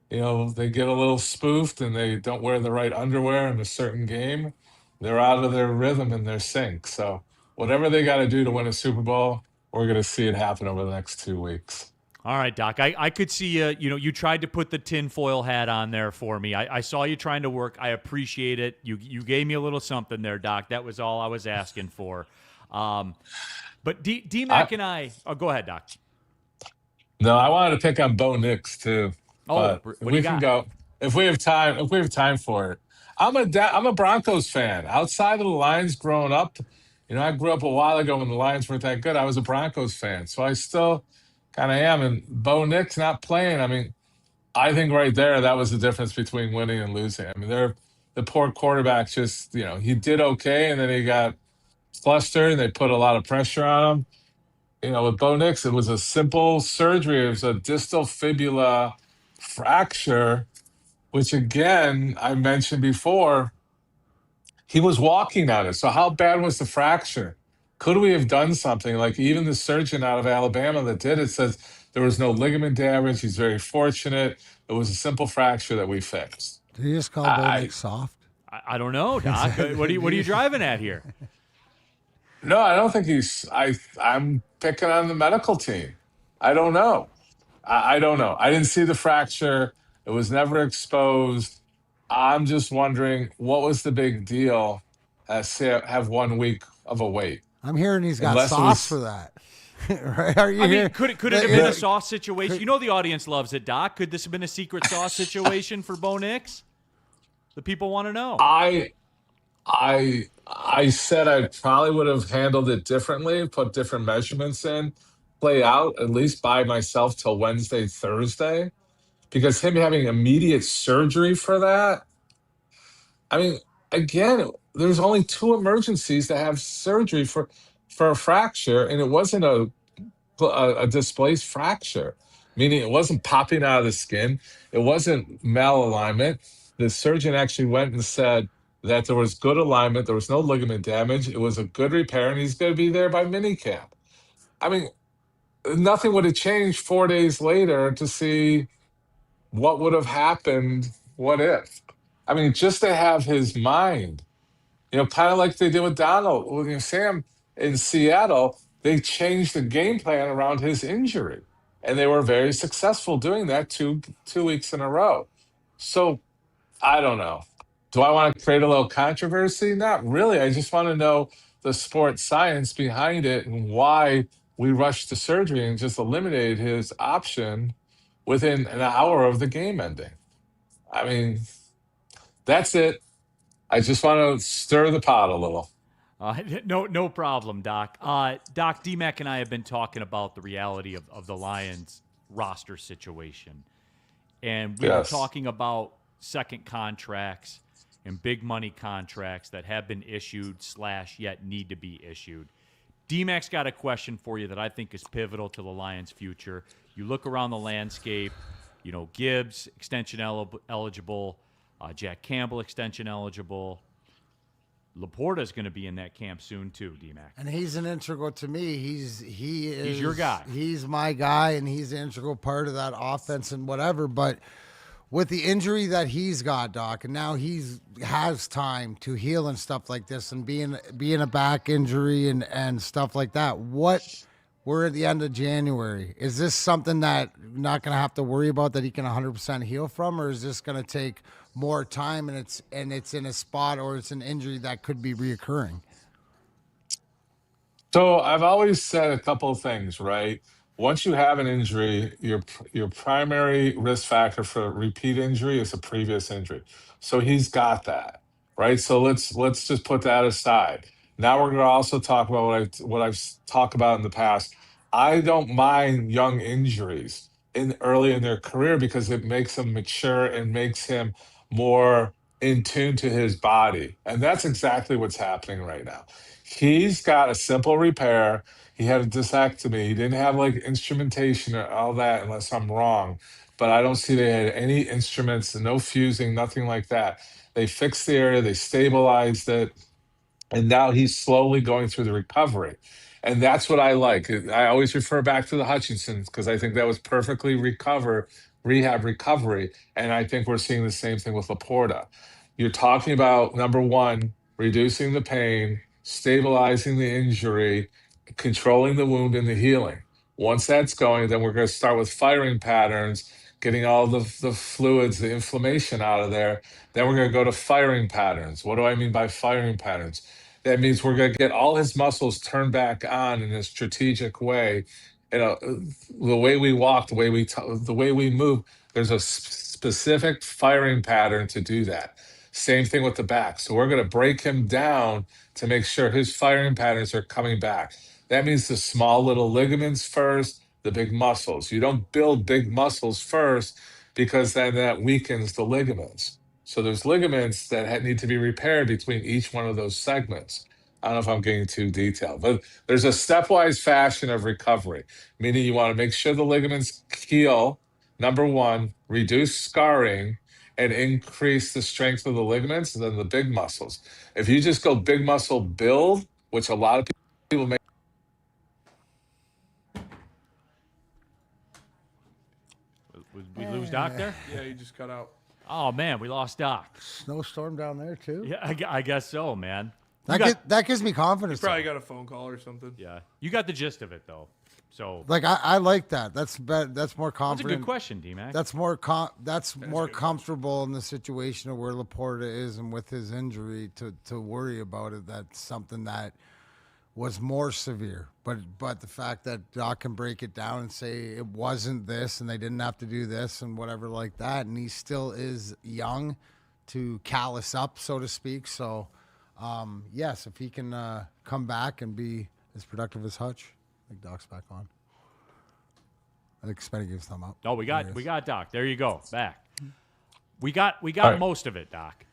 They get a little spoofed and they don't wear the right underwear in a certain game, they're out of their rhythm and their sync. So whatever they got to do to win a Super Bowl, we're going to see it happen over the next 2 weeks. All right, Doc. I could see you tried to put the tinfoil hat on there for me. I saw you trying to work. I appreciate it. You gave me a little something there, Doc. That was all I was asking for. But D-Mac and I – go ahead, Doc. No, I wanted to pick on Bo Nix too. Oh, but what do you got? Can go if we have time for it. I'm a Broncos fan. Outside of the Lions growing up, I grew up a while ago when the Lions weren't that good. I was a Broncos fan. So I still kind of am. And Bo Nix not playing, I think right there, that was the difference between winning and losing. The poor quarterback just, he did okay, and then he got flustered, and they put a lot of pressure on him. With Bo Nix, it was a simple surgery. It was a distal fibula fracture, which, again, I mentioned before, he was walking on it. So how bad was the fracture? Could we have done something? Like even the surgeon out of Alabama that did it says there was no ligament damage. He's very fortunate. It was a simple fracture that we fixed. Did you just call Bo Nix soft? I don't know, Doc. What are you driving at here? No, I don't think I'm picking on the medical team. I don't know. I don't know. I didn't see the fracture. It was never exposed. I'm just wondering, what was the big deal? Have 1 week of a wait. I'm hearing he's got sauce for that. Right? Are you could it have been a sauce situation? The audience loves it, Doc. Could this have been a secret sauce situation for Bo Nix? The people want to know. I said I probably would have handled it differently, put different measurements in, play out at least by myself till Wednesday, Thursday, because him having immediate surgery for that. Again, there's only 2 emergencies to have surgery for a fracture, and it wasn't a displaced fracture, meaning it wasn't popping out of the skin. It wasn't malalignment. The surgeon actually went and said that there was good alignment. There was no ligament damage. It was a good repair, and he's going to be there by minicamp. Nothing would have changed 4 days later to see what would have happened. What if? Just to have his mind, kind of like they did with Donald. Sam in Seattle, they changed the game plan around his injury, and they were very successful doing that two weeks in a row. So I don't know. Do I want to create a little controversy? Not really. I just want to know the sports science behind it and why we rushed to surgery and just eliminated his option within an hour of the game ending. That's it. I just want to stir the pot a little. No problem, Doc. Doc, D-Mac and I have been talking about the reality of the Lions roster situation. And we were talking about second contracts and big money contracts that have been issued / yet need to be issued. D-Mac's got a question for you that I think is pivotal to the Lions' future. You look around the landscape, Gibbs, extension eligible, Jack Campbell, extension eligible. Laporta's going to be in that camp soon too, D-Mac. And he's an integral to me. He's your guy. He's my guy, and he's an integral part of that offense and whatever. But with the injury that he's got, Doc, and now has time to heal and stuff like this, and being a back injury and stuff like that. We're at the end of January. Is this something that you're not going to have to worry about that he can 100% heal from, or is this going to take more time and it's in a spot or it's an injury that could be reoccurring? So I've always said a couple of things, right? Once you have an injury, your primary risk factor for repeat injury is a previous injury. So he's got that, right? So let's just put that aside. Now we're going to also talk about what I've talked about in the past. I don't mind young injuries early in their career because it makes them mature and makes him more in tune to his body. And that's exactly what's happening right now. He's got a simple repair. He had a discectomy. He didn't have like instrumentation or all that, unless I'm wrong. But I don't see they had any instruments, no fusing, nothing like that. They fixed the area, they stabilized it, and now he's slowly going through the recovery. And that's what I like. I always refer back to the Hutchinsons because I think that was perfectly rehab recovery. And I think we're seeing the same thing with Laporta. You're talking about, number one, reducing the pain, stabilizing the injury, controlling the wound and the healing. Once that's going, then we're going to start with firing patterns, getting all the fluids, the inflammation out of there. Then we're going to go to firing patterns. What do I mean by firing patterns? That means we're going to get all his muscles turned back on in a strategic way. The way we walk, the way we the way we move, there's a specific firing pattern to do that. Same thing with the back. So we're going to break him down to make sure his firing patterns are coming back. That means the small little ligaments first, the big muscles. You don't build big muscles first because then that weakens the ligaments. So there's ligaments that need to be repaired between each one of those segments. I don't know if I'm getting too detailed, but there's a stepwise fashion of recovery, meaning you want to make sure the ligaments heal. Number one, reduce scarring and increase the strength of the ligaments and then the big muscles. If you just go big muscle build, which a lot of people make. We lose Doc there? Yeah, you just cut out. Oh, man, we lost Doc. Snowstorm down there, too? Yeah, I guess so, man. That gives me confidence. You probably got a phone call or something. Yeah. You got the gist of it, though. So, like, I like that. That's more confident. That's a good question, D-Mac. That's more comfortable in the situation of where Laporta is and with his injury to worry about it. That's something that was more severe. But the fact that Doc can break it down and say it wasn't this and they didn't have to do this and whatever like that, and he still is young to callous up, so to speak. So, yes, if he can come back and be as productive as Hutch, I think Doc's back on. I think Spenny gives thumb up. Oh, we got Doc. There you go. Back. We got right. most of it, Doc.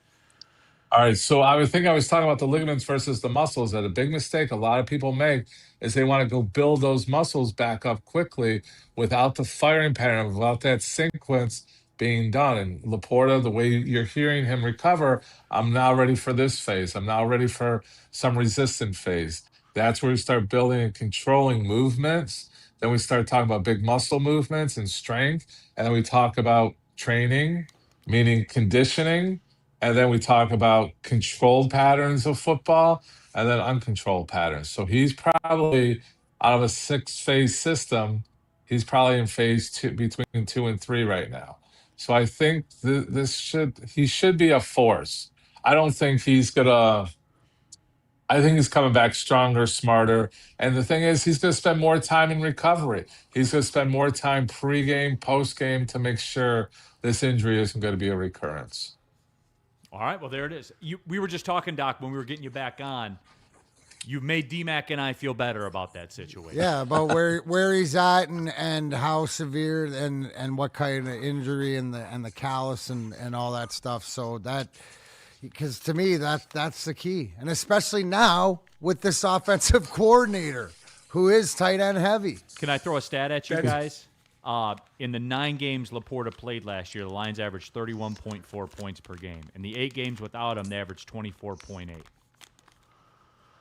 All right, so I was talking about the ligaments versus the muscles. That a big mistake a lot of people make is they want to go build those muscles back up quickly without the firing pattern, without that sequence being done. And Laporta, the way you're hearing him recover, I'm now ready for this phase. I'm now ready for some resistant phase. That's where we start building and controlling movements. Then we start talking about big muscle movements and strength. And then we talk about training, meaning conditioning. And then we talk about controlled patterns of football and then uncontrolled patterns. So he's probably out of a 6-phase system, he's probably in phase 2, between 2 and 3 right now. So I think he should be a force. I don't think I think he's coming back stronger, smarter. And the thing is, he's going to spend more time in recovery. He's going to spend more time pregame, postgame to make sure this injury isn't going to be a recurrence. All right, well, there it is. We were just talking, Doc, when we were getting you back on. You made D-Mac and I feel better about that situation. Yeah, about where he's at and how severe and what kind of injury and the callus and all that stuff. So that, because to me that's the key, and especially now with this offensive coordinator who is tight end heavy. Can I throw a stat at you guys? In the 9 games Laporta played last year, the Lions averaged 31.4 points per game. In the 8 games without him, they averaged 24.8.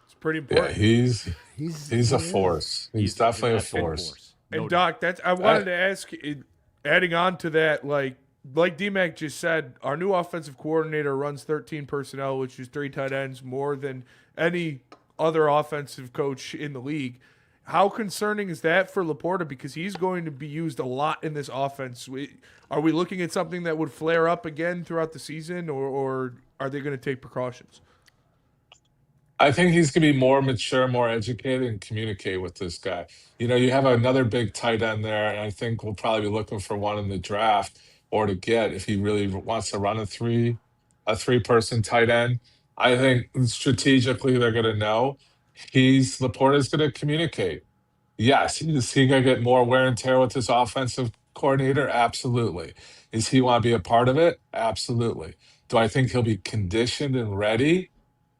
It's pretty important. Yeah, he's a force. He's definitely a force. And Doc, I wanted to ask, adding on to that, like like D-Mac just said, our new offensive coordinator runs 13 personnel, which is 3 tight ends, more than any other offensive coach in the league. How concerning is that for Laporta? Because he's going to be used a lot in this offense. Are we looking at something that would flare up again throughout the season, or are they going to take precautions? I think he's going to be more mature, more educated, and communicate with this guy. You have another big tight end there, and I think we'll probably be looking for one in the draft or to get if he really wants to run a three-person tight end. I think strategically they're going to know Laporta's going to communicate. Yes, is he going to get more wear and tear with this offensive coordinator? Absolutely. Is he want to be a part of it? Absolutely. Do I think he'll be conditioned and ready?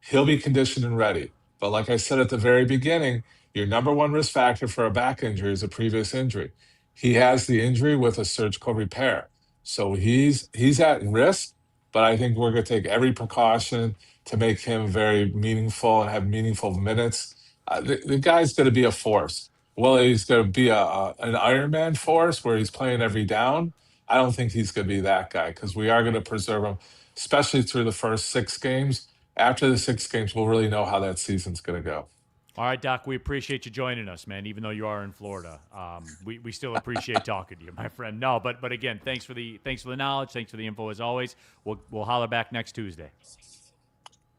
He'll be conditioned and ready. But like I said at the very beginning, your number one risk factor for a back injury is a previous injury. He has the injury with a surgical repair. So he's at risk, but I think we're going to take every precaution to make him very meaningful and have meaningful minutes. The guy's going to be a force. Well, he's going to be an Iron Man force where he's playing every down. I don't think he's going to be that guy because we are going to preserve him, especially through the first 6 games. After the 6 games, we'll really know how that season's going to go. All right, Doc, we appreciate you joining us, man, even though you are in Florida. We still appreciate talking to you, my friend. No, but again, thanks for the knowledge. Thanks for the info as always. We'll holler back next Tuesday.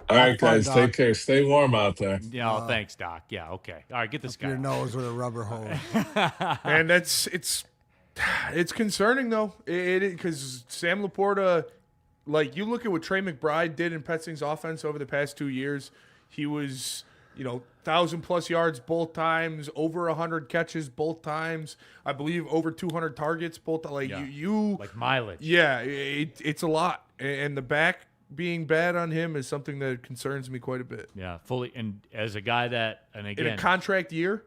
All right, guys, take care. Stay warm out there. Yeah, thanks, Doc. Yeah, okay. All right, get this guy. Your nose with a rubber hose. And it's concerning though, because Sam Laporta, like you look at what Trey McBride did in Petsing's offense over the past 2 years. He was 1,000+ yards both times, over 100 catches both times. I believe over 200 targets both. Like mileage. Yeah, it's a lot, and the back being bad on him is something that concerns me quite a bit. Yeah, fully. And as a guy that, and again, in a contract year,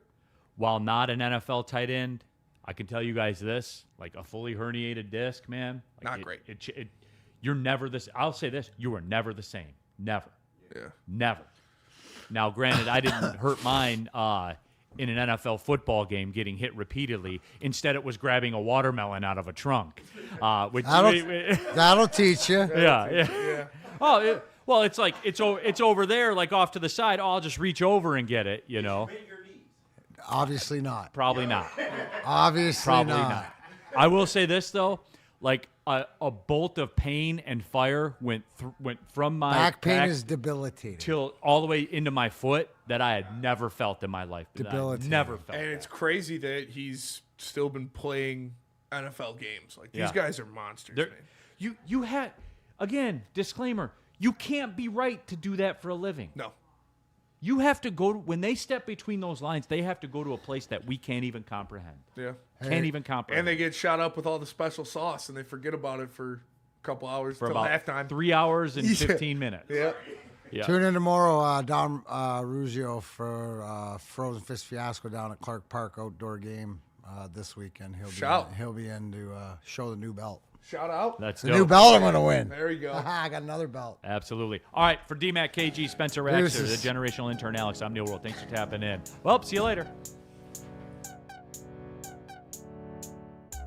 while not an NFL tight end, I can tell you guys this: like a fully herniated disc, man, not great. You're never this. I'll say this: you are never the same. Never. Yeah. Never. Now, granted, I didn't hurt mine in an NFL football game getting hit repeatedly. Instead, it was grabbing a watermelon out of a trunk. Which that'll teach you. Yeah. Oh, well, it's like it's over there, like off to the side. Oh, I'll just reach over and get it. Obviously not. Probably not. Obviously Probably not. I will say this though, like a bolt of pain and fire went from my back pain is debilitating till all the way into my foot that I had never felt in my life. Debilitating. Never felt. And it's crazy that he's still been playing NFL games. Like these guys are monsters. Man. You had, again, disclaimer. You can't be right to do that for a living. No. You have to go when they step between those lines. They have to go to a place that we can't even comprehend. Yeah, can't even comprehend. And they get shot up with all the special sauce, and they forget about it for a couple hours for till about halftime. 3 hours and 15 minutes. Yeah. Tune in tomorrow, Don Ruggio for Frozen Fist Fiasco down at Clark Park outdoor game this weekend. He'll be in to show the new belt. Shout out. That's the new belt I'm going to win. There you go. I got another belt. Absolutely. All right, for DMAC, KG, Spencer Raxter, the generational intern Alex, I'm Neal Ruhl. Thanks for tapping in. Well, see you later.